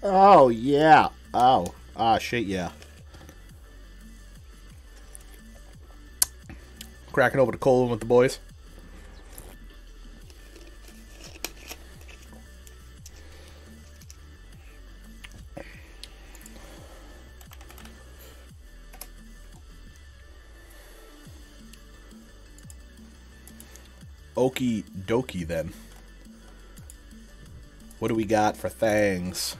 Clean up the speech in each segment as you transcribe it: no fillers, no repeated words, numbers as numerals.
Oh, yeah. Oh. Ah, shit, yeah. Cracking over the colon with the boys. Okie dokie, then. What do we got for things?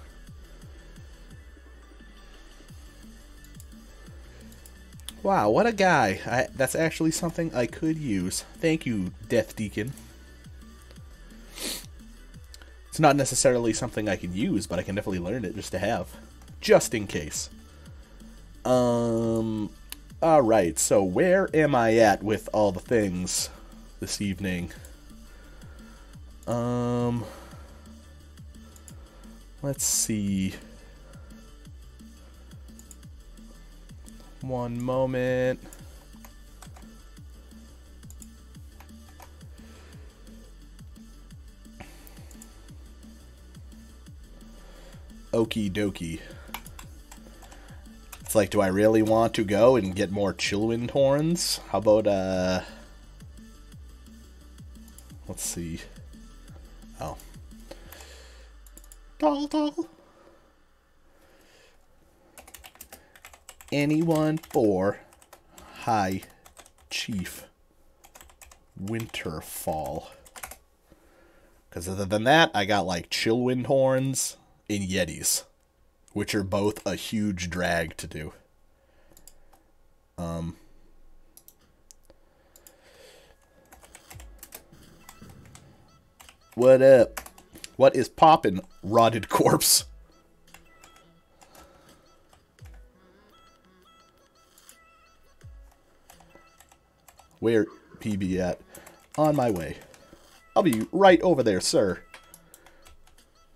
Wow, what a guy. That's actually something I could use. Thank you, Death Deacon. It's not necessarily something I can use, but I can definitely learn it just to have. Just in case. Alright, so where am I at with all the things this evening? Let's see. One moment. Okie dokie. It's like, do I really want to go and get more Chillwind horns? How about, let's see. Oh. Doll. Anyone for High Chief Winterfall. Because other than that, I got like Chillwind horns and Yetis, which are both a huge drag to do. What up? What is poppin', rotted corpse? Where PB at? On my way. I'll be right over there, sir.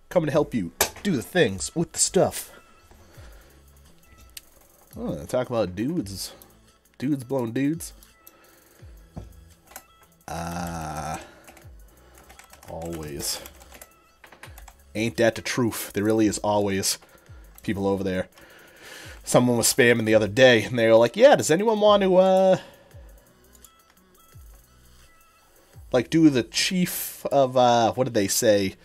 Coming to help you do the things with the stuff. Oh, talk about dudes. Dudes blowing dudes. Always. Ain't that the truth? There really is always people over there. Someone was spamming the other day, and they were like, yeah, does anyone want to, like, do the chief of, what did they say?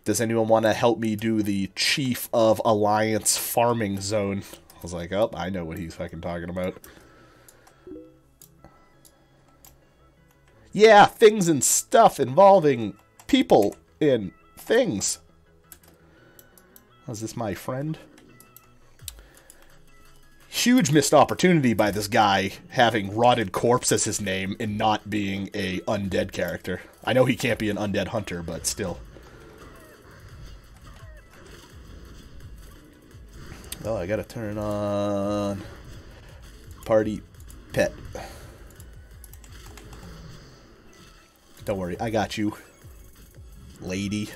Does anyone want to help me do the chief of Alliance farming zone? I was like, oh, I know what he's fucking talking about. Yeah, things and stuff involving people in things. Was this my friend? Huge missed opportunity by this guy having Rotted Corpse as his name and not being a undead character. I know he can't be an undead hunter, but still. Oh, I gotta turn on party pet. Don't worry, I got you, lady.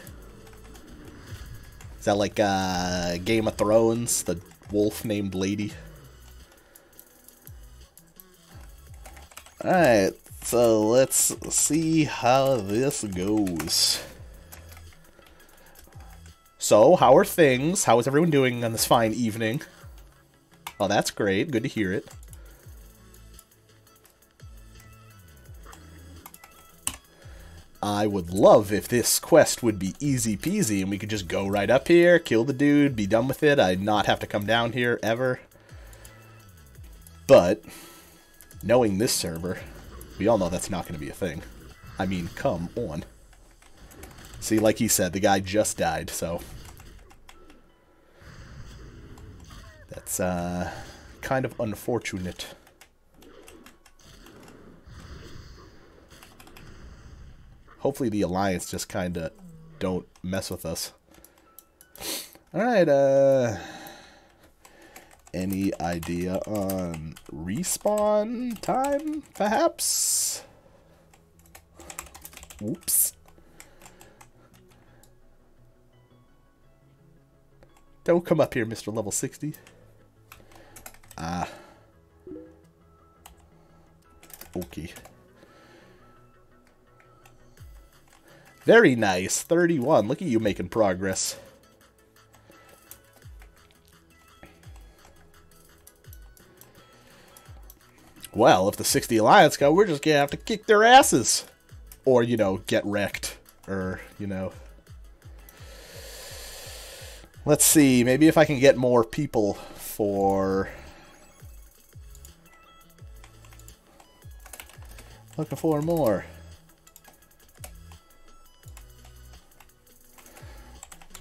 Is that like Game of Thrones, the wolf named Lady? Alright, so let's see how this goes. So, how are things? How is everyone doing on this fine evening? Oh, that's great. Good to hear it. I would love if this quest would be easy peasy and we could just go right up here, kill the dude, be done with it. I'd not have to come down here ever. But, knowing this server, we all know that's not going to be a thing. I mean, come on. See, like he said, the guy just died, so... That's, kind of unfortunate. Hopefully the Alliance just kind of don't mess with us. Alright, any idea on respawn time, perhaps? Oops. Don't come up here, Mr. Level 60. Okay. Very nice. 31. Look at you making progress. Well, if the 60 Alliance go, we're just gonna have to kick their asses. Or, you know, get wrecked. Or, you know. Let's see, maybe if I can get more people for... Looking for more.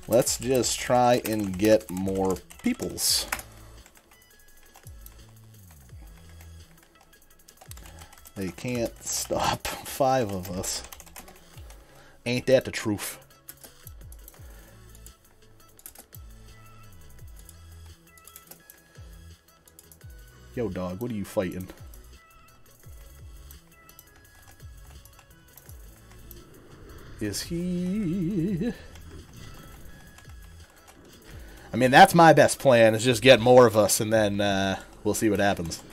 Let's just try and get more peoples. They can't stop 5 of us. Ain't that the truth? Yo, dog, what are you fighting? Is he... I mean, that's my best plan, is just get more of us, and then we'll see what happens.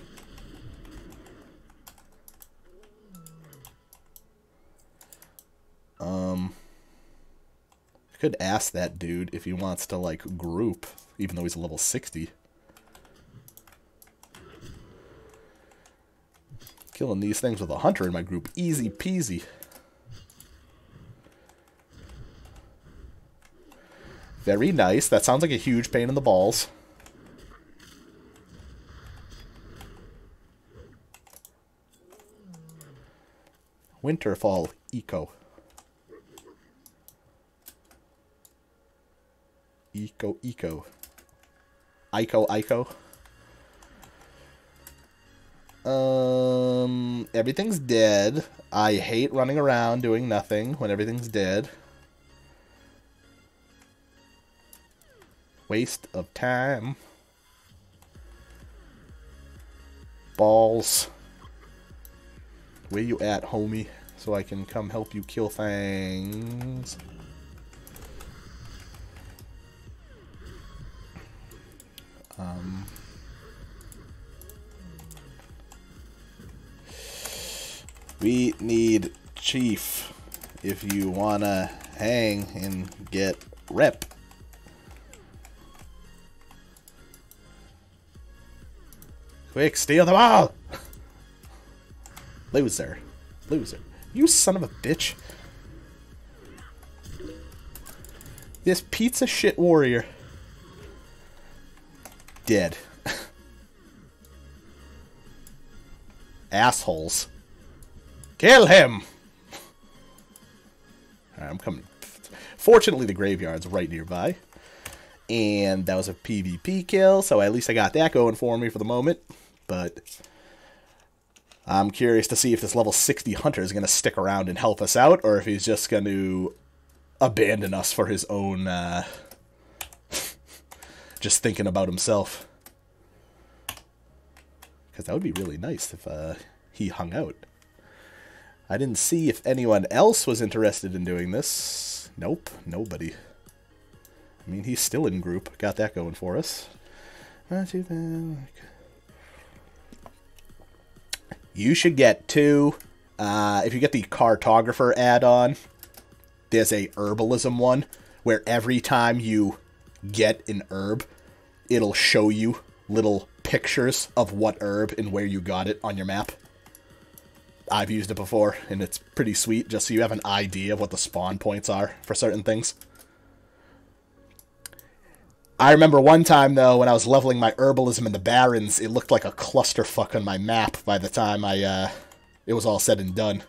I could ask that dude if he wants to, like, group, even though he's a level 60. Killing these things with a hunter in my group. Easy peasy. Very nice. That sounds like a huge pain in the balls. Winterfall Eco. Eco. Ico. Everything's dead. I hate running around doing nothing when everything's dead. Waste of time. Balls. Where you at, homie? So I can come help you kill things. We need Chief if you wanna hang and get rep. Quick, steal the ball! Loser. Loser. You son of a bitch. This pizza shit warrior. Dead. Assholes. Kill him! Alright, I'm coming. Fortunately, the graveyard's right nearby. And that was a PvP kill, so at least I got that going for me for the moment. But I'm curious to see if this level 60 hunter is going to stick around and help us out, or if he's just going to abandon us for his own, just thinking about himself. Because that would be really nice if he hung out. I didn't see if anyone else was interested in doing this. Nope, nobody. I mean, he's still in group. Got that going for us. Not too bad. You should get 2. If you get the cartographer add-on, there's a herbalism one, where every time you get an herb, it'll show you little pictures of what herb and where you got it on your map. I've used it before, and it's pretty sweet, just so you have an idea of what the spawn points are for certain things. I remember one time, though, when I was leveling my herbalism in the Barrens, it looked like a clusterfuck on my map by the time it was all said and done.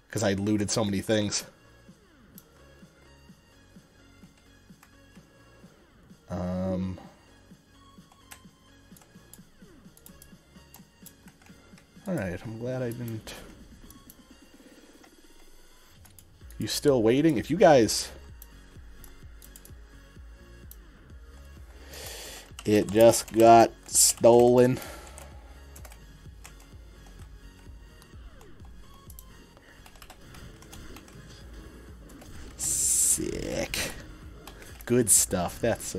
Because I looted so many things. Alright, I'm glad I didn't... You still waiting? If you guys... It just got stolen. Sick. Good stuff. That's,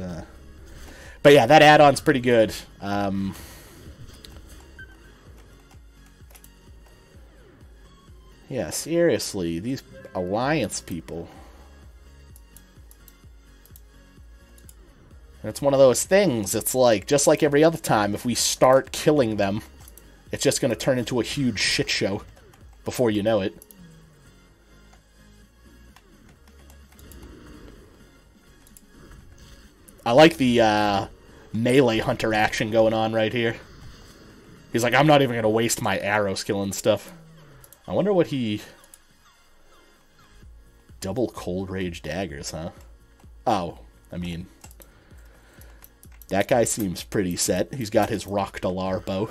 But yeah, that add-on's pretty good. Yeah, seriously, these Alliance people. It's one of those things. It's like, just like every other time, if we start killing them It's just going to turn into a huge shit show before you know it. I like the melee hunter action going on right here. He's like, I'm not even going to waste my arrow skill and stuff. I wonder what he... Double cold rage daggers, huh? Oh, I mean... That guy seems pretty set. He's got his Rock-Dalar bow.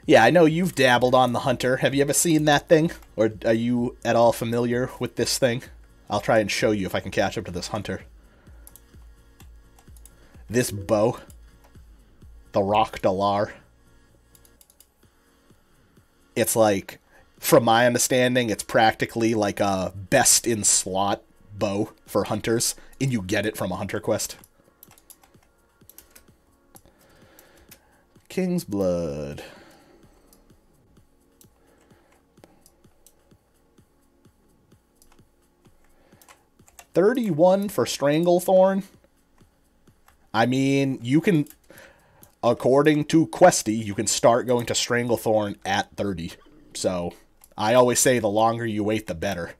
Yeah, I know you've dabbled on the hunter. Have you ever seen that thing? Or are you at all familiar with this thing? I'll try and show you if I can catch up to this hunter. This bow. The Rock-Dalar. It's like, from my understanding, it's practically like a best-in-slot bow for hunters. And you get it from a hunter quest. King's Blood. $31 for Stranglethorn. I mean, you can, according to Questy, you can start going to Stranglethorn at 30. So, I always say the longer you wait, the better.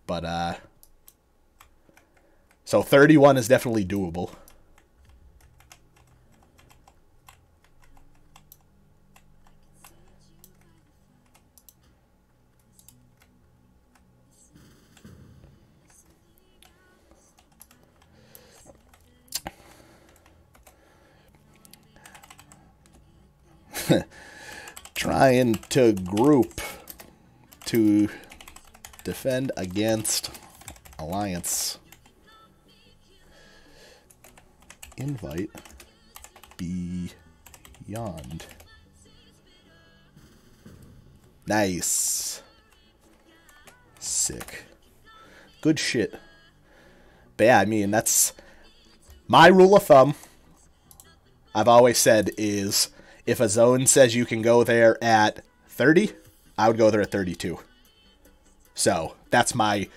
But, so 31 is definitely doable. Trying to group to defend against Alliance. Invite beyond. Nice. Sick. Good shit. But yeah, I mean, that's my rule of thumb. I've always said is, if a zone says you can go there at 30, I would go there at 32. So, that's my...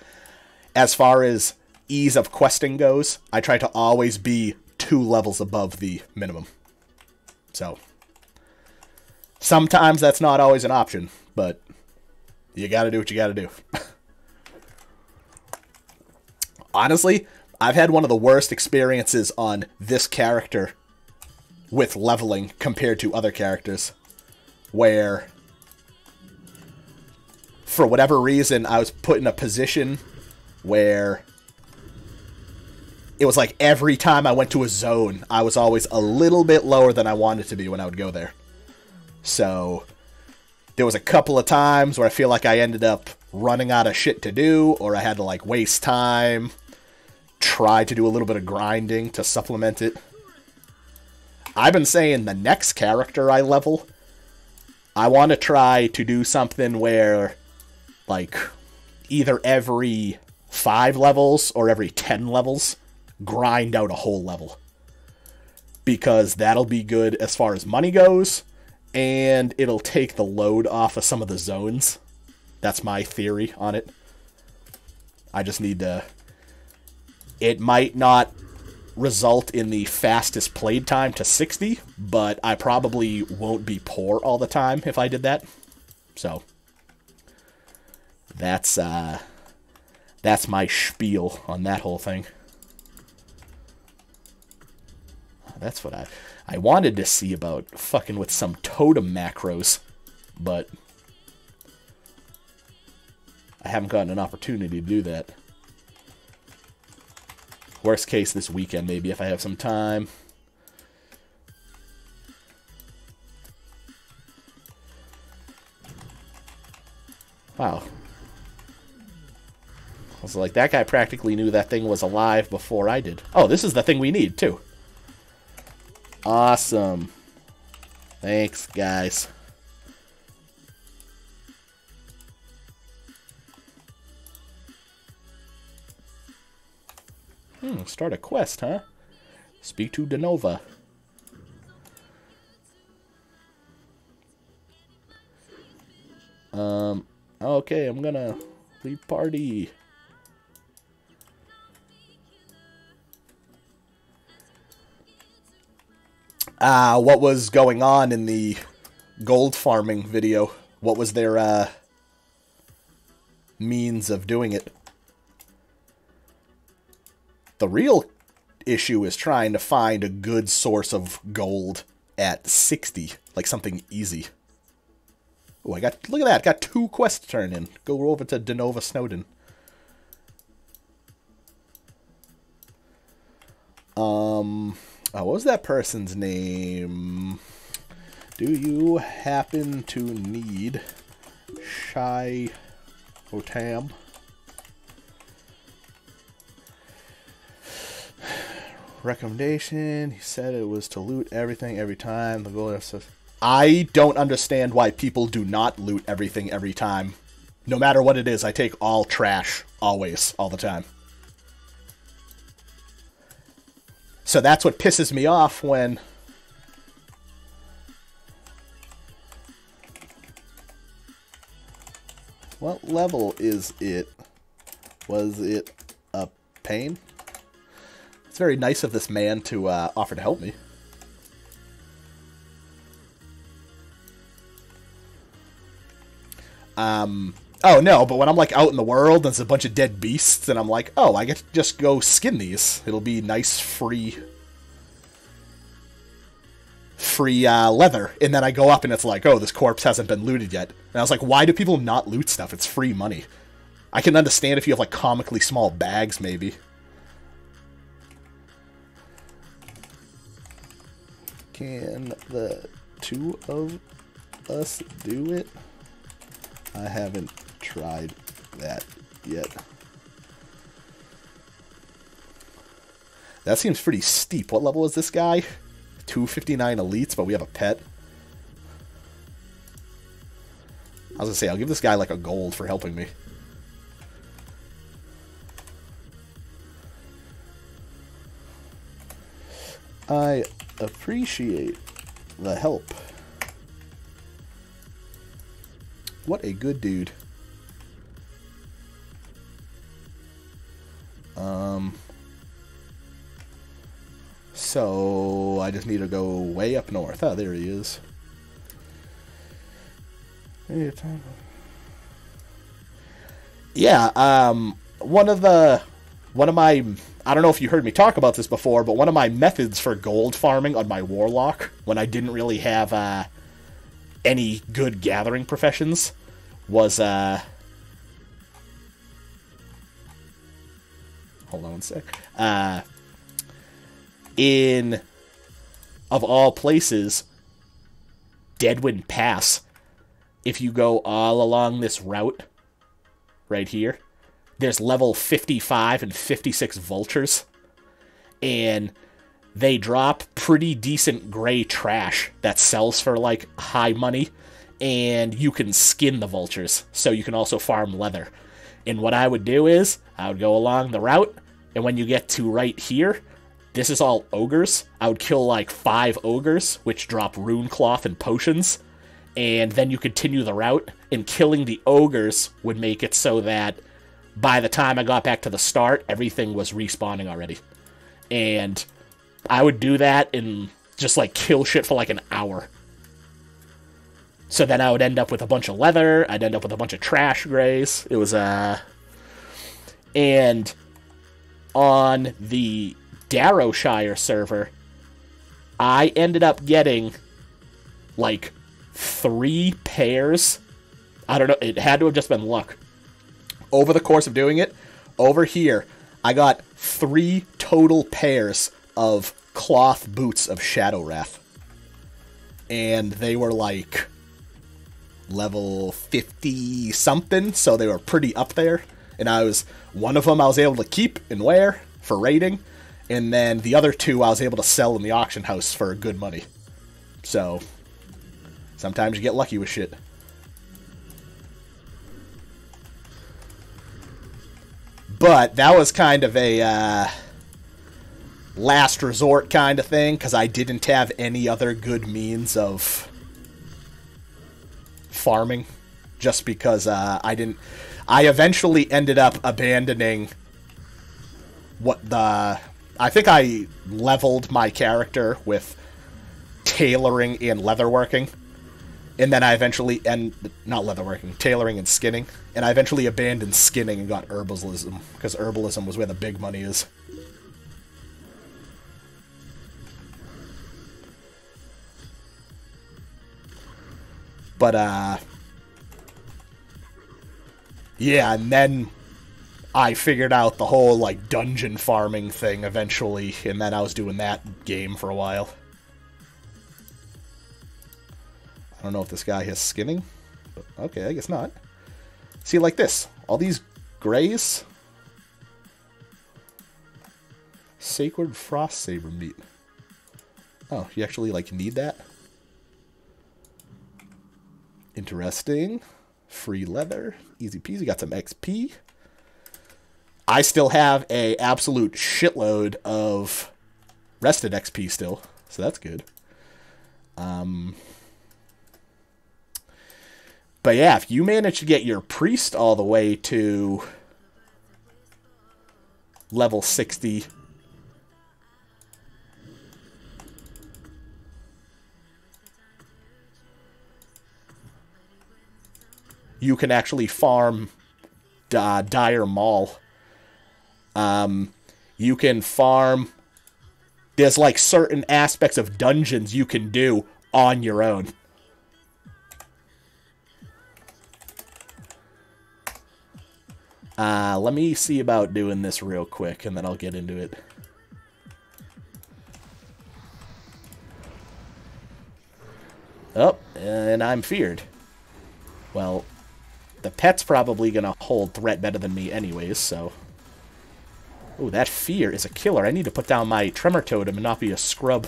As far as ease of questing goes, I try to always be 2 levels above the minimum. So, sometimes that's not always an option, but you gotta do what you gotta do. Honestly, I've had one of the worst experiences on this character with leveling compared to other characters, where for whatever reason I was put in a position where it was like every time I went to a zone I was always a little bit lower than I wanted to be when I would go there. So there was a couple of times where I feel like I ended up running out of shit to do, or I had to like waste time, try to do a little bit of grinding to supplement it. I've been saying the next character I level, I want to try to do something where, like, either every 5 levels or every 10 levels, grind out a whole level. Because that'll be good as far as money goes, and it'll take the load off of some of the zones. That's my theory on it. I just need to... It might not result in the fastest played time to 60, but I probably won't be poor all the time if I did that. So that's my spiel on that whole thing. That's what I wanted to see about fucking with some totem macros, but I haven't gotten an opportunity to do that. Worst case this weekend, maybe, if I have some time. Wow. I was like, that guy practically knew that thing was alive before I did. Oh, this is the thing we need, too. Awesome. Thanks, guys. Start a quest, huh? Speak to Denova. Okay, I'm gonna leave party. What was going on in the gold farming video? What was their means of doing it? The real issue is trying to find a good source of gold at 60, like something easy. Oh, look at that, got 2 quests to turn in. Go over to Denova Snowden. What was that person's name? Do you happen to need Shai Otam? Recommendation. He said it was to loot everything every time. The goal is... I don't understand why people do not loot everything every time. No matter what it is, I take all trash. Always. All the time. So that's what pisses me off when... What level is it? Was it a pain? It's very nice of this man to offer to help me. Oh no, but when I'm like out in the world and there's a bunch of dead beasts and I'm like, oh, I get to just go skin these. It'll be nice, free leather. And then I go up and it's like, oh, this corpse hasn't been looted yet. And I was like, why do people not loot stuff? It's free money. I can understand if you have like comically small bags, maybe. Can the 2 of us do it? I haven't tried that yet. That seems pretty steep. What level is this guy? 259 elites, but we have a pet. I was gonna say, I'll give this guy like a gold for helping me. I appreciate the help. What a good dude. So I just need to go way up north. Oh, there he is. Yeah, one of my, I don't know if you heard me talk about this before, but one of my methods for gold farming on my warlock, when I didn't really have any good gathering professions, was hold on one sec. In, of all places, Deadwind Pass. If you go all along this route right here, there's level 55 and 56 vultures, and they drop pretty decent gray trash that sells for like high money, and you can skin the vultures, so you can also farm leather. And what I would do is I would go along the route, and when you get to right here, this is all ogres. I would kill like 5 ogres, which drop rune cloth and potions, and then you continue the route, and killing the ogres would make it so that by the time I got back to the start, everything was respawning already. And I would do that and just like kill shit for like an hour. So then I would end up with a bunch of leather, I'd end up with a bunch of trash grays. It was, and on the Darrowshire server, I ended up getting like 3 pairs. I don't know, it had to have just been luck. Over the course of doing it, over here, I got 3 total pairs of cloth boots of Shadow Wrath. And they were like level 50 something, so they were pretty up there. And one of them I was able to keep and wear for raiding, and then the other 2 I was able to sell in the auction house for good money. So sometimes you get lucky with shit. But that was kind of a last resort kind of thing, because I didn't have any other good means of farming, just because I eventually ended up abandoning I think I leveled my character with tailoring and leatherworking. And then I eventually, not leatherworking, tailoring and skinning. And I eventually abandoned skinning and got herbalism, because herbalism was where the big money is. But, yeah, and then I figured out the whole, like, dungeon farming thing eventually, and then I was doing that game for a while. I don't know if this guy has skinning, but okay, I guess not. See, like this. All these grays. Sacred Frost Saber meat. Oh, you actually, like, need that? Interesting. Free leather. Easy peasy. Got some XP. I still have a absolute shitload of rested XP still, so that's good. But yeah, if you manage to get your priest all the way to level 60, you can actually farm Dire Maul. You can farm... There's like certain aspects of dungeons you can do on your own. Let me see about doing this real quick, and then I'll get into it. Oh, and I'm feared. Well, the pet's probably gonna hold threat better than me anyways, so... Ooh, that fear is a killer. I need to put down my tremor totem and not be a scrub.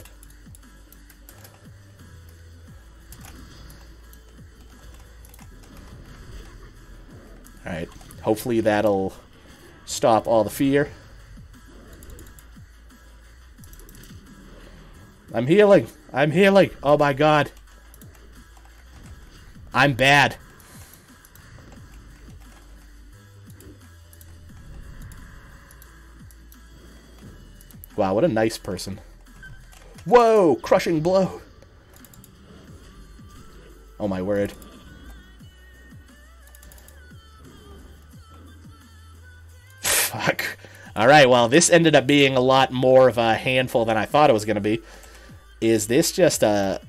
Alright. Hopefully that'll stop all the fear. I'm healing. I'm healing. Oh my god. I'm bad. Wow, what a nice person. Whoa! Crushing blow. Oh my word. Fuck. Alright, well, this ended up being a lot more of a handful than I thought it was going to be. Is this just a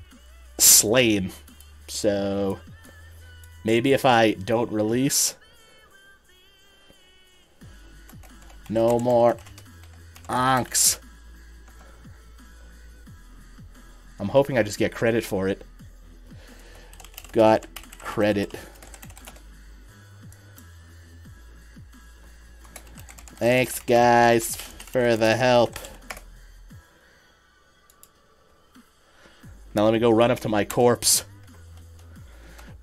slain? So, maybe if I don't release. No more onks. I'm hoping I just get credit for it. Got credit. Thanks, guys, for the help. Now let me go run up to my corpse.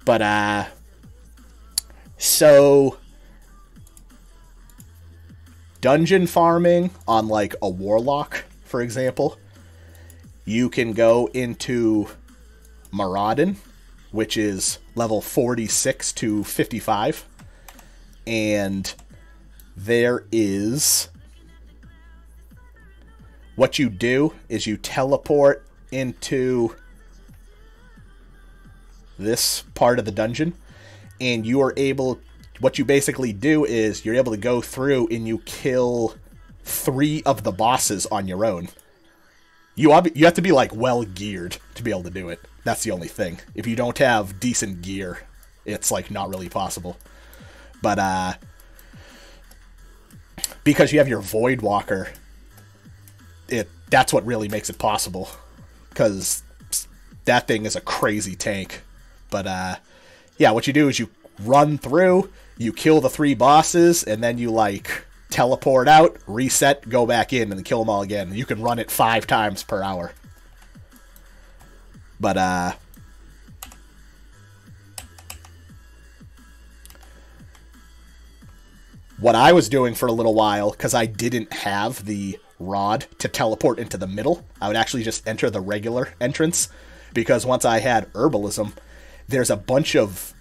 But, so... dungeon farming on, like, a warlock, for example. You can go into Moradin, which is level 46 to 55. And there is... what you do is you teleport into this part of the dungeon, and you are able... what you basically do is you're able to go through and you kill 3 of the bosses on your own. You have to be, like, well-geared to be able to do it. That's the only thing. If you don't have decent gear, it's, like, not really possible. But, because you have your Void Walker, that's what really makes it possible. Because that thing is a crazy tank. But, yeah, what you do is you run through, you kill the 3 bosses, and then you, like, teleport out, reset, go back in, and kill them all again. You can run it 5 times per hour. But, what I was doing for a little while, because I didn't have the rod to teleport into the middle, I would actually just enter the regular entrance, because once I had herbalism, there's a bunch of...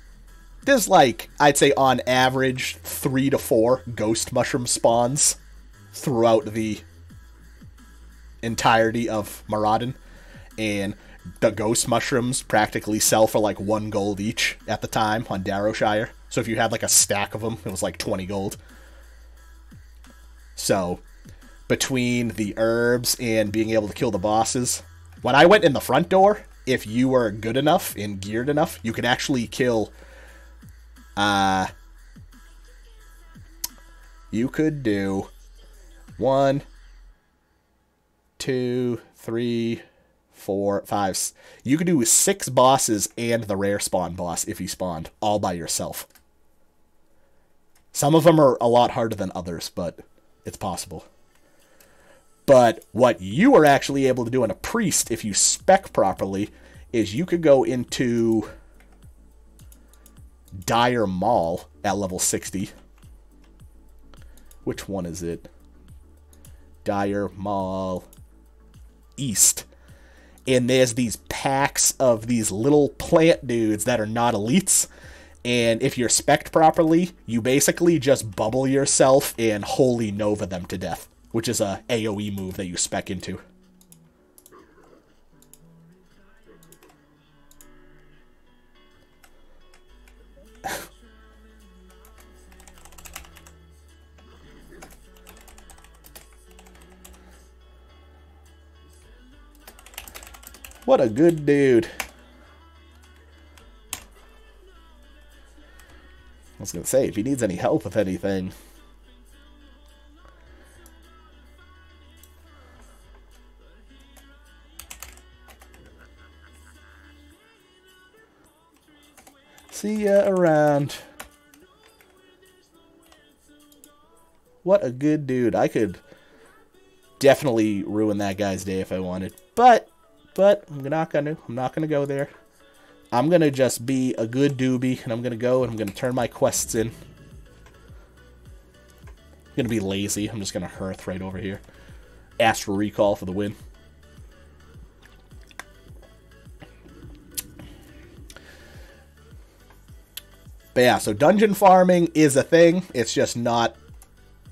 there's, like, I'd say on average 3 to 4 ghost mushroom spawns throughout the entirety of Moradin. And the ghost mushrooms practically sell for like 1 gold each at the time on Darrowshire. So if you had like a stack of them, it was like 20 gold. So between the herbs and being able to kill the bosses, when I went in the front door, if you were good enough and geared enough, you could actually kill, you could do 1, 2, 3, 4, 5. You could do 6 bosses and the rare spawn boss if he spawned all by yourself. Some of them are a lot harder than others, but it's possible. But what you were actually able to do in a priest, if you spec properly, is you could go into Dire Mall at level 60. Which one is it? Dire Mall East. And there's these packs of these little plant dudes that are not elites. And if you're spec'd properly, you basically just bubble yourself and Holy Nova them to death, which is a AoE move that you spec into. What a good dude. I was going to say, if he needs any help with anything. See ya around. What a good dude. I could definitely ruin that guy's day if I wanted. But I'm not gonna go there. I'm gonna just be a good doobie, and I'm gonna go and I'm gonna turn my quests in. I'm gonna be lazy. I'm just gonna hearth right over here. Astral Recall for the win. But yeah, so dungeon farming is a thing. It's just not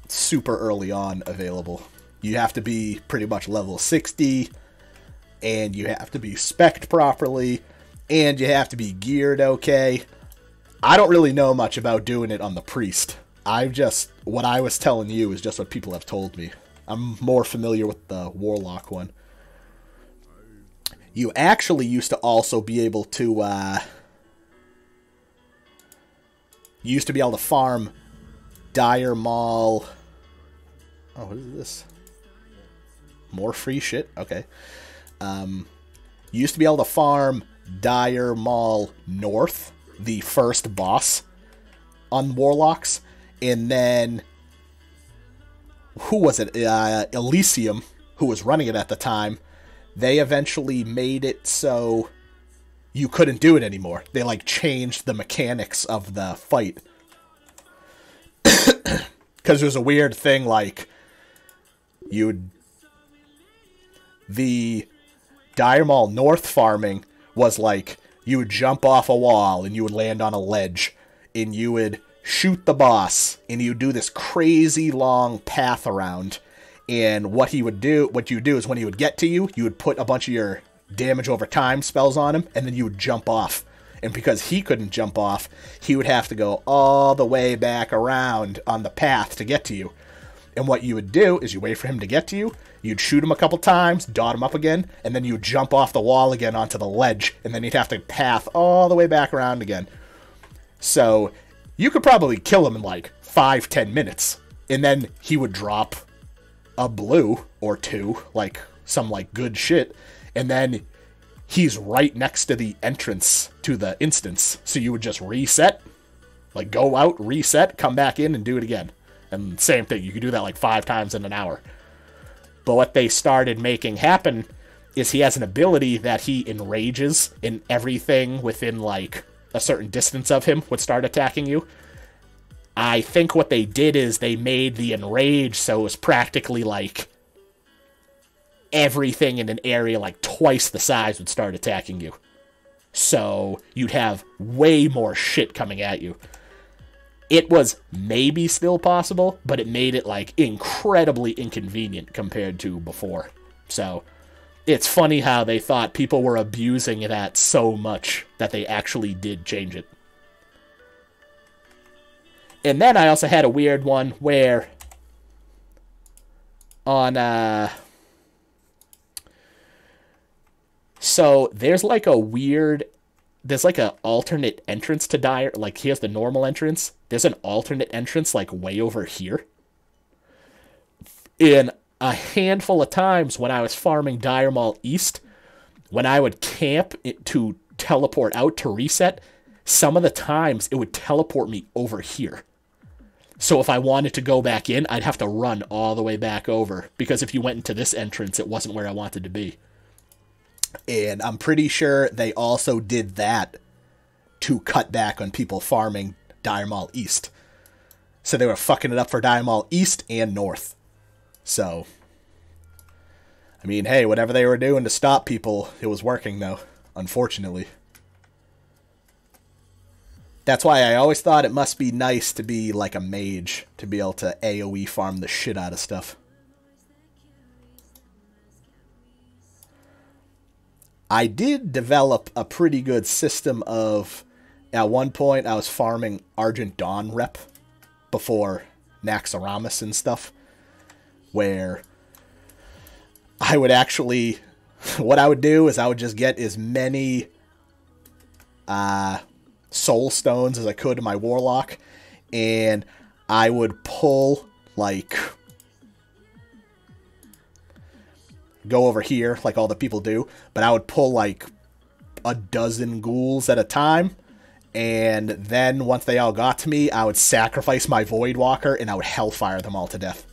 super early on available. You have to be pretty much level 60, and you have to be spec'd properly, and you have to be geared okay. I don't really know much about doing it on the priest. What I was telling you is just what people have told me. I'm more familiar with the warlock one. You actually used to also be able to, you used to be able to farm Dire Mall. Oh, what is this? More free shit? Okay. You used to be able to farm Dire Mall North, the first boss on Warlocks. And then, who was it? Elysium, who was running it at the time, they eventually made it so you couldn't do it anymore. They, like, changed the mechanics of the fight. Because there was a weird thing, like, the Dire Mall North farming was like, you would jump off a wall, and you would land on a ledge, and you would shoot the boss, and you would do this crazy long path around, and what you do is when he would get to you, you would put a bunch of your damage over time spells on him, and then you would jump off. And because he couldn't jump off, he would have to go all the way back around on the path to get to you. And what you would do is you wait for him to get to you, you'd shoot him a couple times, dot him up again, and then you would jump off the wall again onto the ledge, and then you'd have to path all the way back around again. So you could probably kill him in like 5-10 minutes, and then he would drop a blue or two, like some like good shit, and then he's right next to the entrance to the instance. So you would just reset, like go out, reset, come back in, and do it again. And same thing, you could do that like 5 times in an hour. But what they started making happen is he has an ability that he enrages, and everything within like a certain distance of him would start attacking you. I think what they did is they made the enrage so it was practically like everything in an area like twice the size would start attacking you. So you'd have way more shit coming at you. It was maybe still possible, but it made it like incredibly inconvenient compared to before. So It's funny how they thought people were abusing that so much that they actually did change it. And then I also had a weird one where on so there's like an alternate entrance to Dire. Like, here's the normal entrance. There's an alternate entrance, like, way over here. In a handful of times when I was farming Dire Mall East, when I would camp to teleport out to reset, some of the times it would teleport me over here. So if I wanted to go back in, I'd have to run all the way back over, because if you went into this entrance, it wasn't where I wanted to be. And I'm pretty sure they also did that to cut back on people farming Dire Mall East. So they were fucking it up for Dire Mall East and North. So, I mean, hey, whatever they were doing to stop people, it was working, though, unfortunately. That's why I always thought it must be nice to be like a mage, to be able to AoE farm the shit out of stuff. I did develop a pretty good system of, at one point I was farming Argent Dawn rep before Naxxramas and stuff, where I would actually, what I would do is I would just get as many soul stones as I could to my warlock, and I would pull, like, go over here like all the people do, but I would pull like a dozen ghouls at a time, and then once they all got to me, I would sacrifice my Voidwalker and I would hellfire them all to death.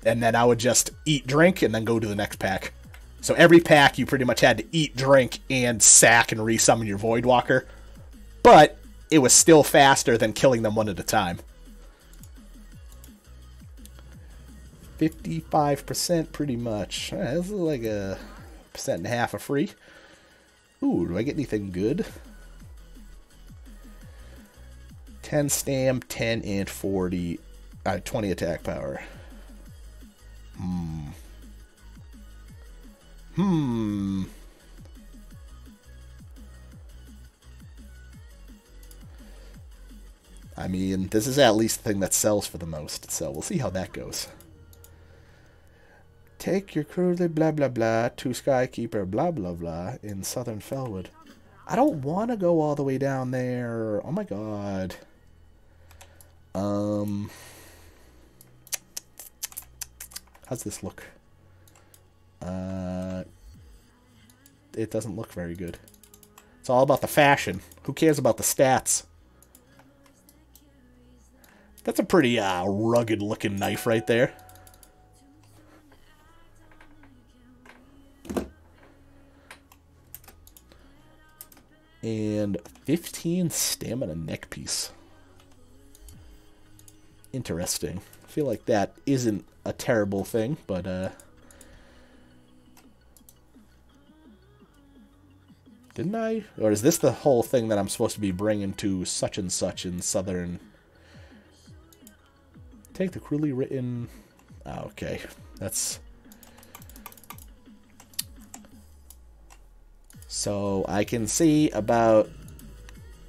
And then I would just eat, drink, and then go to the next pack. So every pack you pretty much had to eat, drink, and sack and resummon your Voidwalker, but it was still faster than killing them one at a time. 55% pretty much. Alright, this is like a 1.5% of free. Ooh, do I get anything good? 10 stam, 10 and 40. 20 attack power. I mean, this is at least the thing that sells for the most, so we'll see how that goes. Take your cruiser, blah, blah, blah, to Skykeeper, blah, blah, blah, in Southern Fellwood. I don't want to go all the way down there. Oh, my God. How's this look? It doesn't look very good. It's all about the fashion. Who cares about the stats? That's a pretty rugged-looking knife right there. And 15 stamina neck piece. Interesting. I feel like that isn't a terrible thing, but didn't I? Or is this the whole thing that I'm supposed to be bringing to such and such in Southern? Take the cruelly written... Oh, okay. That's... So I can see about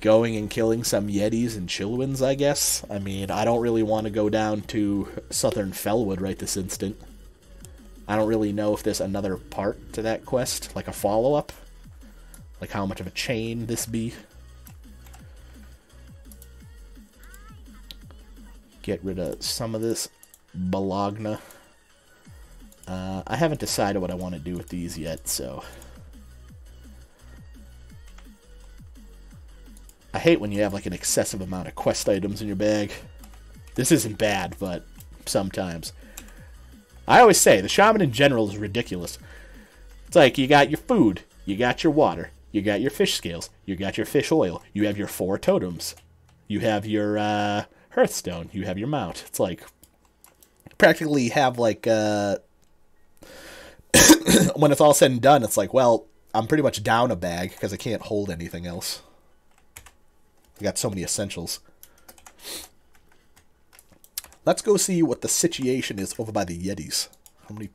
going and killing some Yetis and Chillwinds, I guess. I mean, I don't really want to go down to Southern Fellwood right this instant. I don't really know if there's another part to that quest, like a follow-up. Like how much of a chain this be. Get rid of some of this Bologna. I haven't decided what I want to do with these yet, so... I hate when you have like an excessive amount of quest items in your bag. This isn't bad, but sometimes. I always say, the shaman in general is ridiculous. It's like, you got your food, you got your water, you got your fish scales, you got your fish oil, you have your 4 totems, you have your hearthstone, you have your mount. It's like, practically have like, when it's all said and done, it's like, well, I'm pretty much down a bag because I can't hold anything else. I got so many essentials. Let's go see what the situation is over by the Yetis. How many...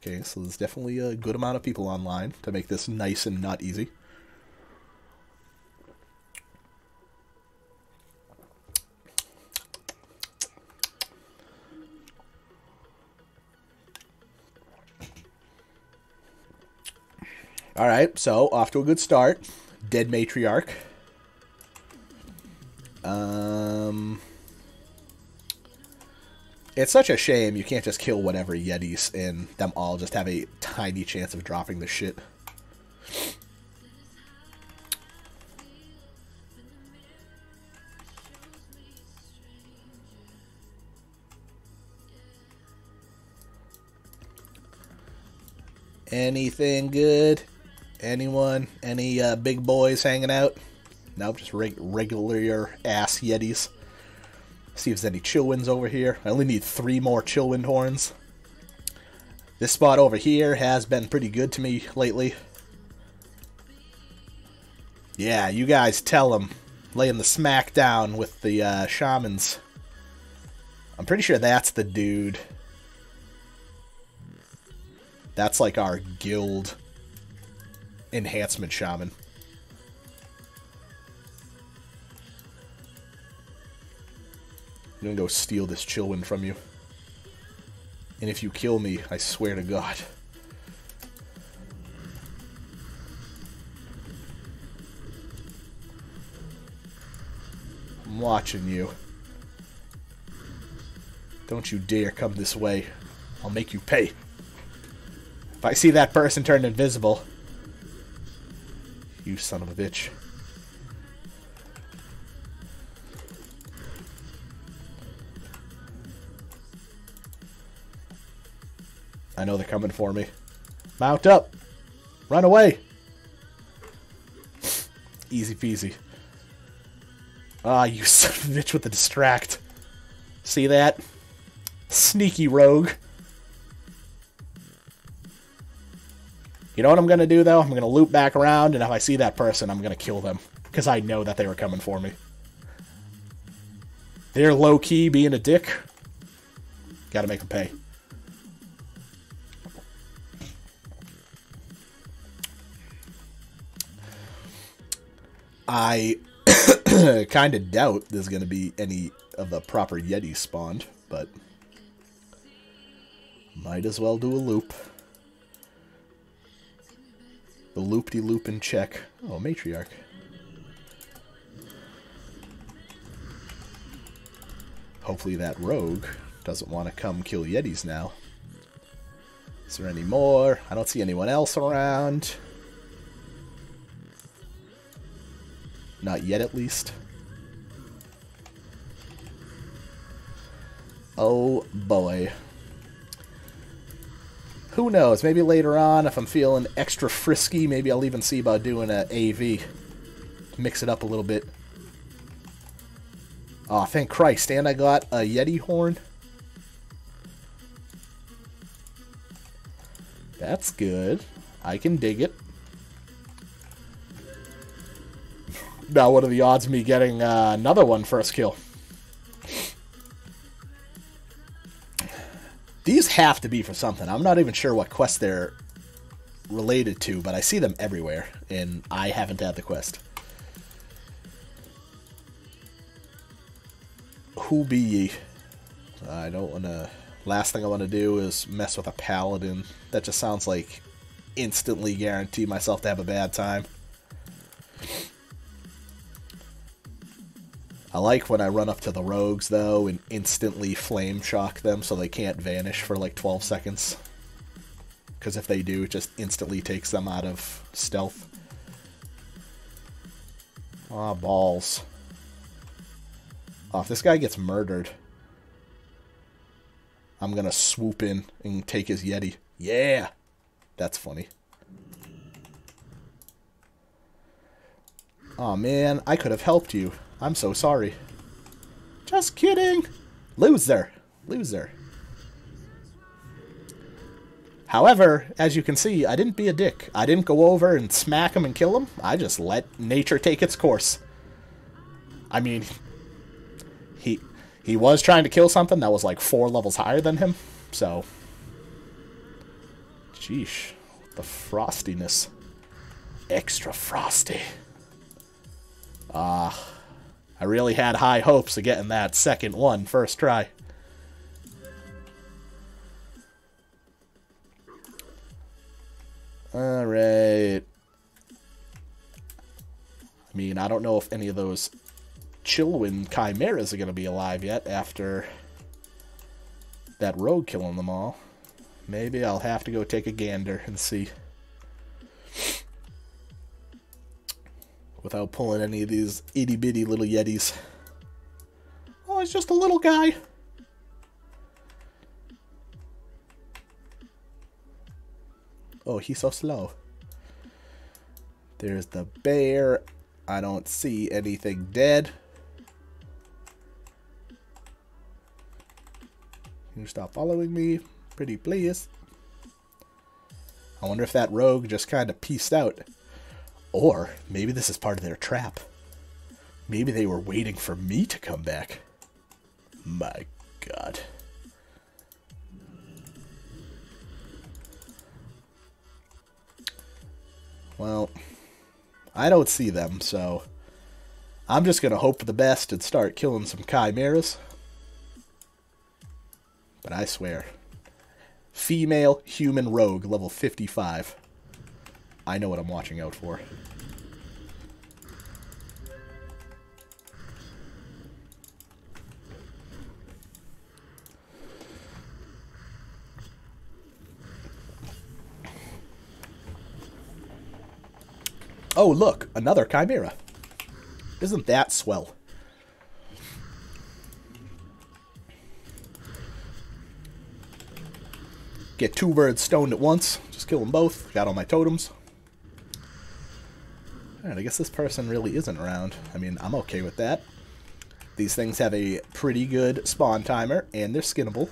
Okay, so there's definitely a good amount of people online to make this nice and not easy. Alright, so off to a good start. Dead matriarch. It's such a shame you can't just kill whatever Yetis and them all just have a tiny chance of dropping the shit. Anything good? Anyone? Any big boys hanging out? Nope, just regular ass Yetis. See if there's any Chillwinds over here. I only need 3 more Chillwind horns. This spot over here has been pretty good to me lately. Yeah, you guys tell them. Laying the smack down with the shamans. I'm pretty sure that's the dude. That's like our guild enhancement shaman. I'm gonna go steal this Chillwind from you. And if you kill me, I swear to God. I'm watching you. Don't you dare come this way. I'll make you pay. If I see that person turn invisible... You son of a bitch. I know they're coming for me. Mount up! Run away! Easy peasy. Ah, you son of a bitch with the distract. See that? Sneaky rogue. You know what I'm going to do, though? I'm going to loop back around, and if I see that person, I'm going to kill them. Because I know that they were coming for me. They're low-key being a dick. Gotta make them pay. I kind of doubt there's going to be any of the proper Yetis spawned, but might as well do a loop. The loop-de-loop and check. Oh, matriarch. Hopefully that rogue doesn't want to come kill Yetis now. Is there any more? I don't see anyone else around. Not yet, at least. Oh, boy. Who knows? Maybe later on, if I'm feeling extra frisky, maybe I'll even see about doing an AV. Mix it up a little bit. Aw, thank Christ. And I got a Yeti horn. That's good. I can dig it. Now, what are the odds of me getting another one first kill? These have to be for something. I'm not even sure what quest they're related to, but I see them everywhere, and I haven't had the quest. Who be ye? I don't want to... Last thing I want to do is mess with a paladin. That just sounds like instantly guarantee myself to have a bad time. I like when I run up to the rogues, though, and instantly flame shock them so they can't vanish for like 12 seconds. Because if they do, it just instantly takes them out of stealth. Ah, balls. Oh, if this guy gets murdered, I'm gonna swoop in and take his Yeti. Yeah! That's funny. Aw, man, I could have helped you. I'm so sorry. Just kidding! Loser! Loser. However, as you can see, I didn't be a dick. I didn't go over and smack him and kill him. I just let nature take its course. I mean, he was trying to kill something that was like 4 levels higher than him, so... Jeesh. The frostiness. Extra frosty. I really had high hopes of getting that second one first try. Alright. I mean, I don't know if any of those Chillwind Chimeras are going to be alive yet after that rogue killing them all. Maybe I'll have to go take a gander and see. Without pulling any of these itty-bitty little yetis. Oh, it's just a little guy. Oh, he's so slow. There's the bear. I don't see anything dead. Can you stop following me? Pretty please. I wonder if that rogue just kind of peaced out. Or maybe this is part of their trap. Maybe they were waiting for me to come back. My God. Well, I don't see them, so I'm just going to hope for the best and start killing some chimeras. But I swear, female human rogue, level 55. I know what I'm watching out for. Oh, look, another chimera. Isn't that swell? Get two birds stoned at once. Just kill them both. Got all my totems. Alright, I guess this person really isn't around. I mean, I'm okay with that. These things have a pretty good spawn timer, and they're skinnable.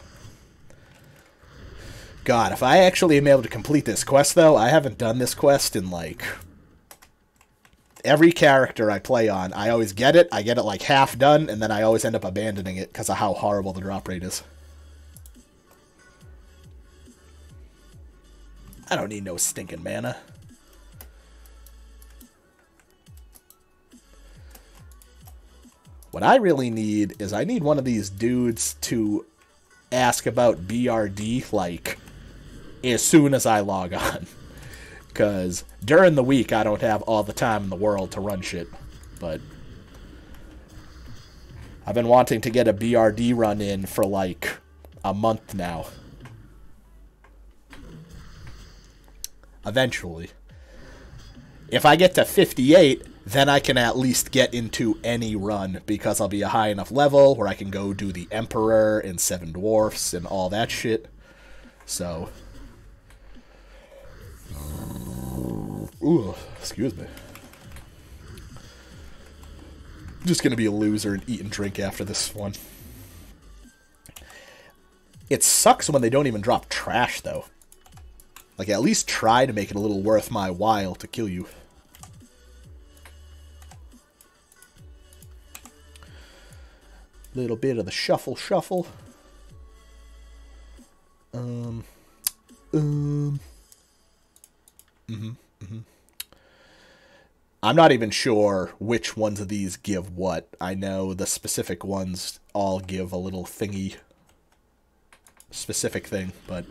God, if I actually am able to complete this quest, though, I haven't done this quest in, like, every character I play on. I always get it like half done, and then I always end up abandoning it because of how horrible the drop rate is. I don't need no stinking mana. What I really need is I need one of these dudes to ask about BRD, like, as soon as I log on. Because during the week, I don't have all the time in the world to run shit. But I've been wanting to get a BRD run in for, like, a month now. Eventually. If I get to 58, then I can at least get into any run, because I'll be a high enough level where I can go do the Emperor and 7 Dwarfs and all that shit. So... Ooh, excuse me. I'm just gonna be a loser and eat and drink after this one. It sucks when they don't even drop trash, though. Like, at least try to make it a little worth my while to kill you. Little bit of the shuffle. I'm not even sure which ones of these give what. I know the specific ones all give a little thingy. Specific thing, but...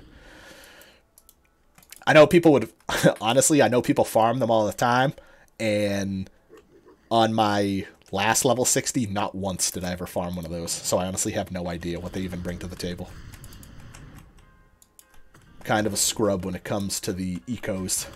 I know people would... honestly, I know people farm them all the time, and on my last level 60, not once did I ever farm one of those, so I honestly have no idea what they even bring to the table. Kind of a scrub when it comes to the ecos.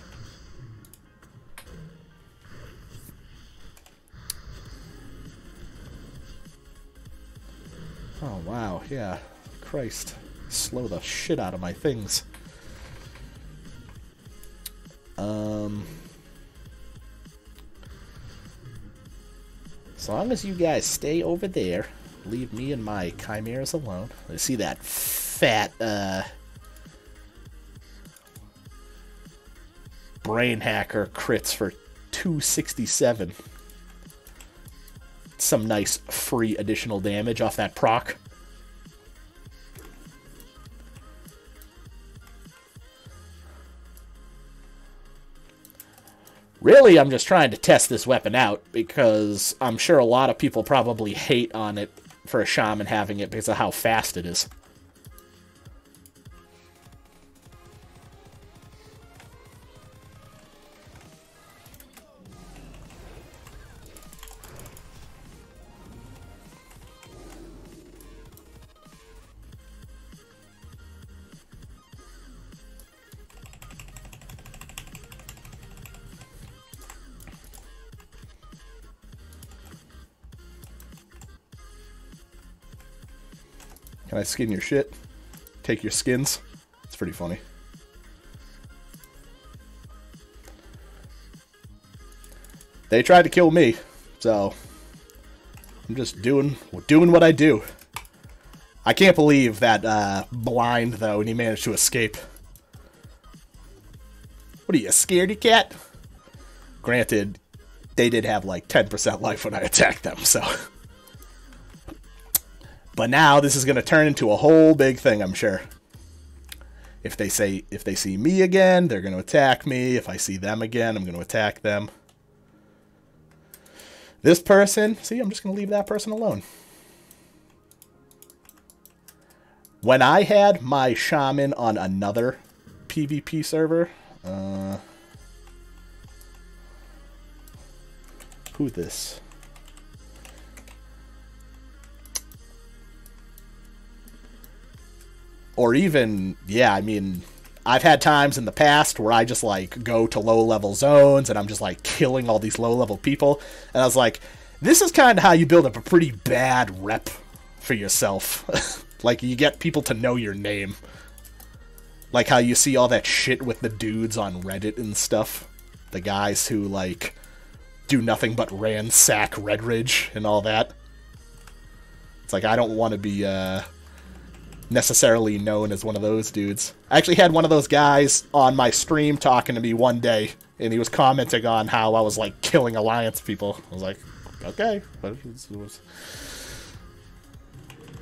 Oh, wow, yeah. Christ. Slow the shit out of my things. As long as you guys stay over there, leave me and my chimeras alone. I see that fat, brain hacker crits for 267. Some nice free additional damage off that proc. Really, I'm just trying to test this weapon out, because I'm sure a lot of people probably hate on it for a shaman having it because of how fast it is. Can I skin your shit? Take your skins? It's pretty funny. They tried to kill me, so I'm just doing what I do. I can't believe that blind, though, and he managed to escape. What are you, a scaredy cat? Granted, they did have like 10% life when I attacked them, so... But now this is going to turn into a whole big thing, I'm sure. If they see me again, they're going to attack me. If I see them again, I'm going to attack them. This person, see, I'm just going to leave that person alone. When I had my shaman on another PvP server, who's this? Or even, yeah, I mean, I've had times in the past where I just, like, go to low-level zones, and I'm just, like, killing all these low-level people. And I was like, this is kind of how you build up a pretty bad rep for yourself. Like, you get people to know your name. Like how you see all that shit with the dudes on Reddit and stuff. The guys who, like, do nothing but ransack Redridge and all that. It's like, I don't want to be, necessarily known as one of those dudes. I actually had one of those guys on my stream talking to me one day, and he was commenting on how I was, like, killing Alliance people. I was like, okay. But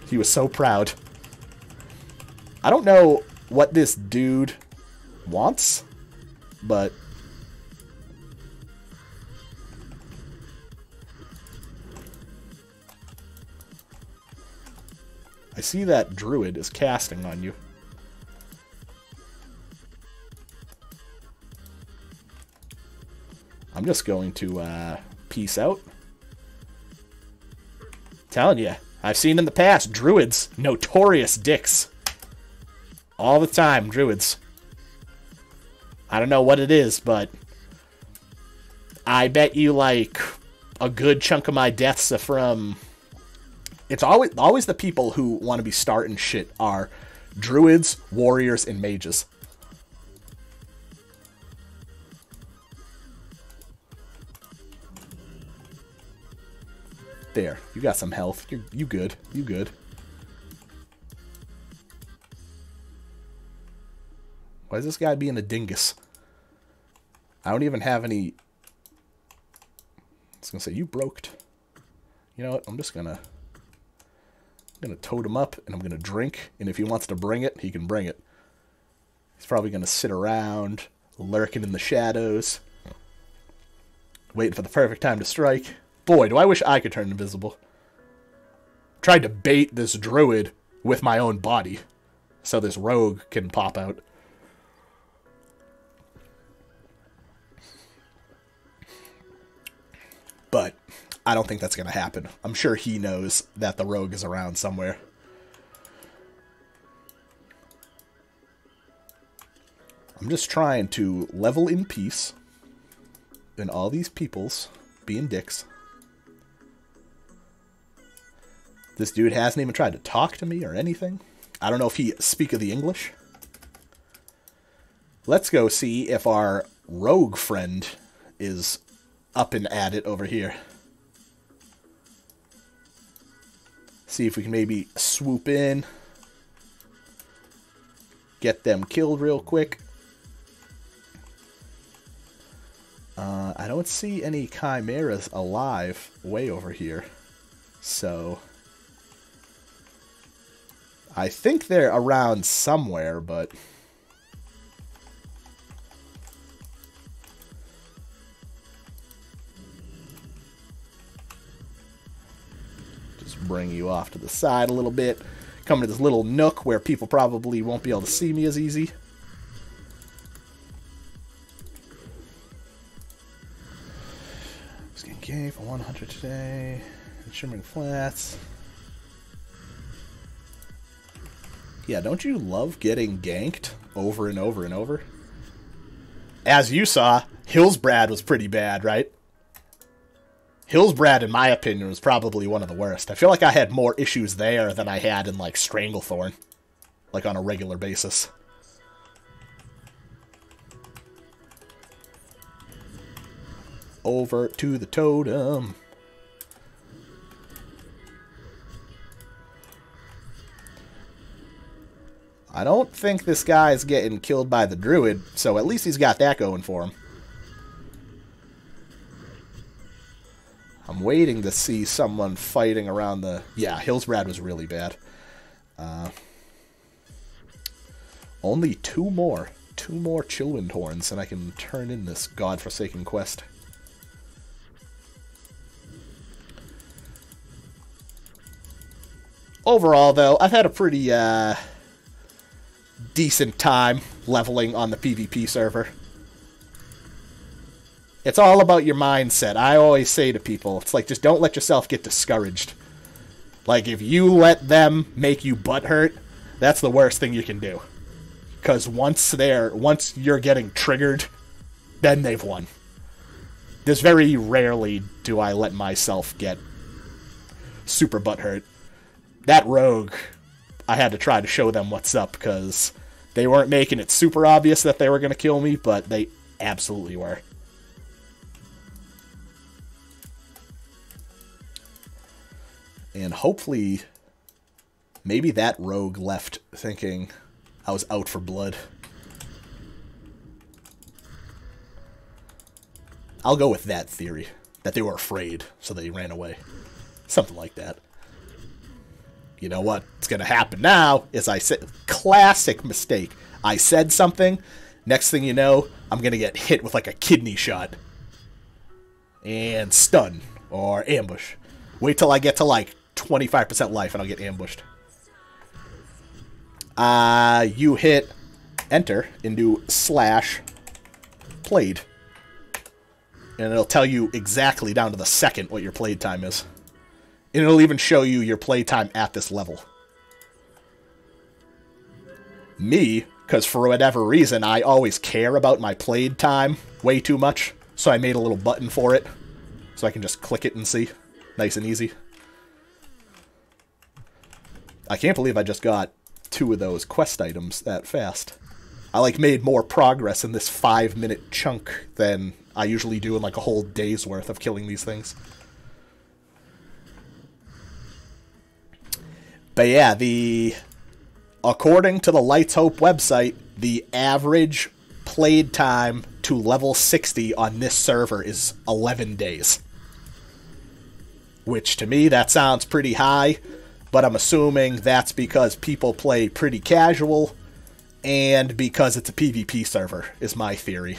he was so proud. I don't know what this dude wants, but... I see that druid is casting on you. I'm just going to peace out. Telling you, I've seen in the past druids, notorious dicks. All the time, druids. I don't know what it is, but I bet you like a good chunk of my deaths are from... It's always the people who want to be starting shit are druids, warriors, and mages. There, you got some health. You good. You good. Why is this guy being a dingus? I don't even have any... I was gonna say, you broked. You know what? I'm gonna tote him up, and I'm gonna drink, and if he wants to bring it, he can bring it. He's probably gonna sit around, lurking in the shadows, waiting for the perfect time to strike. Boy, do I wish I could turn invisible. Tried to bait this druid with my own body, so this rogue can pop out. But I don't think that's going to happen. I'm sure he knows that the rogue is around somewhere. I'm just trying to level in peace. And all these peoples being dicks. This dude hasn't even tried to talk to me or anything. I don't know if he speaks the English. Let's go see if our rogue friend is up and at it over here. See if we can maybe swoop in. Get them killed real quick. I don't see any chimeras alive way over here. So I think they're around somewhere, but Just bring you off to the side a little bit. Come to this little nook where people probably won't be able to see me as easy. Skin Cave for 100 today. Shimmering Flats. Yeah, don't you love getting ganked over and over and over? As you saw, Hillsbrad was pretty bad, right? Hillsbrad, in my opinion, was probably one of the worst. I feel like I had more issues there than I had in, like, Stranglethorn. Like, on a regular basis. Over to the totem. I don't think this guy's getting killed by the druid, so at least he's got that going for him. I'm waiting to see someone fighting around the... Yeah, Hillsbrad was really bad. Only two more Chillwind Horns, and I can turn in this godforsaken quest. Overall, though, I've had a pretty decent time leveling on the PvP server. It's all about your mindset. I always say to people, it's like, just don't let yourself get discouraged. Like, if you let them make you butthurt, that's the worst thing you can do. Because once you're getting triggered, then they've won. There's very rarely do I let myself get super butthurt. That rogue, I had to try to show them what's up, because they weren't making it super obvious that they were going to kill me, but they absolutely were. And hopefully, maybe that rogue left thinking I was out for blood. I'll go with that theory, that they were afraid, so they ran away. Something like that. You know what's going to happen now is I said, classic mistake. I said something, next thing you know, I'm going to get hit with like a kidney shot. And stun, or ambush. Wait till I get to like 25% life and I'll get ambushed. You hit enter into /played. And it'll tell you exactly down to the second what your played time is. And it'll even show you your playtime at this level. Me, because for whatever reason, I always care about my played time way too much. So I made a little button for it. So I can just click it and see. Nice and easy. I can't believe I just got 2 of those quest items that fast. I like made more progress in this 5-minute chunk than I usually do in like a whole day's worth of killing these things. But yeah, according to the Lights Hope website, the average played time to level 60 on this server is 11 days. Which to me, that sounds pretty high, but I'm assuming that's because people play pretty casual and because it's a PvP server, is my theory.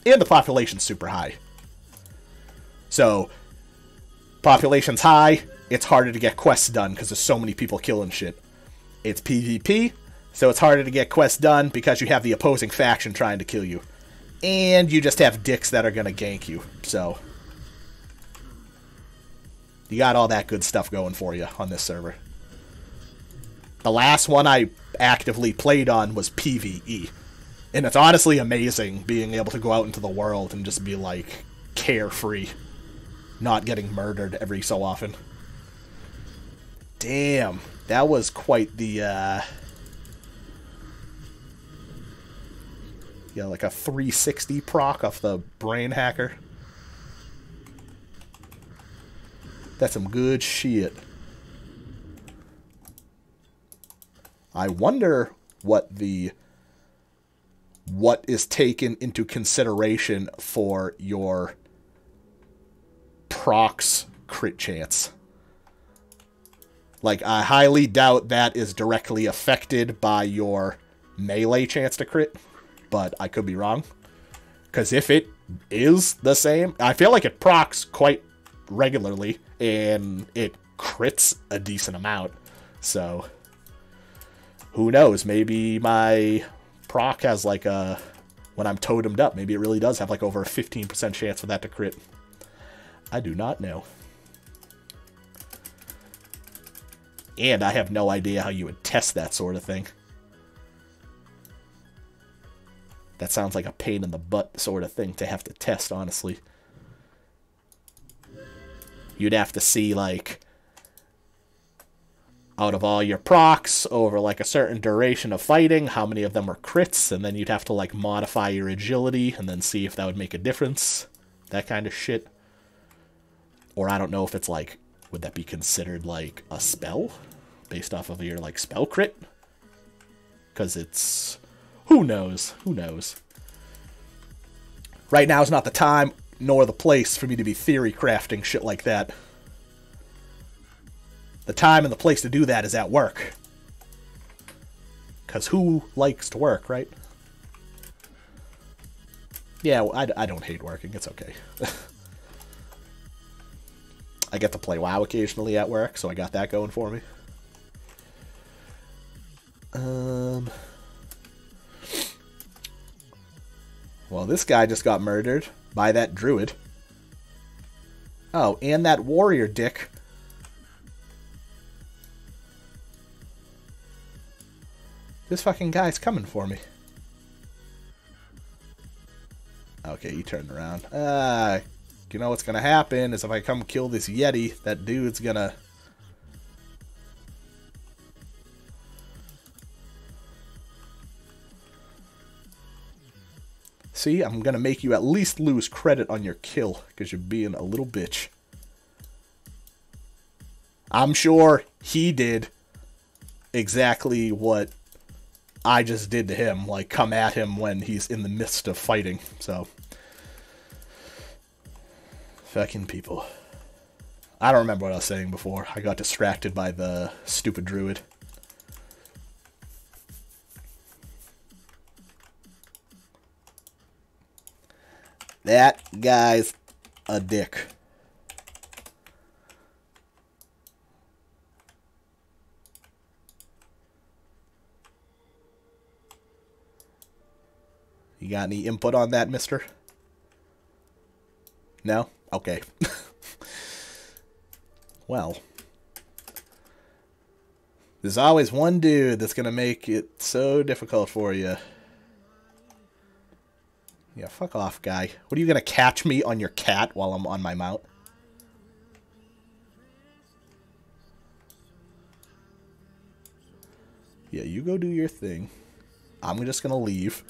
And the population's super high. So, population's high, it's harder to get quests done because there's so many people killing shit. It's PvP, so it's harder to get quests done because you have the opposing faction trying to kill you. And you just have dicks that are going to gank you, so... You got all that good stuff going for you on this server. The last one I actively played on was PvE. And it's honestly amazing being able to go out into the world and just be, like, carefree. Not getting murdered every so often. Damn, that was quite the, yeah, like a 360 proc off the brain hacker. That's some good shit. I wonder what is taken into consideration for your procs crit chance. Like, I highly doubt that is directly affected by your melee chance to crit, but I could be wrong. Because if it is the same, I feel like it procs quite regularly, and it crits a decent amount. So, who knows? Maybe my proc has like a... When I'm totemed up, maybe it really does have like over a 15% chance for that to crit. I do not know. And I have no idea how you would test that sort of thing. That sounds like a pain in the butt sort of thing to have to test, honestly. You'd have to see, like, out of all your procs over, like, a certain duration of fighting, how many of them are crits, and then you'd have to, like, modify your agility and then see if that would make a difference. That kind of shit. Or I don't know if it's, like, would that be considered, like, a spell? Based off of your, like, spell crit? Because it's... Who knows? Who knows? Right now is not the time nor the place for me to be theory crafting shit like that. The time and the place to do that is at work. Because who likes to work, right? Yeah, well, I don't hate working. It's okay. I get to play WoW occasionally at work, so I got that going for me. Well, this guy just got murdered by that druid. Oh, and that warrior dick. This fucking guy's coming for me. Okay, he turned around. You know what's gonna happen is if I come kill this Yeti, that dude's gonna... See, I'm gonna make you at least lose credit on your kill, because you're being a little bitch. I'm sure he did exactly what I just did to him, like come at him when he's in the midst of fighting, so. Fucking people. I don't remember what I was saying before. I got distracted by the stupid druid. That guy's a dick. You got any input on that, mister? No? Okay. Well. There's always one dude that's gonna make it so difficult for you. Yeah, fuck off, guy. What, are you gonna catch me on your cat while I'm on my mount? Yeah, you go do your thing. I'm just gonna leave.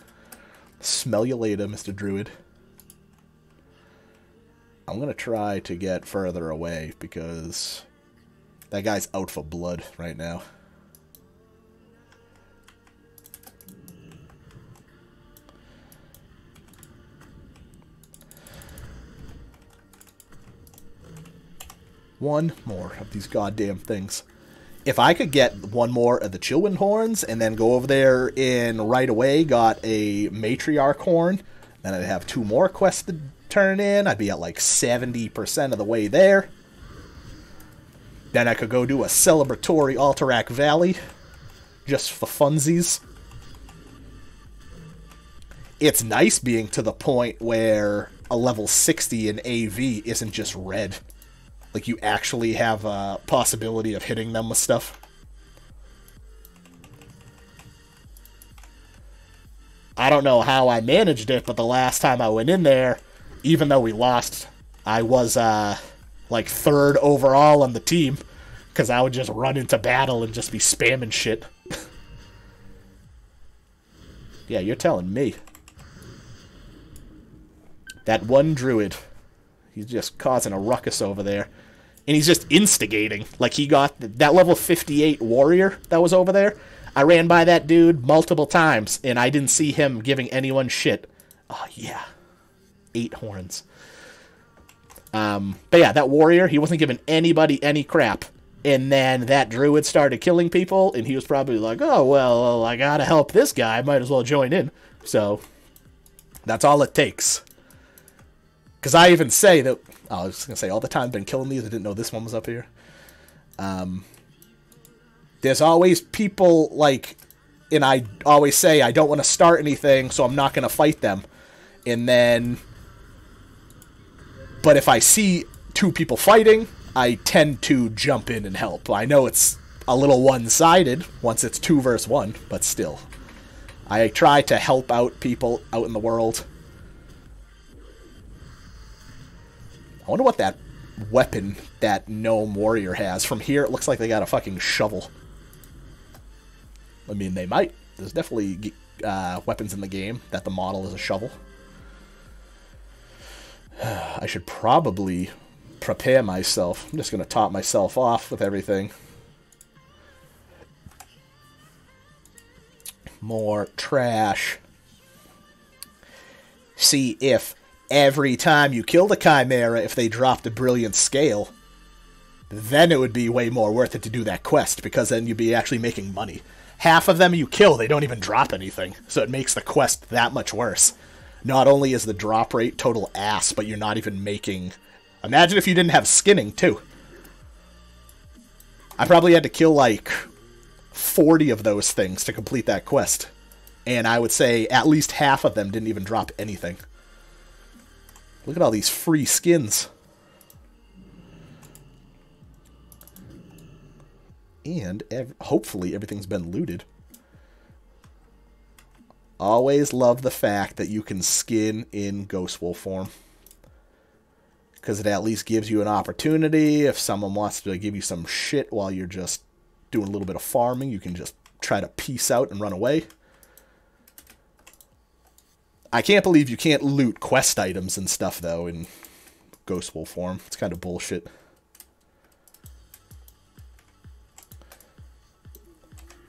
Smell you later, Mr. Druid. I'm gonna try to get further away because that guy's out for blood right now. One more of these goddamn things. If I could get one more of the Chillwind horns and then go over there and right away got a matriarch horn, then I'd have 2 more quests to turn in. I'd be at like 70% of the way there. Then I could go do a celebratory Alterac Valley just for funsies. It's nice being to the point where a level 60 in AV isn't just red. Like, you actually have a possibility of hitting them with stuff. I don't know how I managed it, but the last time I went in there, even though we lost, I was, like, 3rd overall on the team. Because I would just run into battle and just be spamming shit. Yeah, you're telling me. That one druid. He's just causing a ruckus over there. And he's just instigating. Like, he got that level 58 warrior that was over there. I ran by that dude multiple times, and I didn't see him giving anyone shit. Oh, yeah. 8 horns. But yeah, that warrior, he wasn't giving anybody any crap. And then that druid started killing people, and he was probably like, oh, well, I gotta help this guy. I might as well join in. So, that's all it takes. Because I even say that... Oh, I was going to say, all the time I've been killing these, I didn't know this one was up here. There's always people, like, and I always say I don't want to start anything, so I'm not going to fight them. And then, but if I see two people fighting, I tend to jump in and help. I know it's a little one-sided once it's 2 versus 1, but still. I try to help out people out in the world. I wonder what that weapon that gnome warrior has. From here, it looks like they got a fucking shovel. I mean, they might. There's definitely weapons in the game that the model is a shovel. I should probably prepare myself. I'm just going to top myself off with everything. More trash. See if every time you killed a chimera, if they dropped a brilliant scale, then it would be way more worth it to do that quest, because then you'd be actually making money. Half of them you kill, they don't even drop anything, so it makes the quest that much worse. Not only is the drop rate total ass, but you're not even making... Imagine if you didn't have skinning, too. I probably had to kill, like, 40 of those things to complete that quest. And I would say at least half of them didn't even drop anything. Look at all these free skins. And hopefully everything's been looted. Always love the fact that you can skin in Ghost Wolf form. Because it at least gives you an opportunity. If someone wants to give you some shit while you're just doing a little bit of farming, you can just try to peace out and run away. I can't believe you can't loot quest items and stuff, though, in Ghost Wolf form. It's kind of bullshit.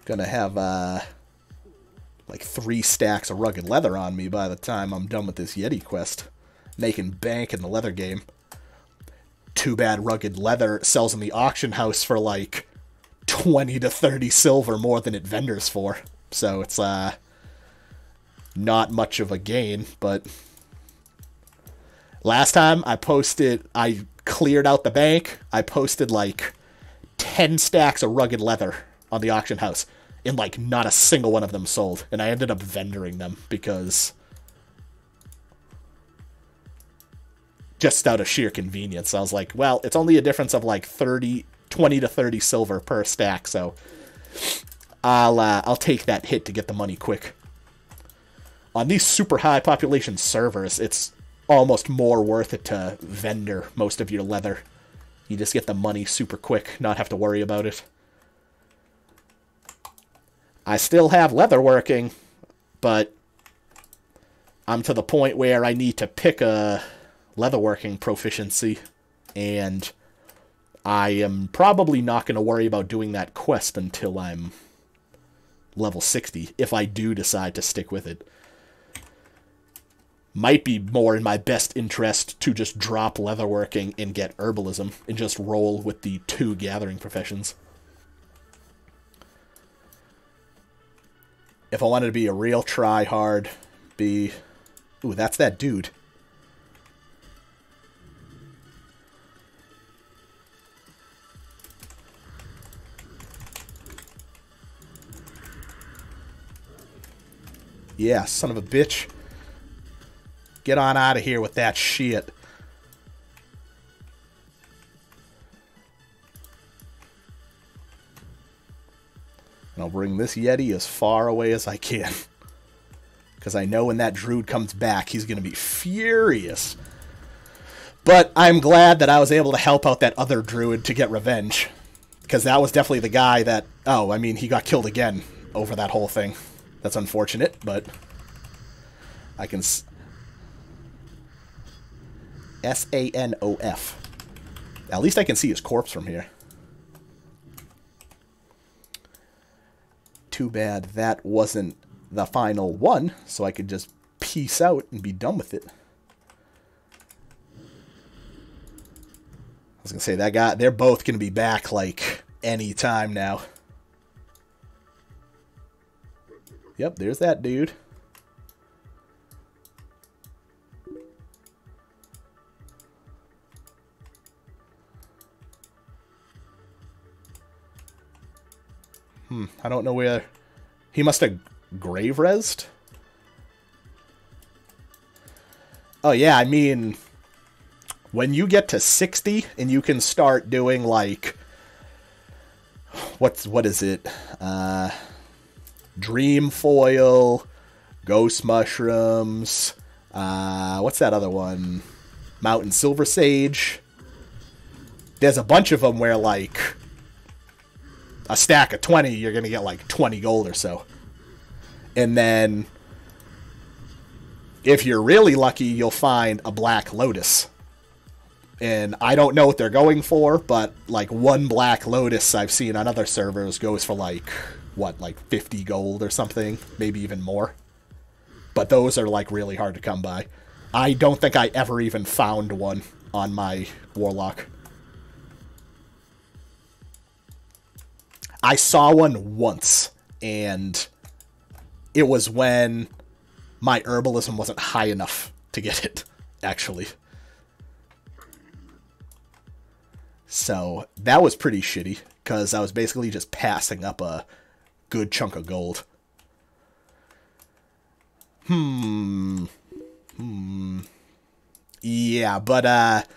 Gonna have, like 3 stacks of rugged leather on me by the time I'm done with this Yeti quest. Making bank in the leather game. Too bad rugged leather sells in the auction house for, like, 20 to 30 silver more than it vendors for. So it's, not much of a gain, but last time I cleared out the bank, I posted like 10 stacks of rugged leather on the auction house, and like not a single one of them sold, and I ended up vendoring them because just out of sheer convenience. I was like, well, it's only a difference of like 20 to 30 silver per stack, so I'll take that hit to get the money quick. On these super high population servers, it's almost more worth it to vendor most of your leather. You just get the money super quick, not have to worry about it. I still have leather working, but I'm to the point where I need to pick a leatherworking proficiency, and I am probably not going to worry about doing that quest until I'm level 60, if I do decide to stick with it. Might be more in my best interest to just drop leatherworking and get herbalism, and just roll with the 2 gathering professions. If I wanted to be a real try-hard, Ooh, that's that dude. Yeah, son of a bitch. Get on out of here with that shit. And I'll bring this Yeti as far away as I can. Because I know when that Druid comes back, he's going to be furious. But I'm glad that I was able to help out that other Druid to get revenge. Because that was definitely the guy that... Oh, I mean, he got killed again over that whole thing. That's unfortunate, but... I can... S-A-N-O-F. At least I can see his corpse from here. Too bad that wasn't the final one, so I could just peace out and be done with it. I was gonna say, that guy, they're both gonna be back, like, any time now. Yep, there's that dude. I don't know where... He must have grave-resed? Oh, yeah, I mean... When you get to 60, and you can start doing, like... What is it? Dream Foil, Ghost Mushrooms... what's that other one? Mountain Silver Sage. There's a bunch of them where, like, a stack of 20, you're going to get, like, 20 gold or so. And then, if you're really lucky, you'll find a Black Lotus. And I don't know what they're going for, but, like, one Black Lotus I've seen on other servers goes for, like, what, like 50 gold or something? Maybe even more. But those are, like, really hard to come by. I don't think I ever even found one on my Warlock. I saw one once, and it was when my herbalism wasn't high enough to get it, actually. So, that was pretty shitty, because I was basically just passing up a good chunk of gold. Yeah, but,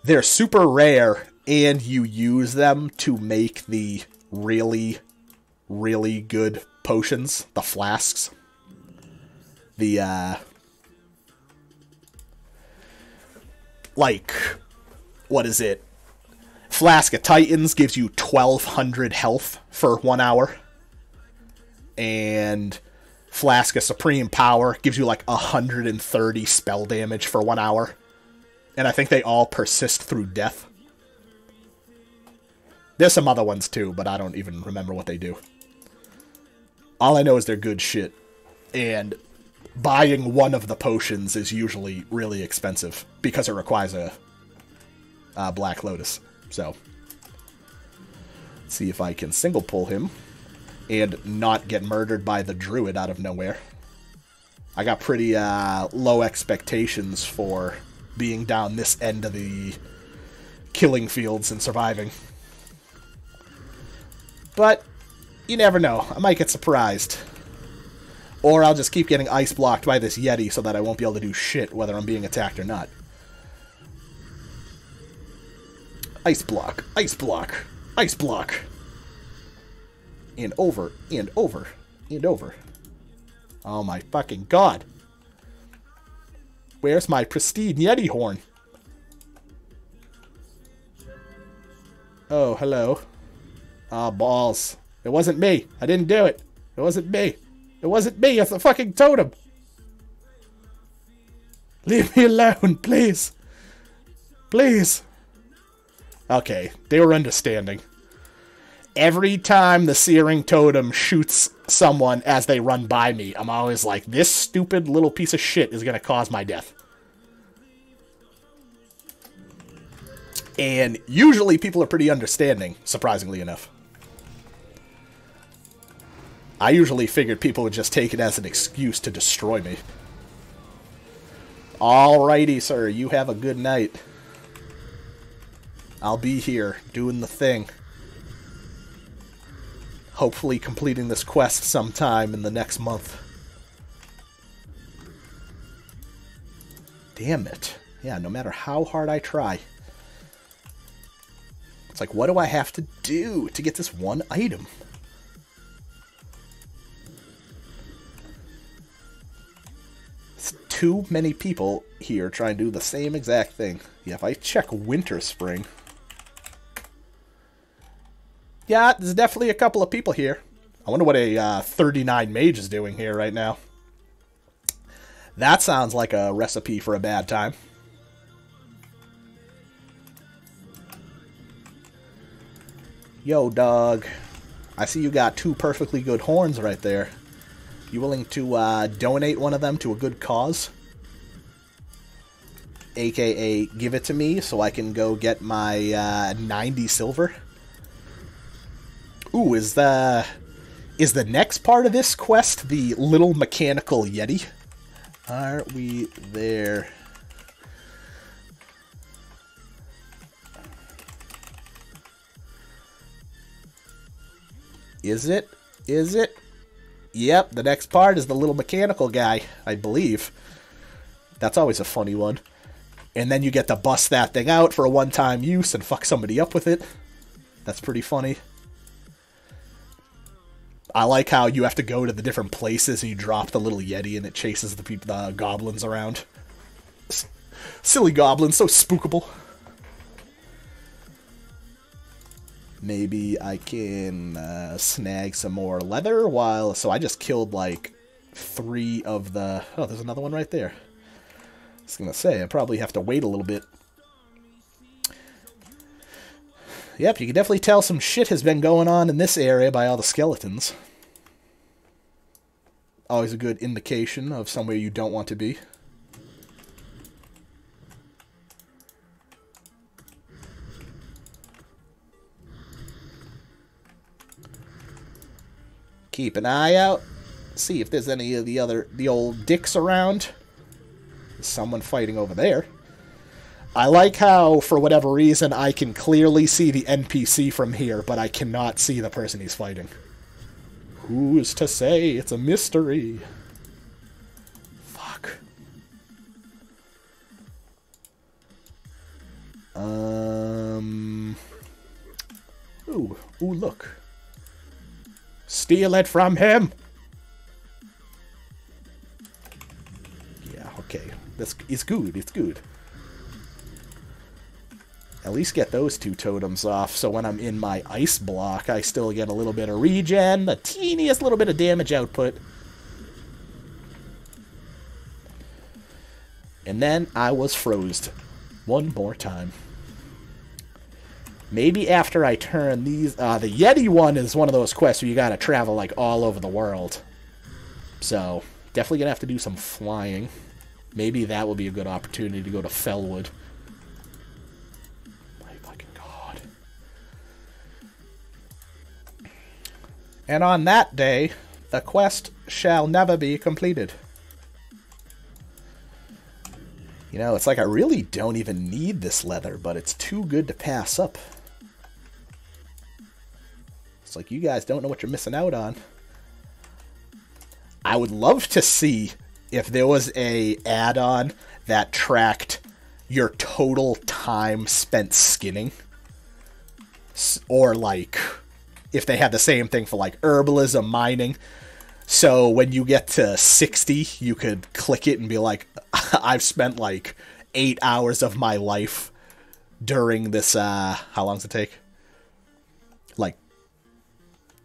they're super rare, and you use them to make the really, really good potions, the flasks. The, like, what is it? Flask of Titans gives you 1200 health for 1 hour. And Flask of Supreme Power gives you like 130 spell damage for 1 hour. And I think they all persist through death. There's some other ones too, but I don't even remember what they do. All I know is they're good shit. And buying one of the potions is usually really expensive because it requires a Black Lotus. So, let's see if I can single pull him and not get murdered by the druid out of nowhere. I got pretty low expectations for being down this end of the killing fields and surviving. But you never know. I might get surprised. Or I'll just keep getting ice blocked by this Yeti so that I won't be able to do shit whether I'm being attacked or not. Ice block, ice block, ice block. And over, and over, and over. Oh my fucking god. Where's my pristine Yeti horn? Oh, hello. Ah, balls. It wasn't me. I didn't do it. It wasn't me. It wasn't me. It's a fucking totem. Leave me alone, please. Please. Okay, they were understanding. Every time the Searing Totem shoots someone as they run by me, I'm always like, this stupid little piece of shit is going to cause my death. And usually people are pretty understanding, surprisingly enough. I usually figured people would just take it as an excuse to destroy me. Alrighty, sir, you have a good night. I'll be here, doing the thing. Hopefully completing this quest sometime in the next month. Damn it. Yeah, no matter how hard I try. It's like, what do I have to do to get this one item? It's too many people here trying to do the same exact thing. Yeah, if I check Winter Spring... Yeah, there's definitely a couple of people here. I wonder what a 39 mage is doing here right now. That sounds like a recipe for a bad time. Yo, dog. I see you got 2 perfectly good horns right there. You willing to donate one of them to a good cause? AKA, give it to me so I can go get my 90 silver? Ooh, is the next part of this quest the little mechanical Yeti? Are we there? Is it? Is it? Yep, the next part is the little mechanical guy, I believe. That's always a funny one. And then you get to bust that thing out for a one-time use and fuck somebody up with it. That's pretty funny. I like how you have to go to the different places and you drop the little Yeti and it chases the goblins around. Silly goblins, so spookable. Maybe I can snag some more leather while... So I just killed like 3 of the... Oh, there's another one right there. I was going to say, I probably have to wait a little bit. Yep, you can definitely tell some shit has been going on in this area by all the skeletons. Always a good indication of somewhere you don't want to be. Keep an eye out. See if there's any of the old dicks around. There's someone fighting over there. I like how, for whatever reason, I can clearly see the NPC from here, but I cannot see the person he's fighting. Who's to say? It's a mystery. Fuck. Ooh, look. Steal it from him! Yeah, okay. It's good, it's good. At least get those 2 totems off, so when I'm in my ice block, I still get a little bit of regen, the teeniest little bit of damage output. And then I was frozen. One more time. Maybe after I turn these... the Yeti one is one of those quests where you gotta travel, like, all over the world. So, definitely gonna have to do some flying. Maybe that will be a good opportunity to go to Fellwood. And on that day, the quest shall never be completed. You know, it's like I really don't even need this leather, but it's too good to pass up. It's like you guys don't know what you're missing out on. I would love to see if there was a add-on that tracked your total time spent skinning. Or like... if they had the same thing for, like, herbalism, mining. So when you get to 60, you could click it and be like, I've spent, like, 8 hours of my life during this, how long does it take? Like,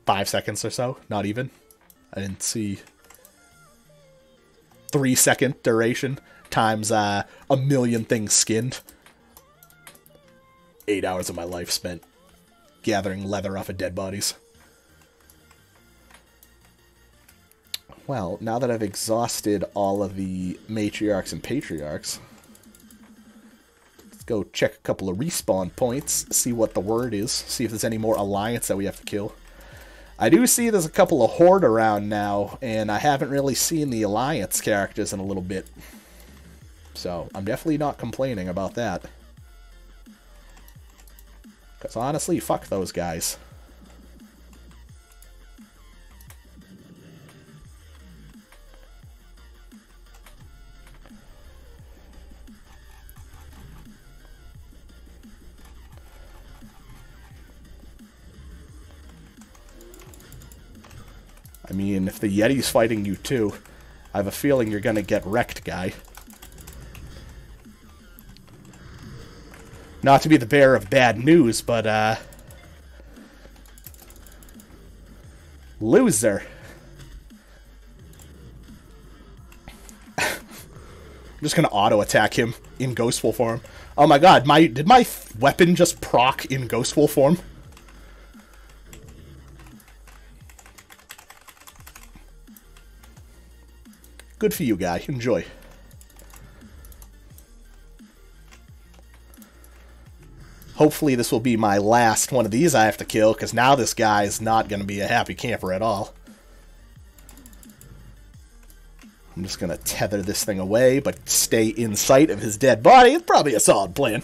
5 seconds or so? Not even. I didn't see. 3-second duration times, 1,000,000 things skinned. 8 hours of my life spent gathering leather off of dead bodies. Well, now that I've exhausted all of the matriarchs and patriarchs, let's go check a couple of respawn points, see what the word is, see if there's any more alliance that we have to kill. I do see there's a couple of horde around now, and I haven't really seen the alliance characters in a little bit. So, I'm definitely not complaining about that. Because honestly, fuck those guys. I mean, if the Yeti's fighting you too, I have a feeling you're gonna get wrecked, guy. Not to be the bearer of bad news, but, loser. I'm just gonna auto-attack him in Ghost Wolf form. Oh my god, did my weapon just proc in Ghost Wolf form? Good for you, guy. Enjoy. Hopefully this will be my last one of these I have to kill, because now this guy is not going to be a happy camper at all. I'm just going to tether this thing away, but stay in sight of his dead body. It's probably a solid plan.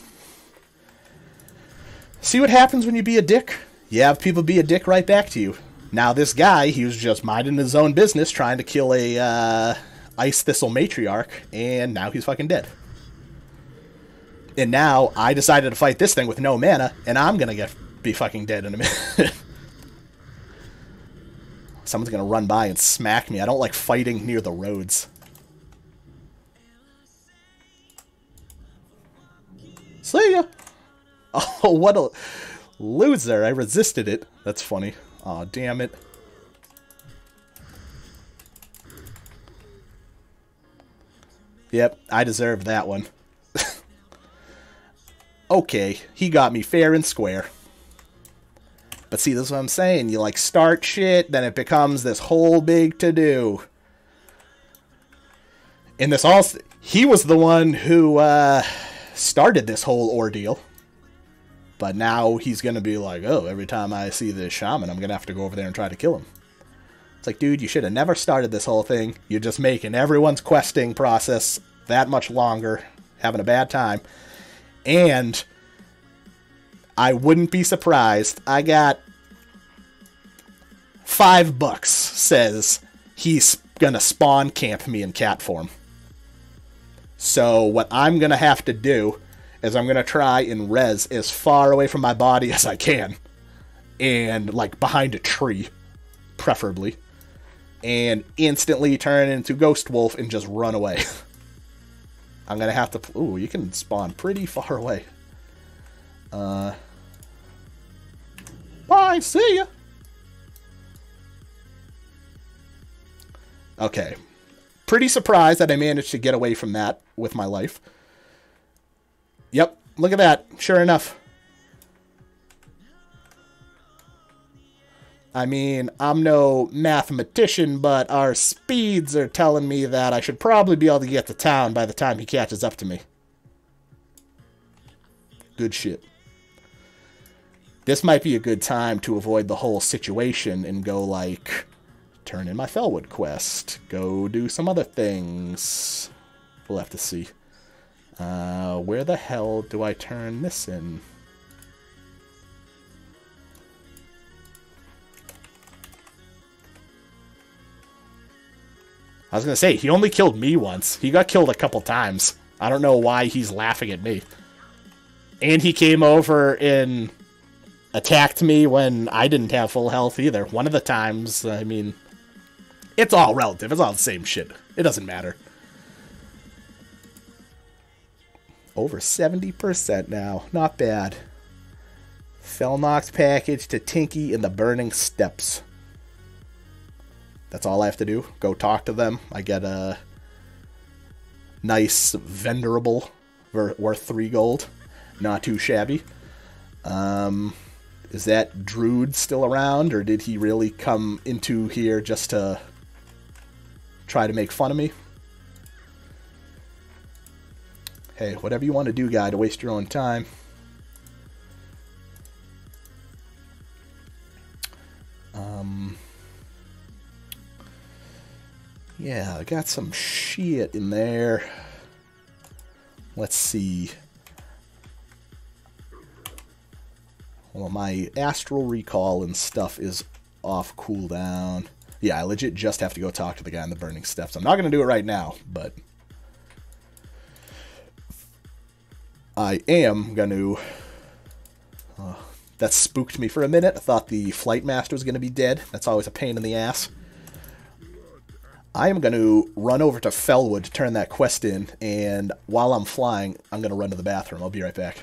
See what happens when you be a dick? You have people be a dick right back to you. Now this guy, he was just minding his own business, trying to kill a Ice Thistle matriarch, and now he's fucking dead. And now I decided to fight this thing with no mana, and I'm gonna be fucking dead in a minute. Someone's gonna run by and smack me. I don't like fighting near the roads. See ya! Oh, what a loser. I resisted it. That's funny. Aw, damn it. Yep, I deserved that one. Okay, he got me fair and square. But see, this is what I'm saying. You, like, start shit, then it becomes this whole big to-do. And this also... He was the one who, started this whole ordeal. But now he's gonna be like, oh, every time I see this shaman, I'm gonna have to go over there and try to kill him. It's like, dude, you should have never started this whole thing. You're just making everyone's questing process that much longer, having a bad time. And I wouldn't be surprised. I got $5 says he's gonna spawn camp me in cat form. So what I'm gonna have to do is I'm gonna try and res as far away from my body as I can. And like behind a tree, preferably. And instantly turn into Ghost Wolf and just run away. I'm gonna have to... Ooh, you can spawn pretty far away. Bye, see ya! Okay. Pretty surprised that I managed to get away from that with my life. Yep, look at that. Sure enough. I mean, I'm no mathematician, but our speeds are telling me that I should probably be able to get to town by the time he catches up to me. Good shit. This might be a good time to avoid the whole situation and go, like, turn in my Felwood quest. Go do some other things. We'll have to see. Where the hell do I turn this in? I was going to say, he only killed me once. He got killed a couple times. I don't know why he's laughing at me. And he came over and attacked me when I didn't have full health either. One of the times, I mean, it's all relative. It's all the same shit. It doesn't matter. Over 70% now. Not bad. Felnox package to Tinky in the Burning Steppes. That's all I have to do. Go talk to them. I get a nice Venerable worth 3 gold. Not too shabby. Is that Druid still around, or did he really come into here just to try to make fun of me? Hey, whatever you want to do, guy, to waste your own time. Yeah, I got some shit in there. Let's see. Well, my astral recall and stuff is off cooldown. Yeah, I legit just have to go talk to the guy in the Burning Steppes. I'm not going to do it right now, but I am going to... that spooked me for a minute. I thought the Flight Master was going to be dead. That's always a pain in the ass. I am going to run over to Felwood to turn that quest in, and while I'm flying, I'm going to run to the bathroom. I'll be right back.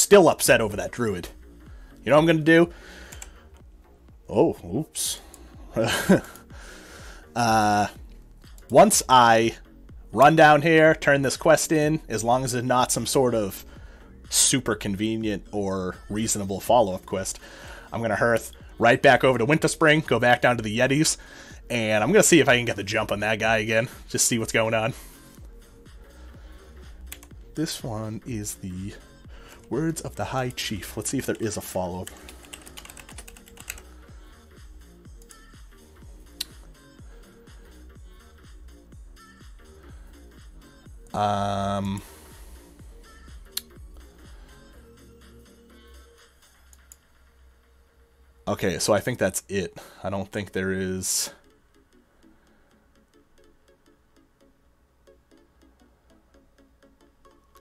still upset over that druid. You know what I'm going to do? Oh, oops. Once I run down here, turn this quest in, as long as it's not some sort of super convenient or reasonable follow-up quest, I'm going to hearth right back over to Winterspring, go back down to the Yetis, and I'm going to see if I can get the jump on that guy again, just see what's going on. This one is the Words of the High Chief. Let's see if there is a follow-up. Okay, so I think that's it. I don't think there is...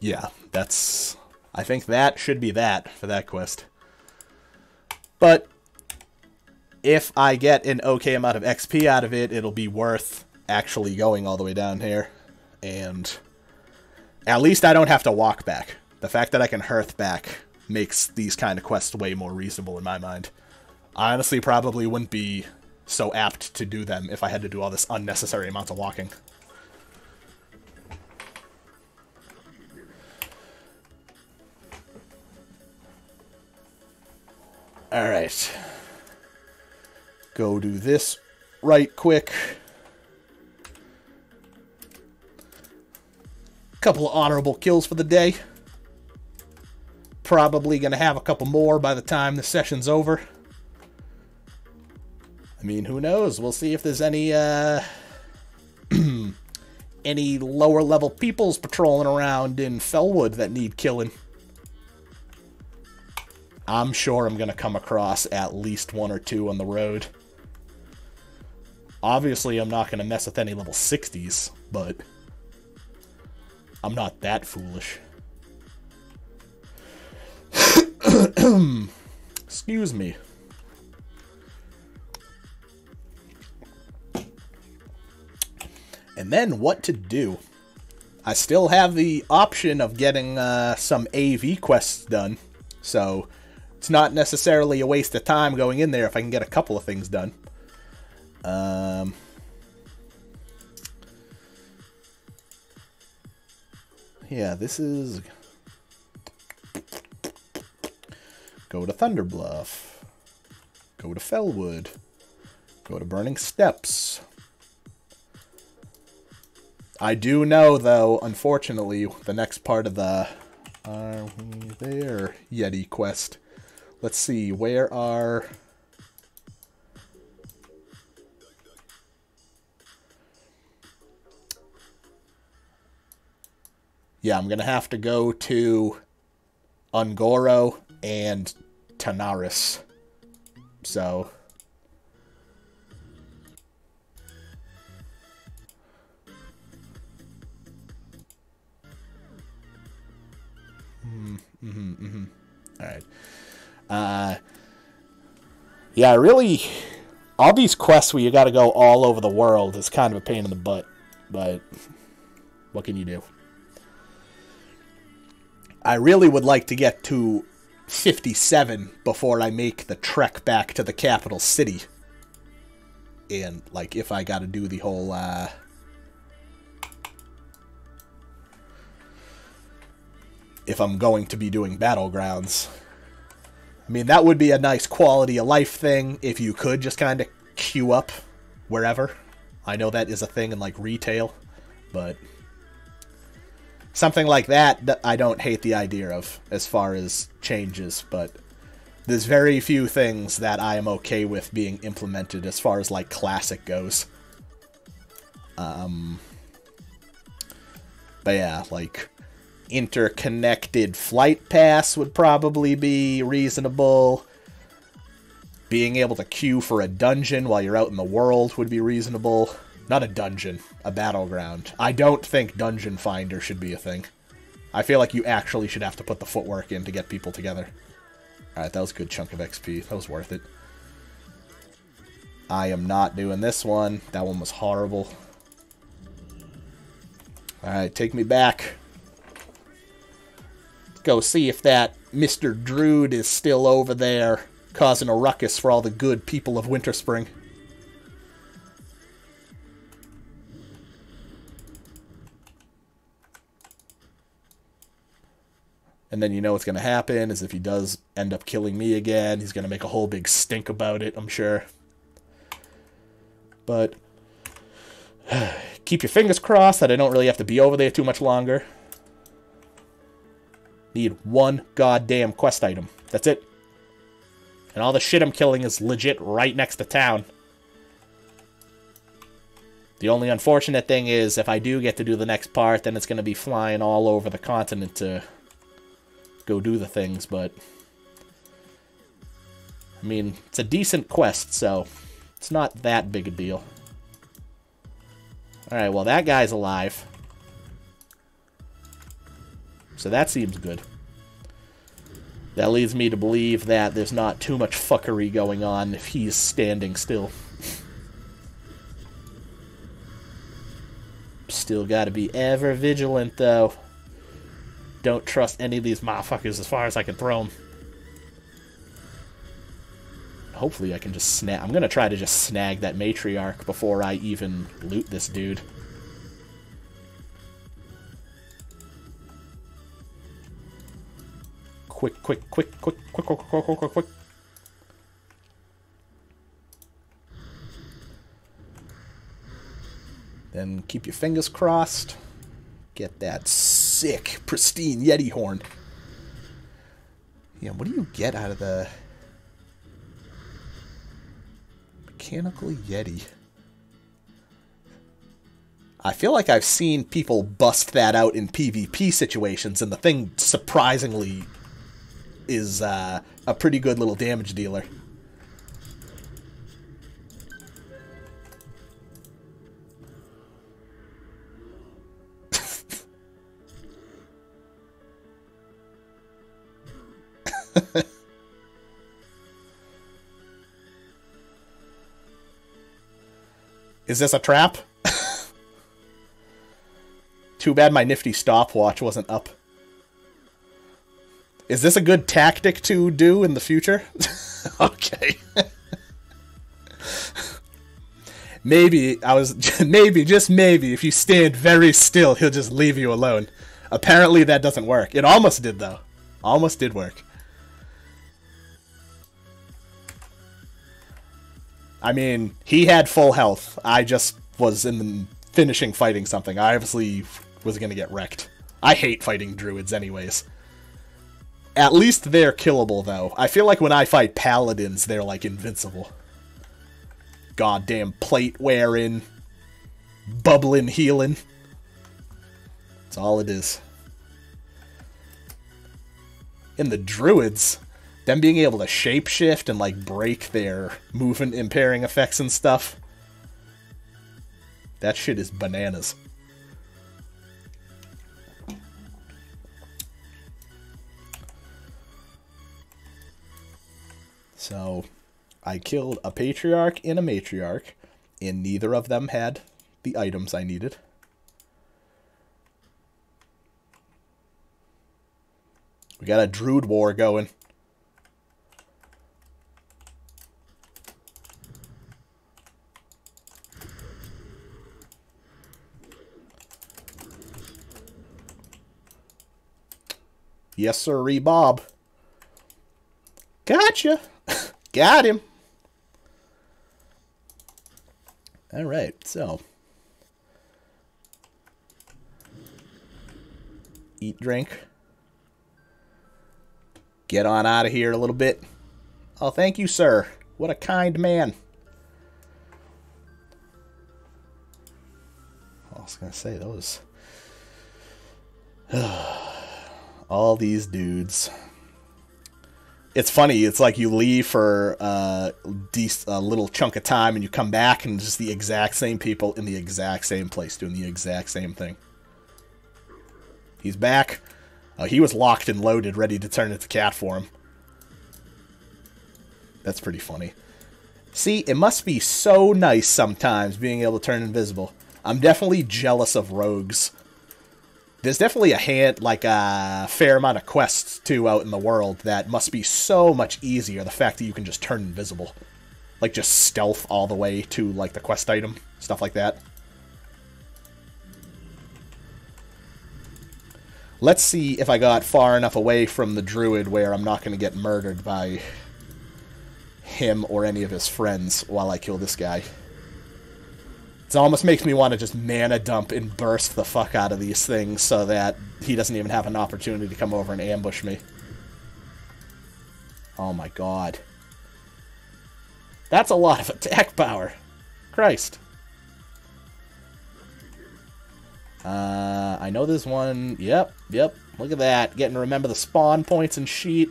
Yeah, that's... I think that should be that for that quest. But if I get an okay amount of XP out of it, it'll be worth actually going all the way down here. And at least I don't have to walk back. The fact that I can hearth back makes these kind of quests way more reasonable in my mind. I honestly probably wouldn't be so apt to do them if I had to do all this unnecessary amounts of walking. Alright. Go do this right quick. Couple of honorable kills for the day. Probably going to have a couple more by the time the session's over. I mean, who knows? We'll see if there's any, any lower-level peoples patrolling around in Fellwood that need killing. I'm sure I'm going to come across at least one or two on the road. Obviously, I'm not going to mess with any level 60s, but I'm not that foolish. Excuse me. And then what to do? I still have the option of getting some AV quests done, so it's not necessarily a waste of time going in there if I can get a couple of things done. Yeah, this is... Go to Thunderbluff. Go to Fellwood. Go to Burning Steps. I do know, though, unfortunately, the next part of the Are We There Yeti quest. Let's see, where are... Yeah, I'm going to have to go to Ungoro and Tanaris. So... Alright. Yeah, really, all these quests where you gotta go all over the world is kind of a pain in the butt, but what can you do? I really would like to get to 57 before I make the trek back to the capital city. And, like, if I gotta do the whole, if I'm going to be doing Battlegrounds. I mean, that would be a nice quality of life thing if you could just kind of queue up wherever. I know that is a thing in, like, retail, but something like that, I don't hate the idea of as far as changes, but there's very few things that I am okay with being implemented as far as, like, Classic goes. But yeah, like... interconnected flight pass would probably be reasonable. Being able to queue for a dungeon while you're out in the world would be reasonable. Not a dungeon, a battleground. I don't think Dungeon Finder should be a thing. I feel like you actually should have to put the footwork in to get people together. Alright, that was a good chunk of XP. That was worth it. I am not doing this one. That one was horrible. Alright, take me back. go see if that Mr. Druid is still over there causing a ruckus for all the good people of Winterspring. And then you know what's going to happen is if he does end up killing me again, he's going to make a whole big stink about it, I'm sure. But keep your fingers crossed that I don't really have to be over there too much longer. Need one goddamn quest item. That's it. And all the shit I'm killing is legit right next to town. The only unfortunate thing is if I do get to do the next part, then it's going to be flying all over the continent to go do the things, but I mean, it's a decent quest, so it's not that big a deal. Alright, well, that guy's alive. So that seems good. That leads me to believe that there's not too much fuckery going on if he's standing still. Still gotta be ever vigilant, though. Don't trust any of these motherfuckers as far as I can throw them. Hopefully I can just snag... I'm gonna try to just snag that matriarch before I even loot this dude. Quick. Then keep your fingers crossed. Get that sick, pristine Yeti horn. Yeah, what do you get out of the mechanical Yeti? I feel like I've seen people bust that out in PvP situations, and the thing surprisingly is a pretty good little damage dealer. Is this a trap? Too bad my nifty stopwatch wasn't up. Is this a good tactic to do in the future? Okay. Maybe, just maybe, if you stand very still, he'll just leave you alone. Apparently that doesn't work. It almost did, though. Almost did work. I mean, he had full health. I just was in the finishing fighting something. I obviously was going to get wrecked. I hate fighting druids anyways. At least they're killable, though. I feel like when I fight paladins, they're, like, invincible. Goddamn plate wearing, bubbling healing. That's all it is. In the druids, them being able to shapeshift and, like, break their movement impairing effects and stuff. That shit is bananas. So, I killed a patriarch and a matriarch, and neither of them had the items I needed. We got a druid war going. Yes, sirree, Bob. Gotcha. Got him. Alright, so. Eat, drink. Get on out of here a little bit. Oh, thank you, sir. What a kind man. I was going to say, those... all these dudes. It's funny, it's like you leave for a little chunk of time and you come back and just the exact same people in the exact same place doing the exact same thing. He's back. He was locked and loaded, ready to turn into cat form. That's pretty funny. See, it must be so nice sometimes being able to turn invisible. I'm definitely jealous of rogues. There's definitely a fair amount of quests, too, out in the world that must be so much easier, the fact that you can just turn invisible. Like, just stealth all the way to, like, the quest item, stuff like that. Let's see if I got far enough away from the druid where I'm not going to get murdered by him or any of his friends while I kill this guy. It almost makes me want to just mana dump and burst the fuck out of these things so that he doesn't even have an opportunity to come over and ambush me. Oh my god. That's a lot of attack power. Christ. I know there's one. Yep. Look at that. Getting to remember the spawn points and sheet.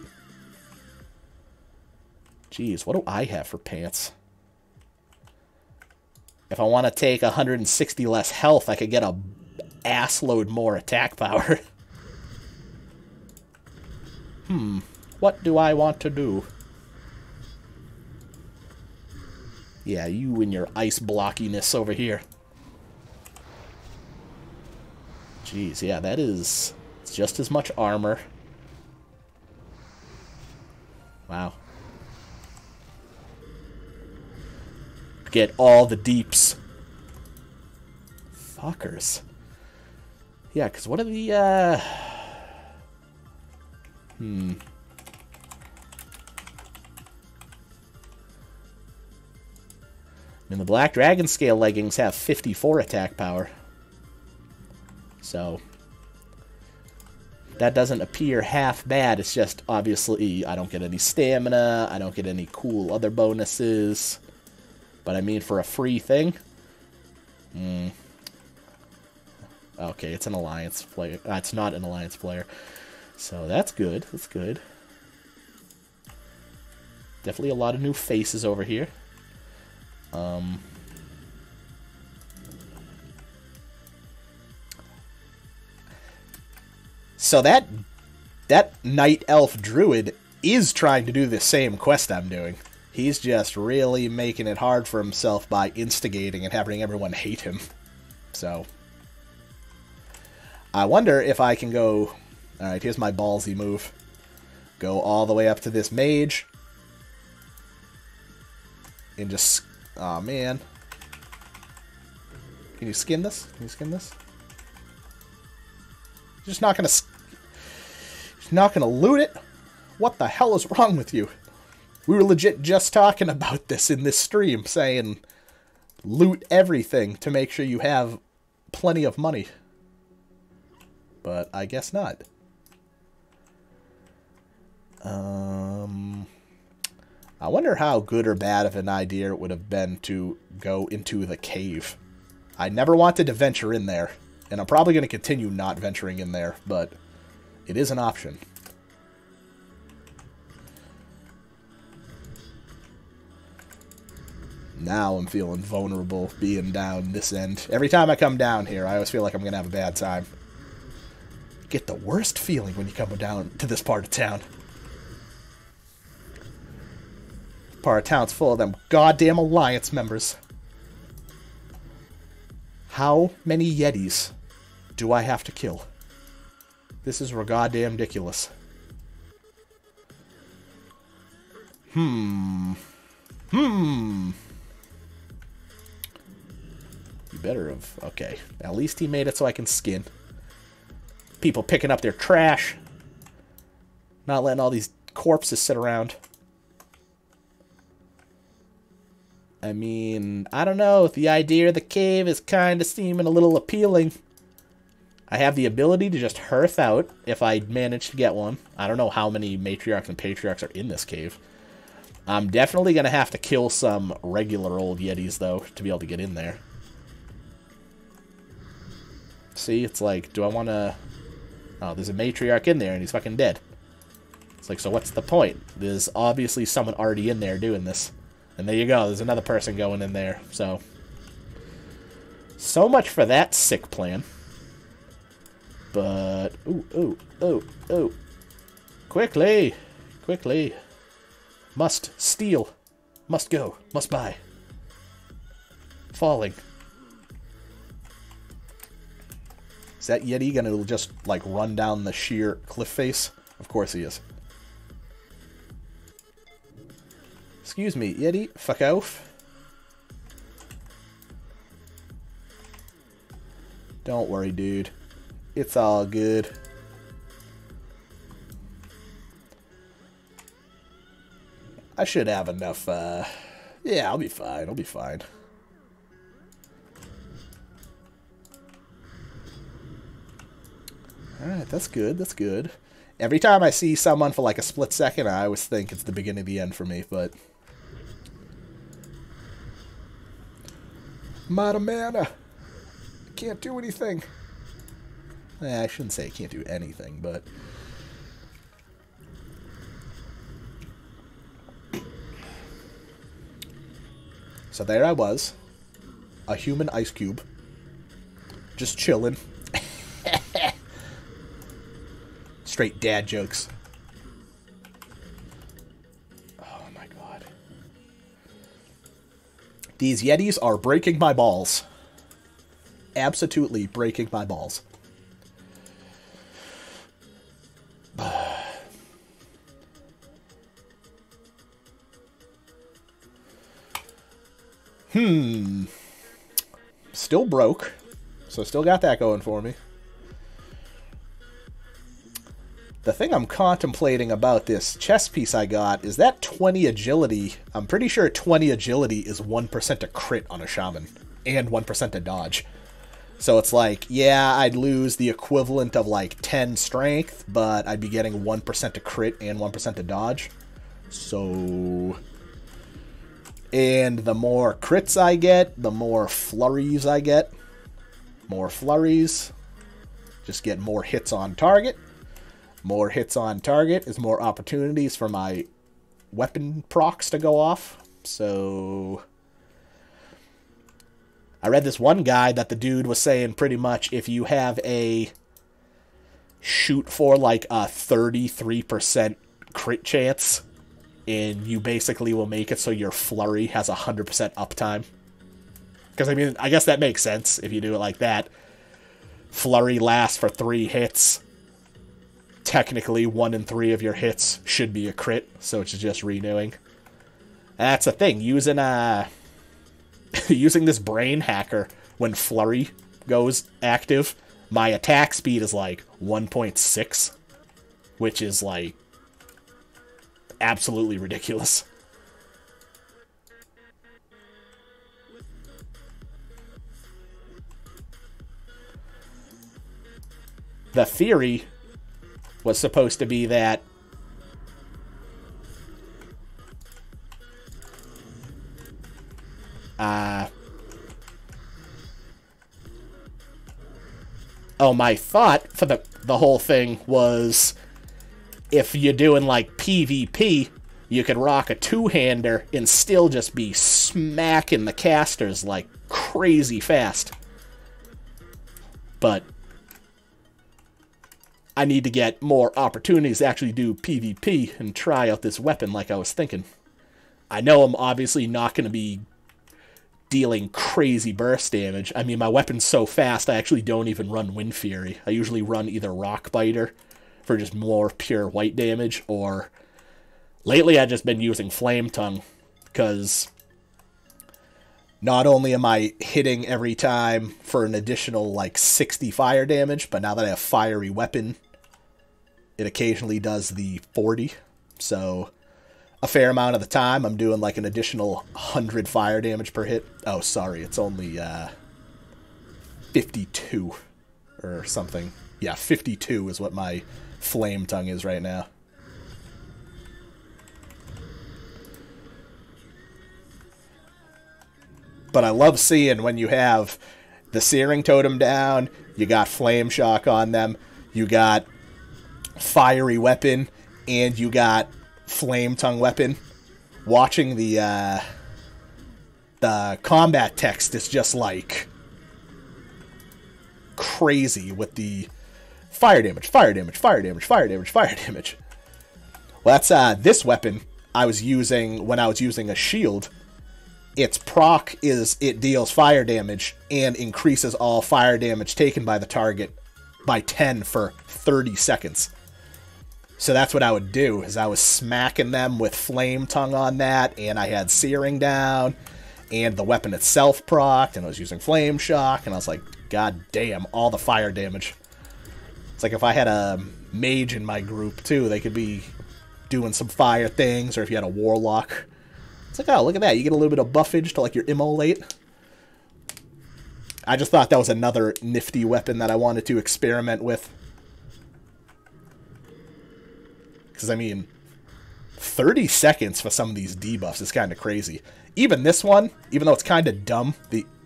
Jeez, what do I have for pants? If I want to take 160 less health, I could get a assload more attack power. What do I want to do? Yeah, you and your ice blockiness over here. Jeez, yeah, that is just as much armor. Wow. Get all the deeps. Fuckers. Yeah, because what are the, I mean, the Black Dragon Scale leggings have 54 attack power. So, that doesn't appear half bad. It's just, obviously, I don't get any stamina. I don't get any cool other bonuses. But I mean, for a free thing? Okay, it's an alliance player. It's not an alliance player. So that's good. That's good. Definitely a lot of new faces over here. So that Night Elf Druid is trying to do the same quest I'm doing. He's just really making it hard for himself by instigating and having everyone hate him. So, I wonder if I can go... Alright, here's my ballsy move. Go all the way up to this mage. And just... Aw, man. Can you skin this? Can you skin this? You're just not gonna... You're not gonna loot it? What the hell is wrong with you? We were legit just talking about this in this stream, saying loot everything to make sure you have plenty of money. But I guess not. I wonder how good or bad of an idea it would have been to go into the cave. I never wanted to venture in there, and I'm probably going to continue not venturing in there, but it is an option. Now I'm feeling vulnerable being down this end. Every time I come down here, I always feel like I'm going to have a bad time. Get the worst feeling when you come down to this part of town. Part of town's full of them goddamn Alliance members. How many Yetis do I have to kill? This is goddamn ridiculous. You better have... Okay. At least he made it so I can skin. People picking up their trash. Not letting all these corpses sit around. I mean, I don't know. The idea of the cave is kind of seeming a little appealing. I have the ability to just hearth out if I manage to get one. I don't know how many matriarchs and patriarchs are in this cave. I'm definitely going to have to kill some regular old Yetis, though, to be able to get in there. See, it's like, do I want to... Oh, there's a matriarch in there, and he's fucking dead. It's like, so what's the point? There's obviously someone already in there doing this. And there you go, there's another person going in there, so... So much for that sick plan. But... Ooh. Quickly! Quickly. Must steal. Must go. Must buy. Falling. Is that Yeti gonna just, like, run down the sheer cliff face? Of course he is. Excuse me, Yeti, fuck off. Don't worry, dude. It's all good. I should have enough, yeah, I'll be fine, I'll be fine. Alright, that's good, that's good. Every time I see someone for like a split second, I always think it's the beginning of the end for me, but... I'm out of mana. I can't do anything. I shouldn't say I can't do anything, but... So there I was. A human ice cube. Just chilling. Straight dad jokes. Oh my god. These Yetis are breaking my balls. Absolutely breaking my balls. Still broke. So still got that going for me. The thing I'm contemplating about this chess piece I got is that 20 agility. I'm pretty sure 20 agility is 1% to crit on a shaman. And 1% to dodge. So it's like, yeah, I'd lose the equivalent of like 10 strength, but I'd be getting 1% to crit and 1% to dodge. So... And the more crits I get, the more flurries I get. More flurries. Just get more hits on target. More hits on target is more opportunities for my weapon procs to go off. So... I read this one guide that the dude was saying pretty much if you have a shoot for like a 33% crit chance, and you basically will make it so your flurry has 100% uptime. Because, I mean, I guess that makes sense if you do it like that. Flurry lasts for 3 hits. Technically, 1 in 3 of your hits should be a crit, so it's just renewing. That's the thing. Using using this brain hacker when flurry goes active, my attack speed is like 1.6, which is like absolutely ridiculous. The theory was supposed to be that my thought for the whole thing was if you're doing like PvP, you could rock a two-hander and still just be smacking the casters like crazy fast. But I need to get more opportunities to actually do PvP and try out this weapon like I was thinking. I know I'm obviously not going to be dealing crazy burst damage. I mean, my weapon's so fast, I actually don't even run Wind Fury. I usually run either Rock Biter for just more pure white damage, or lately I've just been using Flame Tongue, because not only am I hitting every time for an additional, like, 60 fire damage, but now that I have Fiery Weapon, it occasionally does the 40, so a fair amount of the time I'm doing, like, an additional 100 fire damage per hit. Oh, sorry, it's only, 52, or something. Yeah, 52 is what my Flame Tongue is right now. But I love seeing when you have the Searing Totem down, you got Flame Shock on them, you got Fiery Weapon, and you got Flame Tongue Weapon. Watching the combat text is just like crazy with the fire damage, fire damage, fire damage, fire damage, fire damage. Well, that's this weapon I was using when I was using a shield. Its proc is it deals fire damage and increases all fire damage taken by the target by 10 for 30 seconds. So that's what I would do, is I was smacking them with Flame Tongue on that, and I had Searing down, and the weapon itself procced, and I was using Flame Shock, and I was like, god damn, all the fire damage. It's like if I had a mage in my group, too, they could be doing some fire things, or if you had a warlock. It's like, oh, look at that, you get a little bit of buffage to, like, your immolate. I just thought that was another nifty weapon that I wanted to experiment with. Because, I mean, 30 seconds for some of these debuffs is kind of crazy. Even this one, even though it's kind of dumb,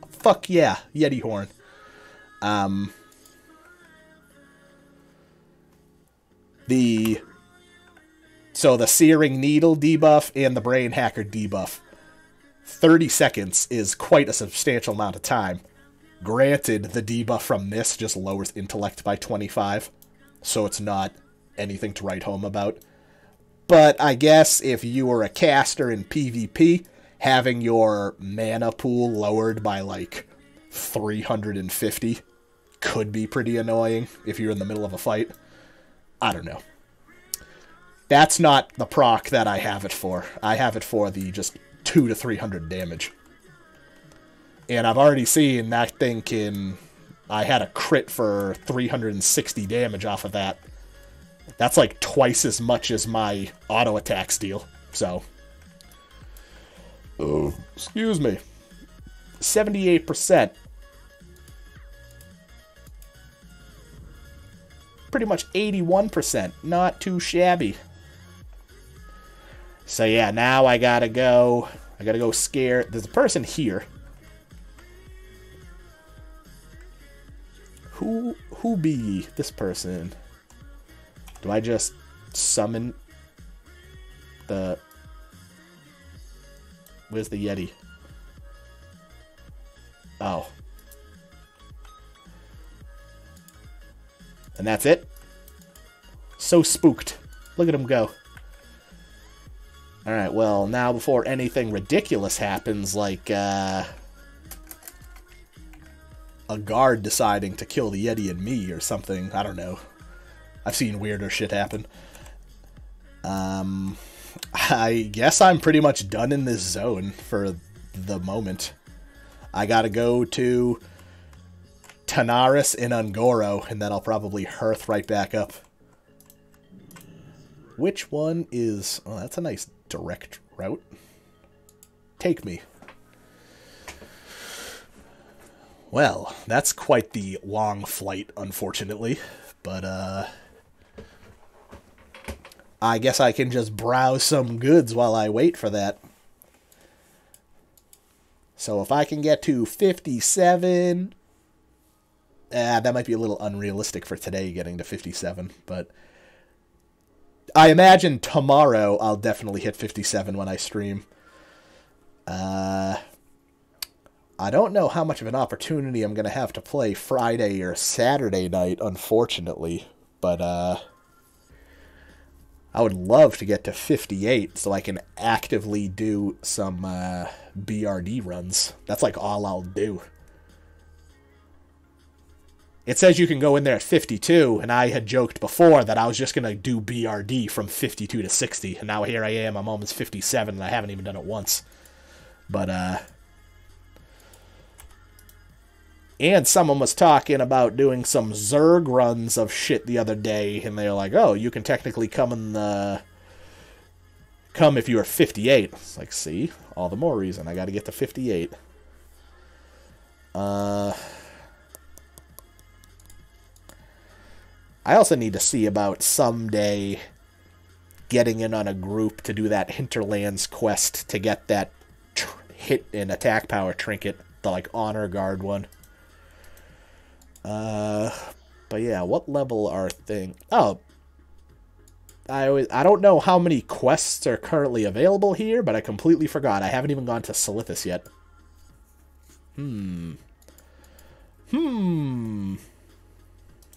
fuck yeah, Yeti Horn. So the Searing Needle debuff and the Brain Hacker debuff. 30 seconds is quite a substantial amount of time. Granted, the debuff from this just lowers intellect by 25, so it's not anything to write home about. But I guess if you were a caster in PvP, having your mana pool lowered by like 350 could be pretty annoying if you're in the middle of a fight. I don't know. That's not the proc that I have it for. I have it for the just 200 to 300 damage. And I've already seen that thing can... I had a crit for 360 damage off of that. That's like twice as much as my auto attack steal. So. Oh, excuse me. 78%. Pretty much 81%. Not too shabby. So yeah, now I gotta go scare... There's a person here. Who be this person? Do I just summon the... Where's the Yeti? Oh. And that's it? So spooked. Look at him go. Alright, well, now before anything ridiculous happens, like, a guard deciding to kill the Yeti and me or something, I don't know. I've seen weirder shit happen. I guess I'm pretty much done in this zone for the moment. I gotta go to Tanaris in Ungoro, and then I'll probably hearth right back up. Which one is... Oh, that's a nice direct route. Take me. Well, that's quite the long flight, unfortunately. But, I guess I can just browse some goods while I wait for that. So if I can get to 57... that might be a little unrealistic for today, getting to 57, but... I imagine tomorrow I'll definitely hit 57 when I stream. I don't know how much of an opportunity I'm going to have to play Friday or Saturday night, unfortunately. But, I would love to get to 58 so I can actively do some, BRD runs. That's like all I'll do. It says you can go in there at 52, and I had joked before that I was just going to do BRD from 52 to 60, and now here I am, I'm almost 57, and I haven't even done it once. But, and someone was talking about doing some Zerg runs of shit the other day, and they were like, oh, you can technically come if you are 58. It's like, see? All the more reason. I gotta get to 58. I also need to see about someday getting in on a group to do that Hinterlands quest to get that hit and attack power trinket, the, like, Honor Guard one. But yeah, what level are things? Oh, I don't know how many quests are currently available here, but I completely forgot. I haven't even gone to Silithus yet.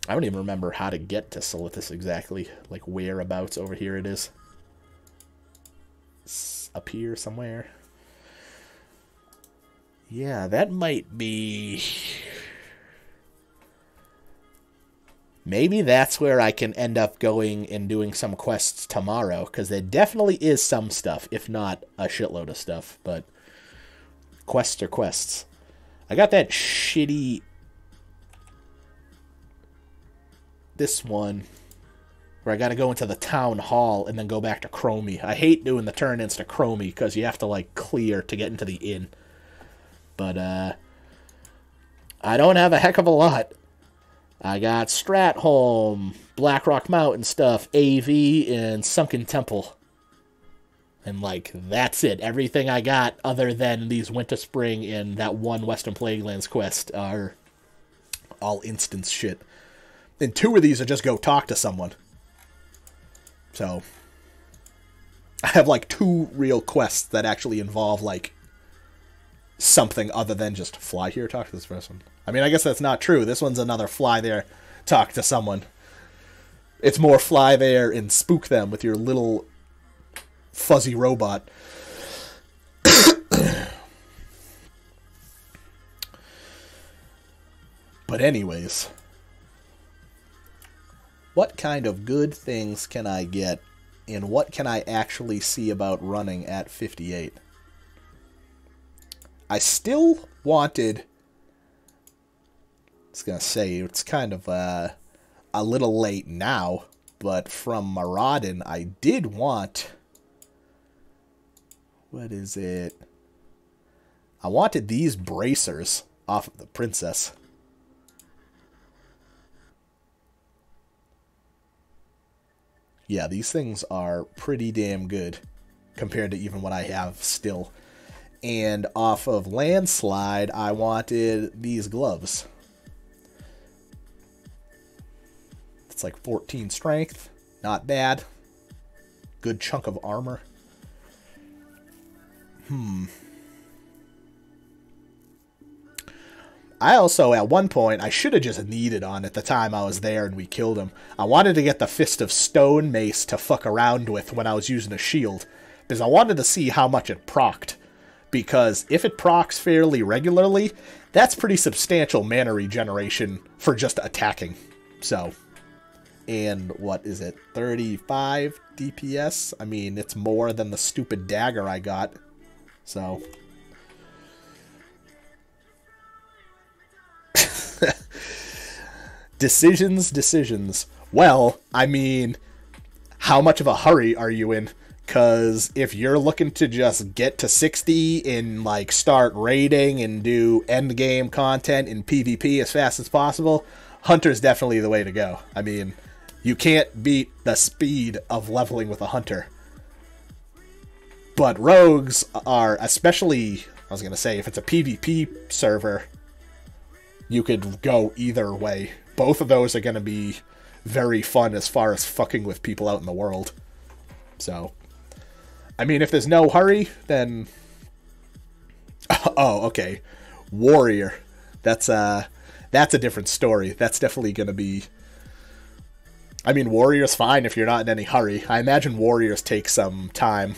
I don't even remember how to get to Silithus exactly. Like, whereabouts over here it is. It's up here somewhere. Yeah, that might be... Maybe that's where I can end up going and doing some quests tomorrow, because there definitely is some stuff, if not a shitload of stuff, but quests are quests. I got that shitty... this one, where I gotta go into the town hall and then go back to Chromie. I hate doing the turn-ins to Chromie, because you have to, like, clear to get into the inn. But, I don't have a heck of a lot. I got Stratholme, Blackrock Mountain stuff, AV, and Sunken Temple. And, like, that's it. Everything I got other than these Winter Spring and that one Western Plaguelands quest are all instance shit. And 2 of these are just go talk to someone. So, I have, like, 2 real quests that actually involve, like, something other than just fly here, talk to this person. I mean, I guess that's not true. This one's another fly there, talk to someone. It's more fly there and spook them with your little fuzzy robot. But anyways, what kind of good things can I get, and what can I actually see about running at 58? I still wanted... I was going to say, it's kind of a little late now, but from Maraudin, I did want... what is it? I wanted these bracers off of the princess. Yeah, these things are pretty damn good compared to even what I have still. And off of Landslide, I wanted these gloves. It's like 14 strength. Not bad. Good chunk of armor. I also, at one point, I should have just needed on at the time I was there and we killed him. I wanted to get the Fist of Stone mace to fuck around with when I was using a shield. Because I wanted to see how much it procced. Because if it procs fairly regularly, that's pretty substantial mana regeneration for just attacking. So, and what is it, 35 DPS? I mean, it's more than the stupid dagger I got. So, decisions. Well, I mean, how much of a hurry are you in? Because if you're looking to just get to 60 and, like, start raiding and do endgame content in PvP as fast as possible, Hunter's definitely the way to go. I mean, you can't beat the speed of leveling with a Hunter. But rogues are, especially, I was going to say, if it's a PvP server, you could go either way. Both of those are going to be very fun as far as fucking with people out in the world. So, I mean, if there's no hurry, then... oh, okay. Warrior. That's a different story. That's definitely going to be... I mean, Warrior's fine if you're not in any hurry. I imagine Warriors take some time.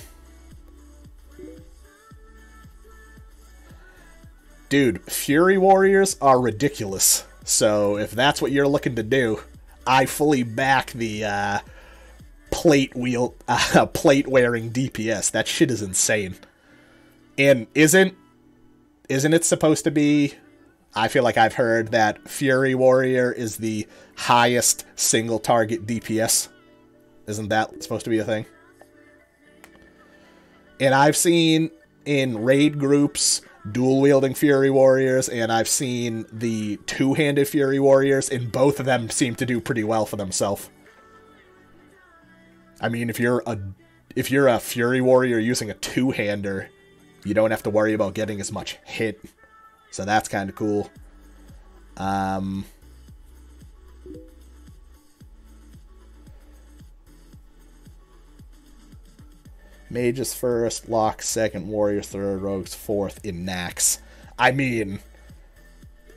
Dude, Fury Warriors are ridiculous. So, if that's what you're looking to do, I fully back the plate-wearing DPS. That shit is insane. And isn't it supposed to be... I feel like I've heard that Fury Warrior is the highest single-target DPS. Isn't that supposed to be a thing? And I've seen in raid groups... dual-wielding Fury Warriors, and I've seen the two-handed Fury Warriors, and both of them seem to do pretty well for themselves. I mean, if you're a Fury Warrior using a two-hander, you don't have to worry about getting as much hit. So that's kind of cool. Mages first, Locke second, Warriors third, Rogues fourth in Nax. I mean,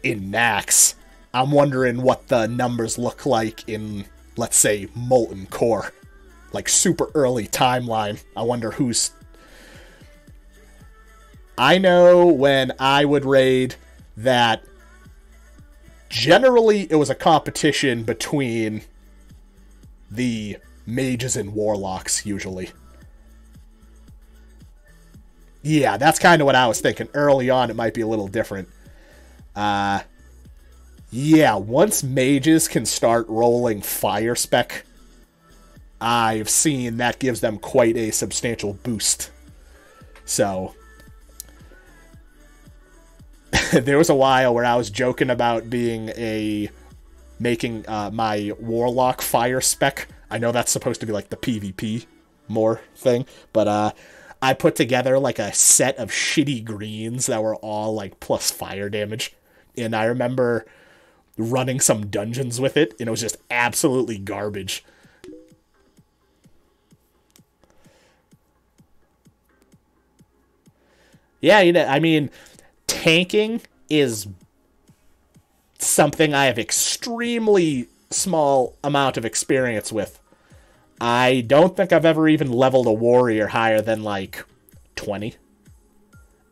in Nax, I'm wondering what the numbers look like in, let's say, Molten Core. Like, super early timeline. I wonder who's... I know when I would raid that Generally, it was a competition between the mages and warlocks, usually. Yeah, that's kind of what I was thinking. Early on, it might be a little different. Yeah, once mages can start rolling fire spec, I've seen that gives them quite a substantial boost. So, there was a while where I was joking about making my warlock fire spec. I know that's supposed to be like the PvP more thing, but I put together like a set of shitty greens that were all like plus fire damage, and I remember running some dungeons with it, and it was just absolutely garbage. Yeah, I mean, tanking is something I have extremely small amount of experience with. I don't think I've ever even leveled a warrior higher than, like, 20.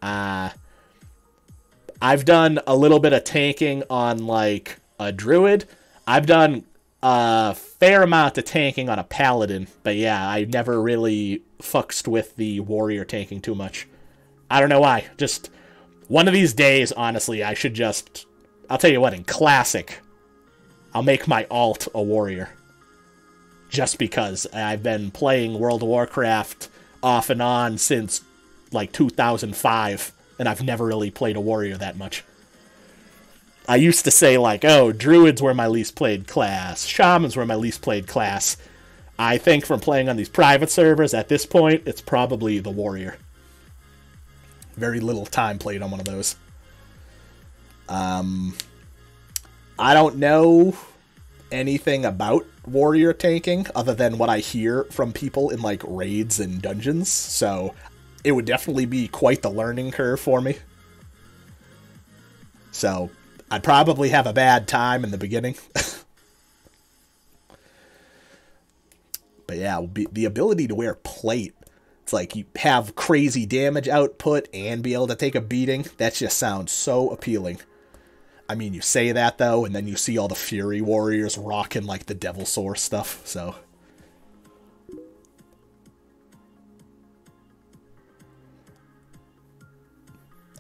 I've done a little bit of tanking on, like, a druid. I've done a fair amount of tanking on a paladin. But yeah, I never really fucked with the warrior tanking too much. I don't know why. Just one of these days, honestly, I should just... I'll tell you what, in Classic, I'll make my alt a warrior. Just because I've been playing World of Warcraft off and on since, like, 2005, and I've never really played a warrior that much. I used to say, like, oh, druids were my least played class, shamans were my least played class. I think from playing on these private servers, at this point, it's probably the warrior. Very little time played on one of those. I don't know anything about warrior tanking other than what I hear from people in, like, raids and dungeons, so it would definitely be quite the learning curve for me. So I'd probably have a bad time in the beginning. But yeah, the ability to wear plate, it's like you have crazy damage output and be able to take a beating. That just sounds so appealing. I mean, you say that, though, and then you see all the Fury Warriors rocking, like, the Devil Source stuff, so...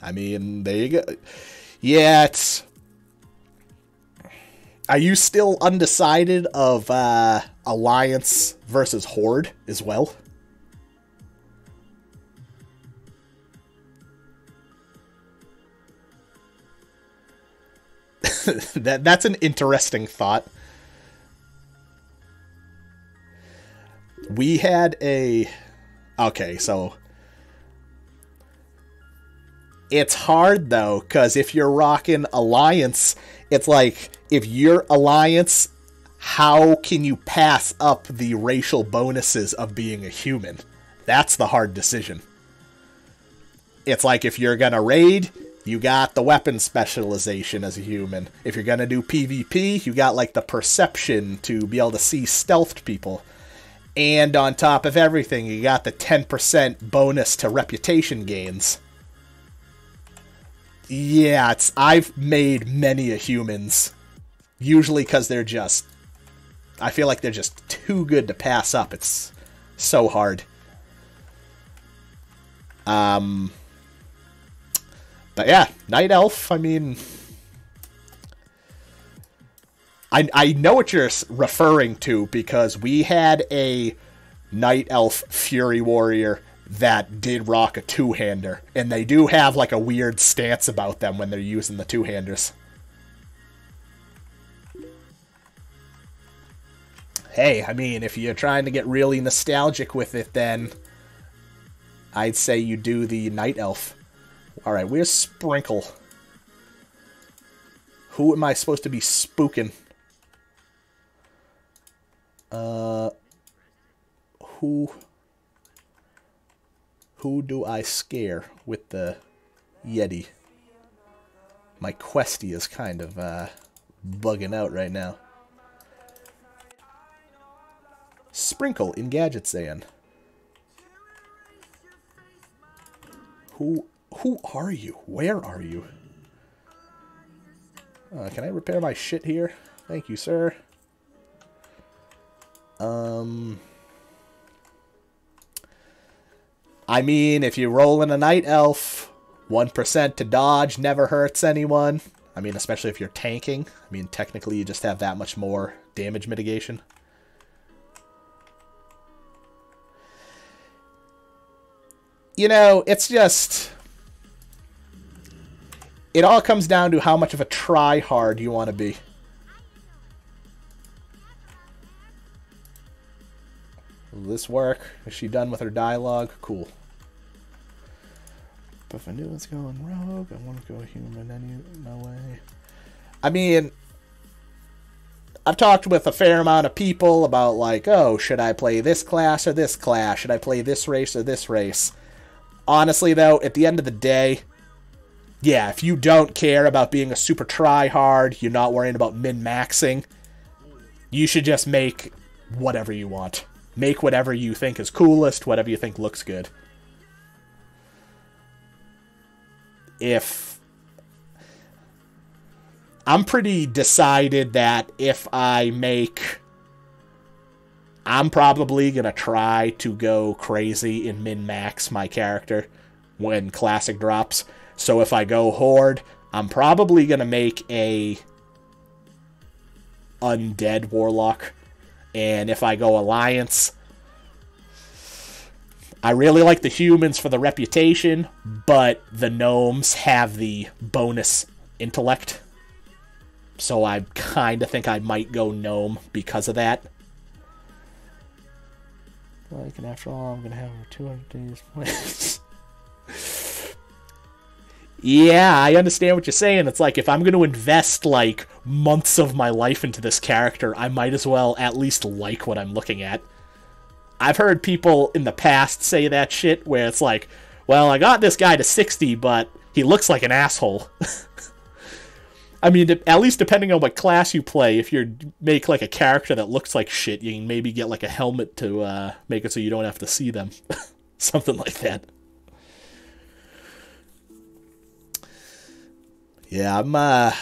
I mean, there you go. Yeah, it's... Are you still undecided of Alliance versus Horde as well? That's an interesting thought. We had a... Okay, so... It's hard, though, because if you're rocking Alliance, it's like, if you're Alliance, how can you pass up the racial bonuses of being a human? That's the hard decision. It's like, if you're gonna raid, you got the weapon specialization as a human. If you're gonna do PvP, you got, like, the perception to be able to see stealthed people. And on top of everything, you got the 10% bonus to reputation gains. Yeah, I've made many a humans. Usually because they're just... I feel like they're just too good to pass up. It's so hard. But yeah, Night Elf, I mean... I know what you're referring to, because we had a Night Elf Fury Warrior that did rock a two-hander, and they do have, like, a weird stance about them when they're using the two-handers. Hey, I mean, if you're trying to get really nostalgic with it, then I'd say you do the Night Elf. Alright, where's Sprinkle? Who am I supposed to be spooking? Who do I scare with the Yeti? My questie is kind of bugging out right now. Sprinkle in Gadget Zan. Who are you? Where are you? Can I repair my shit here? Thank you, sir. I mean, if you roll in a night elf, 1% to dodge never hurts anyone. I mean, especially if you're tanking. I mean, technically you just have that much more damage mitigation. You know, it's just... It all comes down to how much of a try-hard you want to be. Will this work? Is she done with her dialogue? Cool. But if I knew it's going rogue, I want to go human no way. I mean, I've talked with a fair amount of people about, like, oh, should I play this class or this class? Should I play this race or this race? Honestly, though, at the end of the day, yeah, if you don't care about being a super try-hard, you're not worrying about min-maxing, you should just make whatever you want. Make whatever you think is coolest, whatever you think looks good. I'm pretty decided that if I make... I'm probably going to try to go crazy and min-max my character when Classic drops. So if I go Horde, I'm probably going to make a Undead Warlock. And if I go Alliance, I really like the humans for the reputation, but the gnomes have the bonus intellect. So I kind of think I might go gnome because of that. Like, and after all, I'm going to have 200 days. Yeah, I understand what you're saying. It's like, if I'm going to invest, like, months of my life into this character, I might as well at least like what I'm looking at. I've heard people in the past say that shit, where it's like, well, I got this guy to 60, but he looks like an asshole. I mean, at least depending on what class you play, if you make, like, a character that looks like shit, you can maybe get, like, a helmet to make it so you don't have to see them. Something like that. Yeah,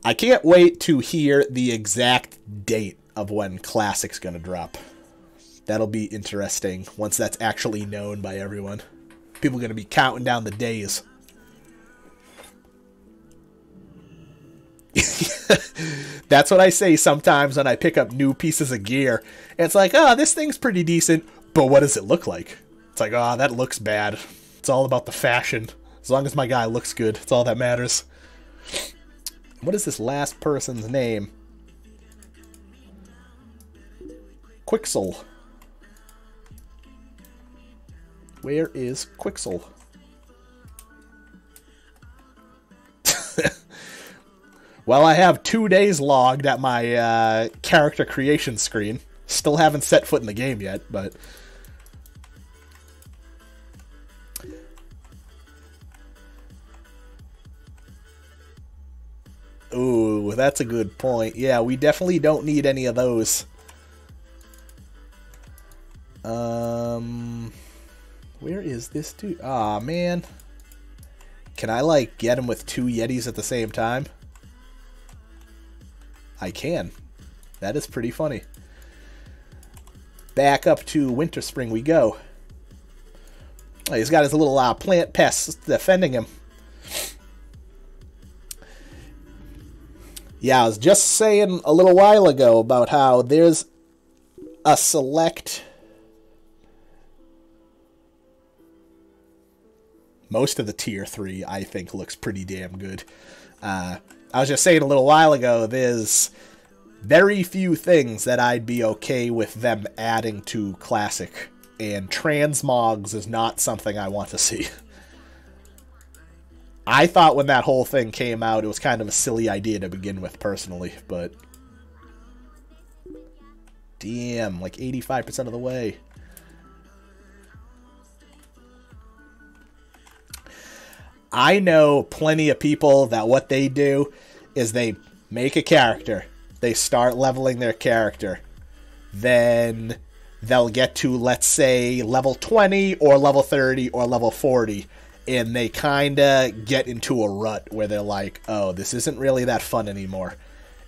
I can't wait to hear the exact date of when Classic's gonna drop. That'll be interesting once that's actually known by everyone. People are gonna be counting down the days. That's what I say sometimes when I pick up new pieces of gear. It's like, oh, this thing's pretty decent, but what does it look like? It's like, oh, that looks bad. It's all about the fashion. As long as my guy looks good, it's all that matters. What is this last person's name? Quixel. Where is Quixel? Well, I have 2 days logged at my character creation screen. Still haven't set foot in the game yet, but... Ooh, that's a good point. Yeah, we definitely don't need any of those. Where is this dude? Aw, man. Can I, like, get him with 2 Yetis at the same time? I can. That is pretty funny. Back up to Winter Spring we go. Oh, he's got his little plant pests defending him. Yeah, I was just saying a little while ago about how there's a select... Most of the Tier 3, I think, looks pretty damn good. I was just saying a little while ago, there's very few things that I'd be okay with them adding to Classic. And transmogs is not something I want to see. I thought when that whole thing came out, it was kind of a silly idea to begin with, personally, but... Damn, like 85% of the way. I know plenty of people that what they do is they make a character. They start leveling their character. Then they'll get to, let's say, level 20 or level 30 or level 40. and they kind of get into a rut where they're like, oh, this isn't really that fun anymore.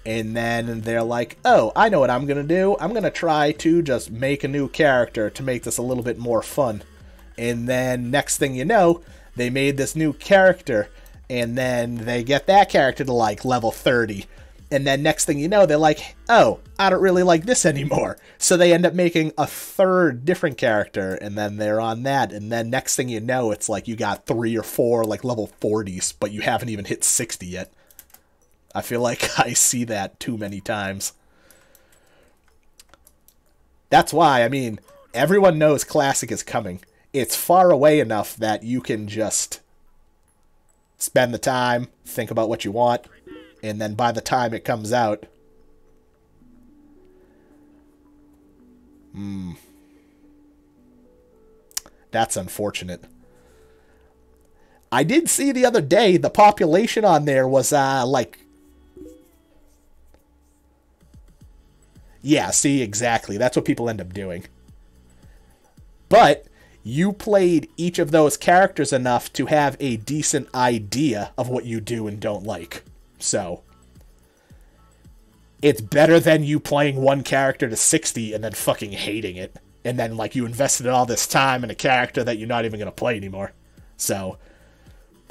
And then they're like, oh, I know what I'm going to do. I'm going to try to just make a new character to make this a little bit more fun. And then next thing you know, they made this new character, and then they get that character to like level 30. And then next thing you know, they're like, oh, I don't really like this anymore. So they end up making a third different character, and then they're on that. And then next thing you know, it's like you got 3 or 4 like level 40s, but you haven't even hit 60 yet. I feel like I see that too many times. That's why, I mean, everyone knows Classic is coming. It's far away enough that you can just spend the time, think about what you want, and then by the time it comes out... That's unfortunate. I did see the other day, the population on there was, like... Yeah, see, exactly. That's what people end up doing. But you played each of those characters enough to have a decent idea of what you do and don't like. So, it's better than you playing one character to 60 and then fucking hating it. And then, like, you invested all this time in a character that you're not even going to play anymore. So,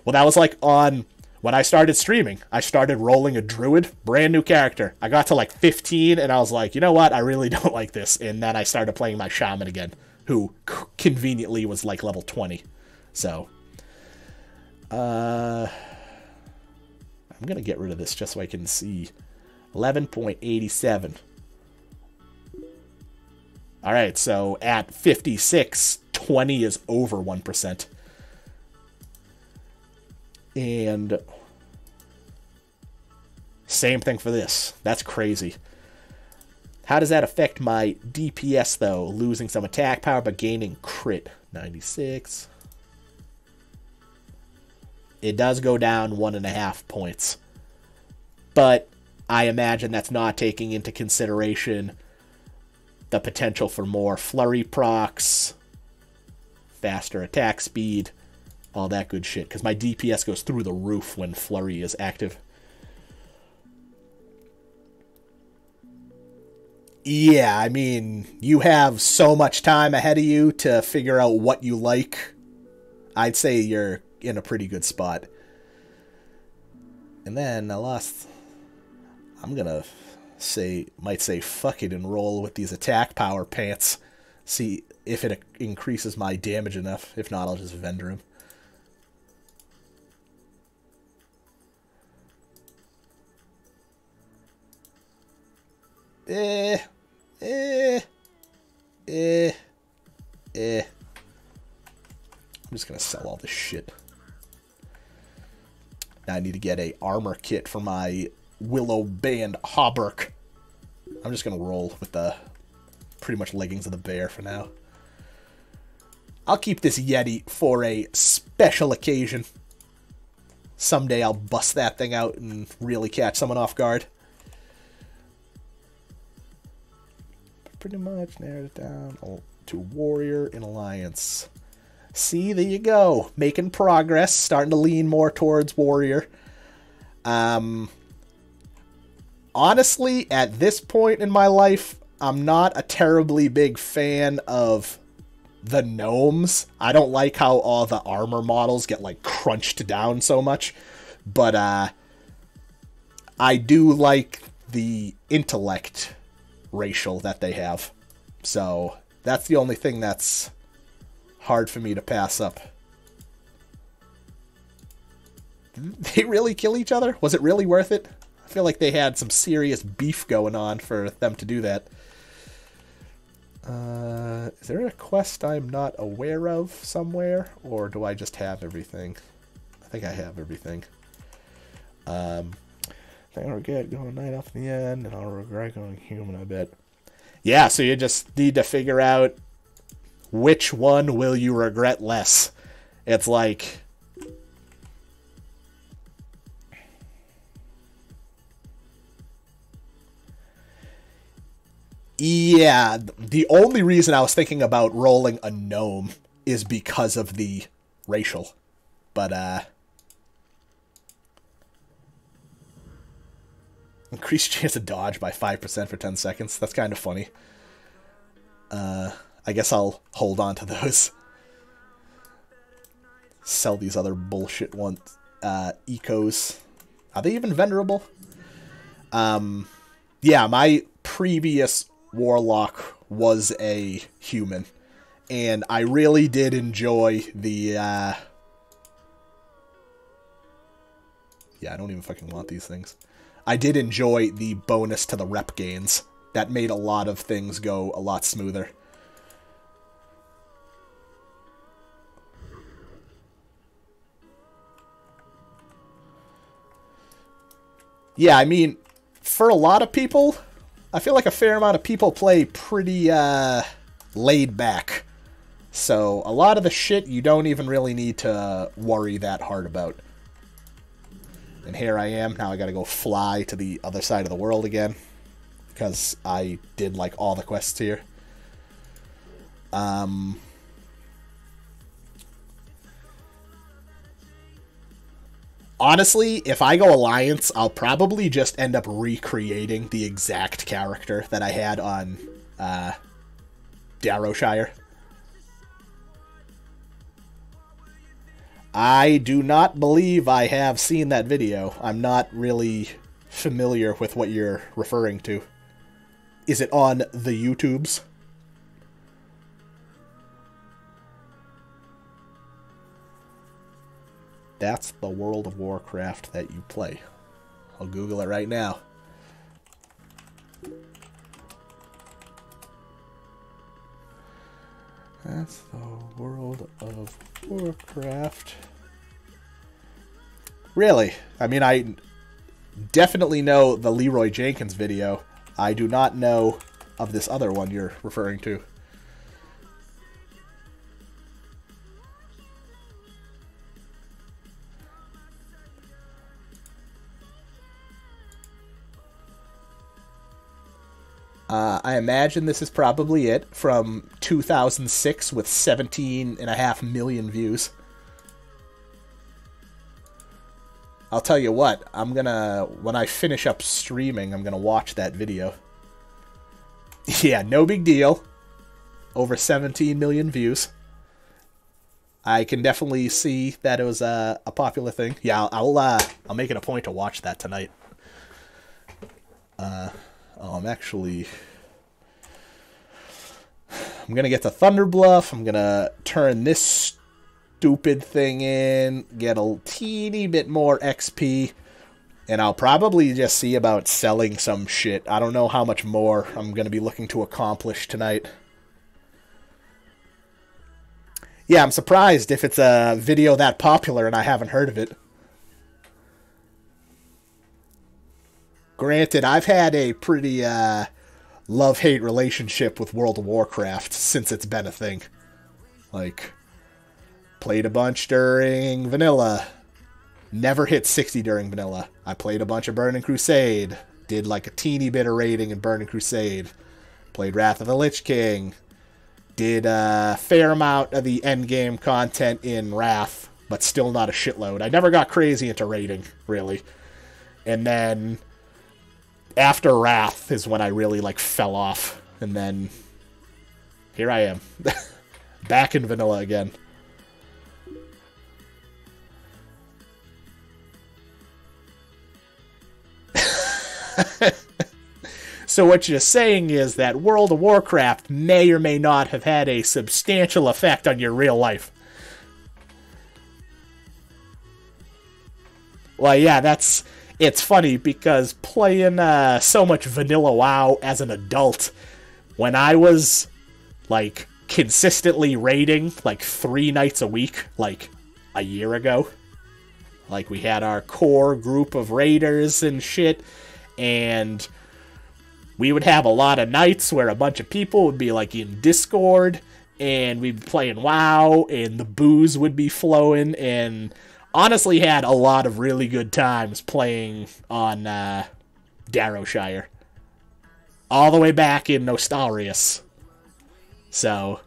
well, that was like on... When I started streaming, I started rolling a druid, brand new character. I got to like 15, and I was like, you know what? I really don't like this. And then I started playing my shaman again, who conveniently was like level 20. So, I'm going to get rid of this just so I can see. 11.87. All right, so at 56, 20 is over 1%. And same thing for this. That's crazy. How does that affect my DPS, though? Losing some attack power, but gaining crit. 96. It does go down 1.5 points. But I imagine that's not taking into consideration the potential for more flurry procs, faster attack speed, all that good shit, because my DPS goes through the roof when Flurry is active. Yeah, I mean, you have so much time ahead of you to figure out what you like. I'd say you're in a pretty good spot. And then I lost... I'm gonna might say fuck it and roll with these attack power pants. See if it increases my damage enough. If not, I'll just vendor him. I'm just gonna sell all this shit. Now I need to get a armor kit for my Willow Band Hauberk. I'm just gonna roll with the pretty much leggings of the bear for now. I'll keep this Yeti for a special occasion. Someday I'll bust that thing out and really catch someone off guard. Pretty much narrowed it down to Warrior in Alliance. See, there you go. Making progress. Starting to lean more towards Warrior. Honestly, at this point in my life, I'm not a terribly big fan of the gnomes. I don't like how all the armor models get, like, crunched down so much. But, I do like the intellect racial that they have. So that's the only thing that's hard for me to pass up. Did they really kill each other? Was it really worth it? I feel like they had some serious beef going on for them to do that. Is there a quest I'm not aware of somewhere? Or do I just have everything? I think I have everything. I'll regret going night off in the end, and I'll regret going human, I bet. Yeah, so you just need to figure out which one will you regret less. It's like... Yeah, the only reason I was thinking about rolling a gnome is because of the racial. but increase chance of dodge by 5% for 10 seconds. That's kind of funny. I guess I'll hold on to those. Sell these other bullshit ones. Ecos. Are they even venerable? Yeah, my previous warlock was a human. And I really did enjoy the, yeah, I don't even fucking want these things. I did enjoy the bonus to the rep gains. That made a lot of things go a lot smoother. Yeah, I mean, for a lot of people, I feel like a fair amount of people play pretty, laid back. So, a lot of the shit you don't even really need to worry that hard about. And here I am. Now I gotta go fly to the other side of the world again. Because I did, like, all the quests here. Honestly, if I go Alliance, I'll probably just end up recreating the exact character that I had on Darrowshire. I do not believe I have seen that video. I'm not really familiar with what you're referring to. Is it on the YouTubes? That's the World of Warcraft that you play. I'll Google it right now. That's the World of Warcraft. Really? I mean, I definitely know the Leroy Jenkins video. I do not know of this other one you're referring to. I imagine this is probably it from 2006 with 17.5 million views. I'll tell you what, I'm gonna, when I finish up streaming, I'm gonna watch that video. Yeah, no big deal. Over 17 million views. I can definitely see that it was a popular thing. Yeah, I'll make it a point to watch that tonight. I'm gonna get to Thunder Bluff. I'm gonna turn this stupid thing in, get a teeny bit more XP, and I'll probably just see about selling some shit. I don't know how much more I'm gonna be looking to accomplish tonight. Yeah, I'm surprised if it's a video that popular and I haven't heard of it. Granted, I've had a pretty love-hate relationship with World of Warcraft since it's been a thing. Like, played a bunch during Vanilla. Never hit 60 during Vanilla. I played a bunch of Burning Crusade. Did like a teeny bit of raiding in Burning Crusade. Played Wrath of the Lich King. Did a fair amount of the endgame content in Wrath, but still not a shitload. I never got crazy into raiding, really. And then after Wrath is when I really, like, fell off. And then here I am. Back in Vanilla again. So what you're saying is that World of Warcraft may or may not have had a substantial effect on your real life. Well, yeah, it's funny because playing so much vanilla WoW as an adult, when I was, like, consistently raiding, like, 3 nights a week, like, a year ago. Like, we had our core group of raiders and shit, and we would have a lot of nights where a bunch of people would be, like, in Discord, and we'd be playing WoW, and the booze would be flowing, and honestly had a lot of really good times playing on Darrowshire. All the way back in Nostalrius. So,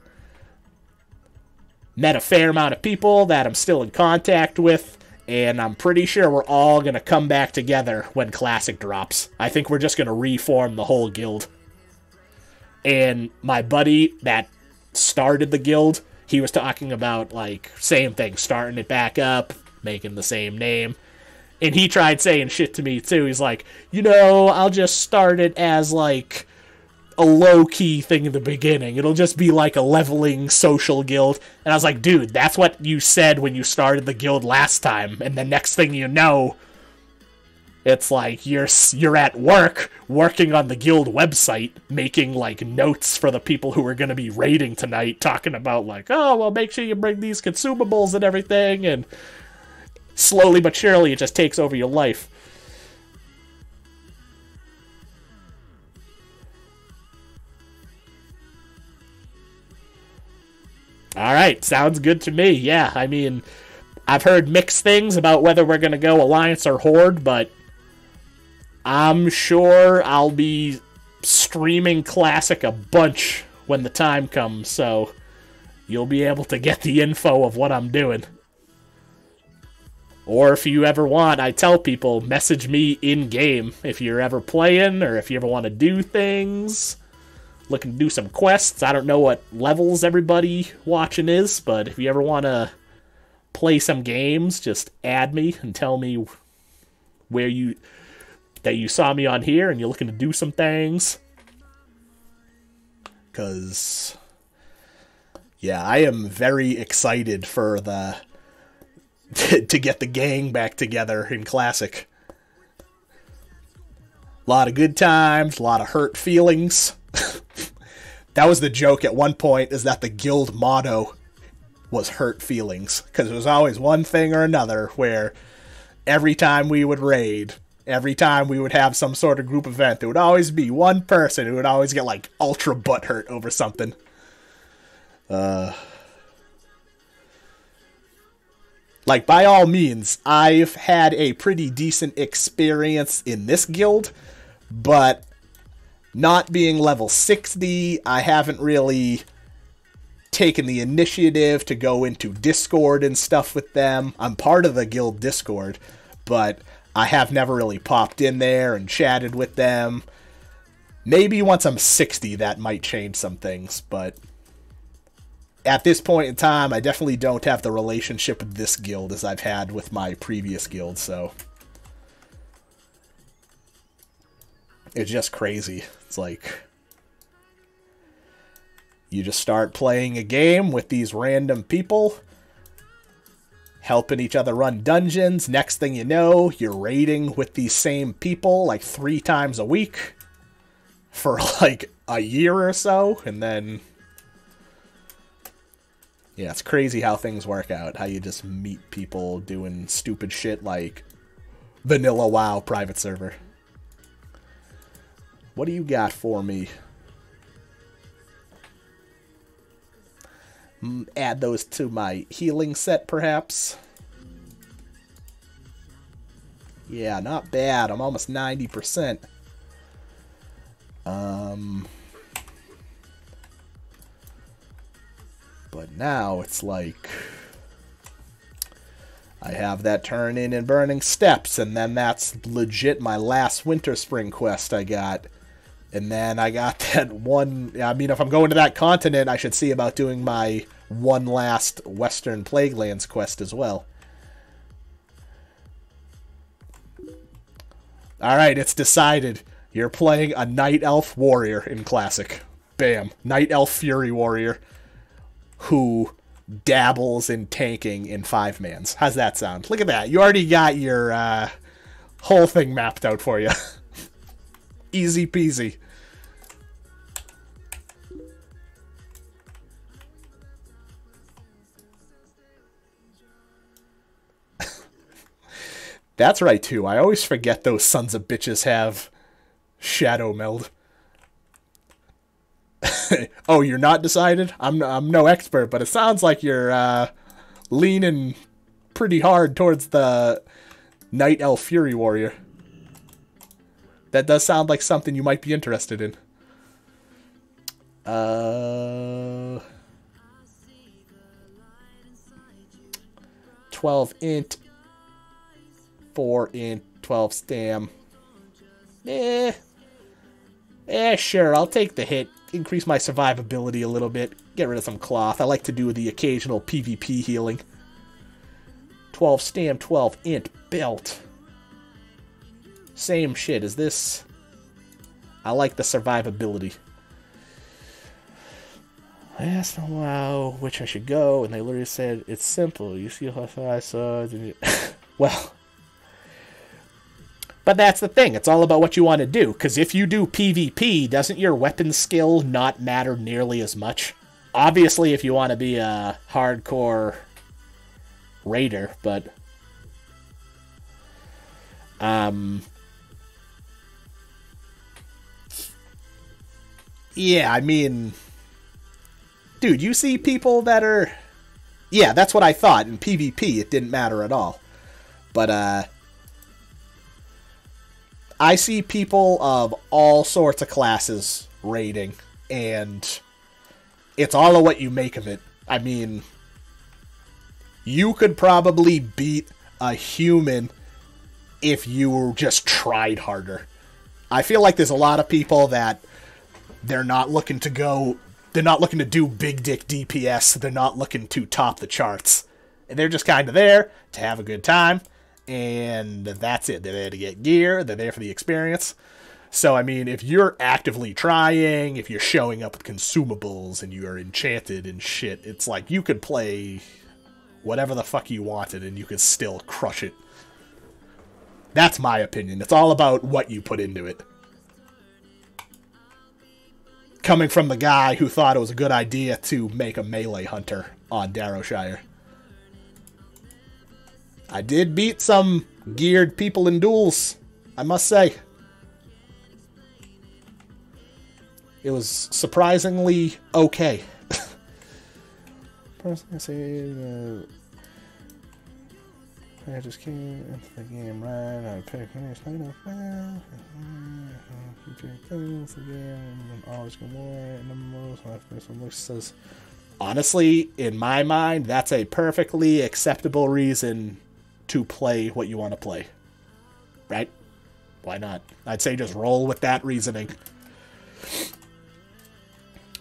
Met a fair amount of people that I'm still in contact with, and I'm pretty sure we're all going to come back together when Classic drops. I think we're just going to reform the whole guild. And my buddy that started the guild, he was talking about, like, same thing, starting it back up, making the same name. And he tried saying shit to me, too. He's like, you know, I'll just start it as, like, a low-key thing in the beginning. It'll just be like a leveling social guild. And I was like, dude, that's what you said when you started the guild last time. And the next thing you know, it's like you're at work, working on the guild website, making, like, notes for the people who are going to be raiding tonight, talking about, like, oh, well, make sure you bring these consumables and everything, and slowly but surely it just takes over your life. Alright, sounds good to me. Yeah, I mean, I've heard mixed things about whether we're going to go Alliance or Horde, but I'm sure I'll be streaming Classic a bunch when the time comes, so you'll be able to get the info of what I'm doing. Or if you ever want, I tell people, message me in-game if you're ever playing, or if you ever want to do things. Looking to do some quests. I don't know what levels everybody watching is, but if you ever want to play some games, just add me and tell me that you saw me on here and you're looking to do some things. Because, yeah, I am very excited for the to get the gang back together in Classic. A lot of good times, a lot of hurt feelings. That was the joke at one point, is that the guild motto was hurt feelings. Because it was always one thing or another where every time we would raid, every time we would have some sort of group event, there would always be one person who would always get, like, ultra butthurt over something. Like, by all means, I've had a pretty decent experience in this guild, but not being level 60, I haven't really taken the initiative to go into Discord and stuff with them. I'm part of the guild Discord, but I have never really popped in there and chatted with them. Maybe once I'm 60, that might change some things, but at this point in time, I definitely don't have the relationship with this guild as I've had with my previous guild, so it's just crazy. It's like, you just start playing a game with these random people, helping each other run dungeons. Next thing you know, you're raiding with these same people like 3 times a week for like a year or so, and then, yeah, it's crazy how things work out, how you just meet people doing stupid shit like vanilla WoW private server. What do you got for me? Add those to my healing set, perhaps. Yeah, not bad. I'm almost 90%. But now it's like I have that turn in and burning steps, and then that's legit my last winter spring quest I got. And then I got that one, I mean, if I'm going to that continent, I should see about doing my one last Western Plaguelands quest as well. Alright, it's decided. You're playing a Night Elf Warrior in Classic. Bam. Night Elf Fury Warrior who dabbles in tanking in 5-mans. How's that sound? Look at that. You already got your whole thing mapped out for you. Easy peasy. That's right, too. I always forget those sons of bitches have shadow meld. Oh, you're not decided? I'm no expert, but it sounds like you're leaning pretty hard towards the Night Elf Fury Warrior. That does sound like something you might be interested in. 12 int, 4 int, 12 stam. Sure, I'll take the hit. Increase my survivability a little bit. Get rid of some cloth. I like to do the occasional PvP healing. 12 stam, 12 int, belt. Same shit. Is this... I like the survivability. I asked them, wow, which I should go, and they literally said, it's simple. You see how I saw it. Well... But that's the thing. It's all about what you want to do. Because if you do PvP, doesn't your weapon skill not matter nearly as much? Obviously, if you want to be a hardcore raider, but... Yeah, I mean... Dude, you see people that are... Yeah, that's what I thought. In PvP, it didn't matter at all. But, I see people of all sorts of classes raiding, and it's all of what you make of it. I mean, you could probably beat a human if you just tried harder. I feel like there's a lot of people that they're not looking to do big dick DPS, they're not looking to top the charts. And they're just kind of there to have a good time. And that's it. They're there to get gear. They're there for the experience. So, I mean, if you're actively trying, if you're showing up with consumables and you're enchanted and shit, it's like you could play whatever the fuck you wanted and you could still crush it. That's my opinion. It's all about what you put into it. Coming from the guy who thought it was a good idea to make a melee hunter on Darrowshire. I did beat some geared people in duels, I must say. It was surprisingly okay. Personally, I say, I just came into the game right. I picked says, honestly, in my mind, that's a perfectly acceptable reason to play what you want to play. Right? Why not? I'd say just roll with that reasoning.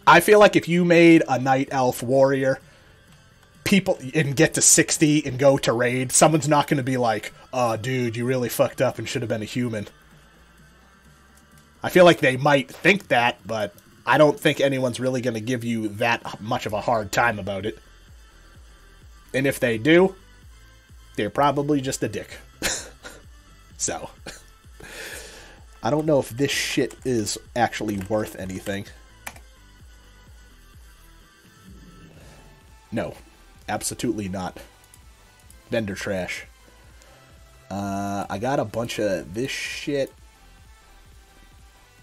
I feel like if you made a Night Elf Warrior, people, and get to 60 and go to raid, someone's not going to be like, oh, dude, you really fucked up and should have been a human. I feel like they might think that, but I don't think anyone's really going to give you that much of a hard time about it. And if they do, they're probably just a dick. So, I don't know if this shit is actually worth anything. No, absolutely not. Vendor trash. I got a bunch of this shit.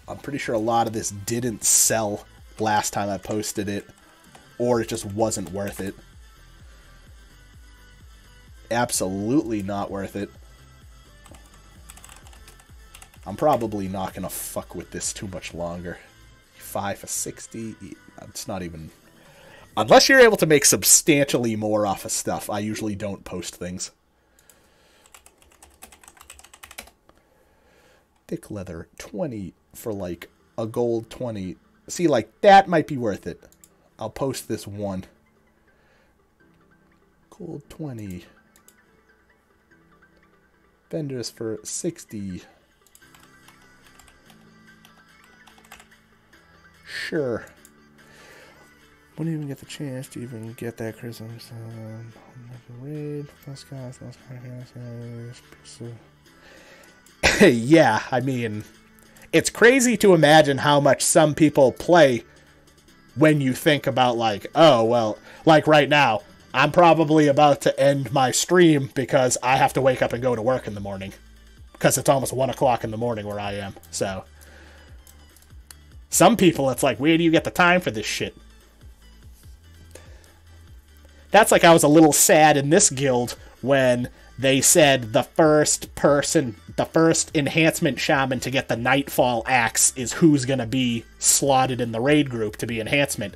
I'm pretty sure a lot of this didn't sell last time I posted it, or it just wasn't worth it. Absolutely not worth it. I'm probably not going to fuck with this too much longer. 5 for 60. It's not even... Unless you're able to make substantially more off of stuff, I usually don't post things. Thick leather, 20 for like a gold 20. See, like, that might be worth it. I'll post this one. Gold 20. Vendors for 60. Sure. Wouldn't even get the chance to even get that Christmas. Raid. Yeah, I mean, it's crazy to imagine how much some people play when you think about, like, oh, well, like right now, I'm probably about to end my stream because I have to wake up and go to work in the morning. Because it's almost 1 o'clock in the morning where I am. So, some people, it's like, where do you get the time for this shit? That's like I was a little sad in this guild when they said the first enhancement shaman to get the Nightfall axe is who's going to be slotted in the raid group to be enhancement.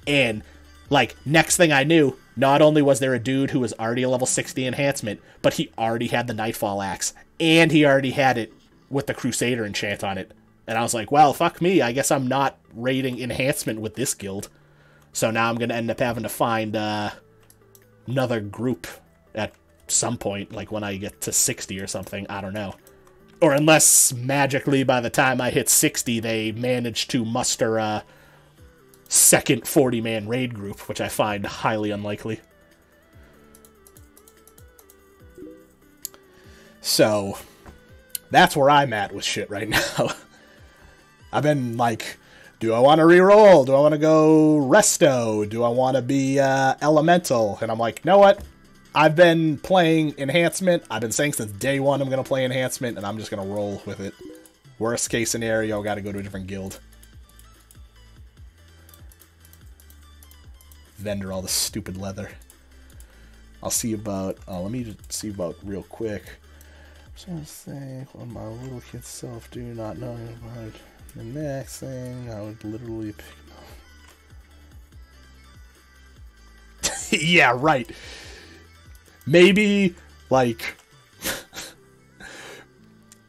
And Like, next thing I knew, not only was there a dude who was already a level 60 enhancement, but he already had the Nightfall Axe, and he already had it with the Crusader enchant on it. And I was like, well, fuck me, I guess I'm not raiding enhancement with this guild. So now I'm going to end up having to find another group at some point, like when I get to 60 or something, I don't know. Or unless, magically, by the time I hit 60, they manage to muster a second 40-man raid group, which I find highly unlikely. So, that's where I'm at with shit right now. I've been like, do I want to reroll? Do I want to go resto? Do I want to be elemental? And I'm like, you know what? I've been playing enhancement. I've been saying since day one I'm going to play enhancement, and I'm just going to roll with it. Worst case scenario, got to go to a different guild. Vendor all the stupid leather. I'll see about, let me just see about real quick. I'm trying to think when my little kid self do not know about the next thing, I would literally pick them up. Yeah, right. Maybe, like,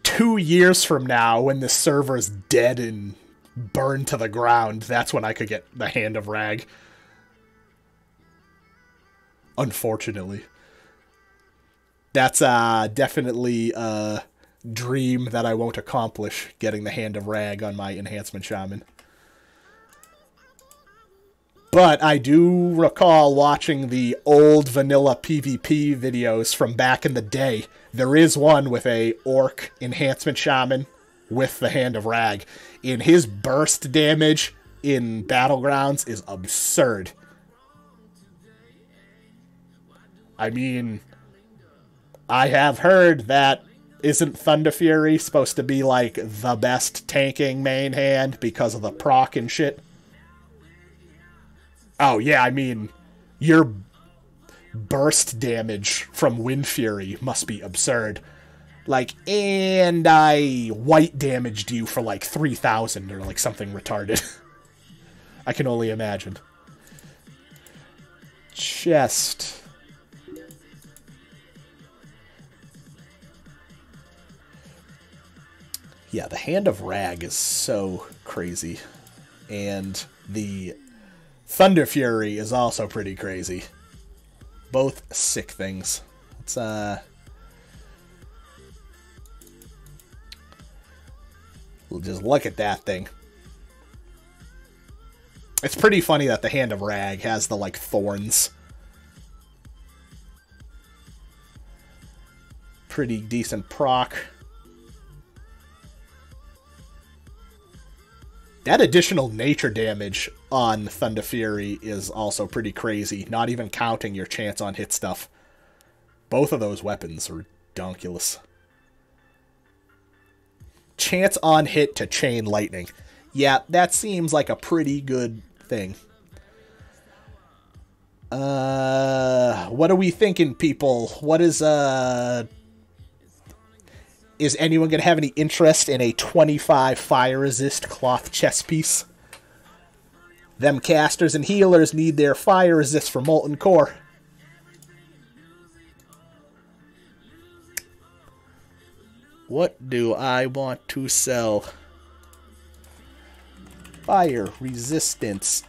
2 years from now, when this server is dead and burned to the ground, that's when I could get the Hand of Rag. Unfortunately. That's definitely a dream that I won't accomplish, getting the Hand of Rag on my Enhancement Shaman. But I do recall watching the old vanilla PvP videos from back in the day. There is one with a Orc Enhancement Shaman with the Hand of Rag. And his burst damage in Battlegrounds is absurd. I mean, I have heard that isn't Thunder Fury supposed to be like the best tanking main hand because of the proc and shit? Oh yeah, I mean, your burst damage from Wind Fury must be absurd. Like, and I white damaged you for like 3,000 or like something retarded. I can only imagine. Chest. Yeah, the Hand of Rag is so crazy. And the Thunder Fury is also pretty crazy. Both sick things. Let's, we'll just look at that thing. It's pretty funny that the Hand of Rag has the, like, thorns. Pretty decent proc. That additional nature damage on Thunder Fury is also pretty crazy, not even counting your chance on hit stuff. Both of those weapons are redonkulous. Chance on hit to chain lightning. Yeah, that seems like a pretty good thing. What are we thinking, people? What is anyone going to have any interest in a 25 fire resist cloth chest piece? Them casters and healers need their fire resist for Molten Core. What do I want to sell? Fire resistance.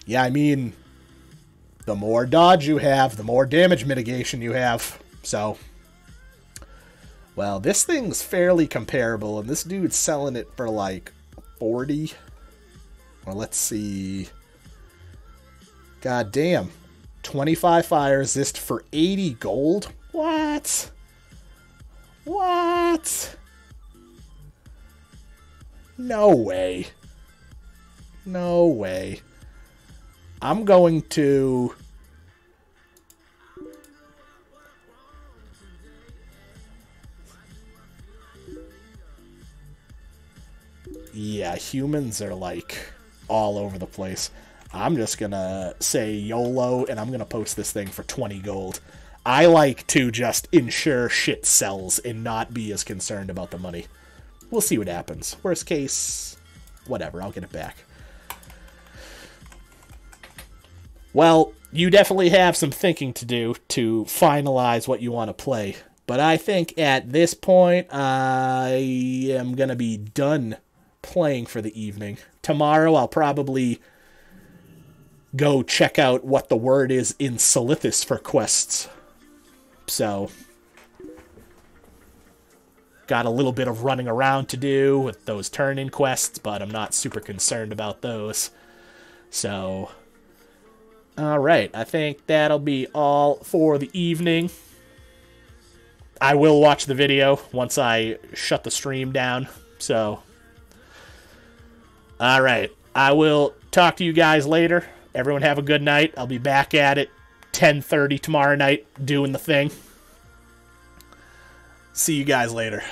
Yeah, I mean, the more dodge you have, the more damage mitigation you have. So, well, this thing's fairly comparable, and this dude's selling it for like 40. Well, let's see. God damn. 25 fire resist for 80 gold? What? What? No way. No way. I'm going to... Yeah, humans are like all over the place. I'm just gonna say YOLO, and I'm gonna post this thing for 20 gold. I like to just ensure shit sells and not be as concerned about the money. We'll see what happens. Worst case, whatever, I'll get it back. Well, you definitely have some thinking to do to finalize what you want to play. But I think at this point, I am going to be done playing for the evening. Tomorrow, I'll probably go check out what the word is in Silithus for quests. So, got a little bit of running around to do with those turn-in quests, but I'm not super concerned about those. So, alright, I think that'll be all for the evening. I will watch the video once I shut the stream down, so... Alright, I will talk to you guys later. Everyone have a good night. I'll be back at it 10:30 tomorrow night doing the thing. See you guys later.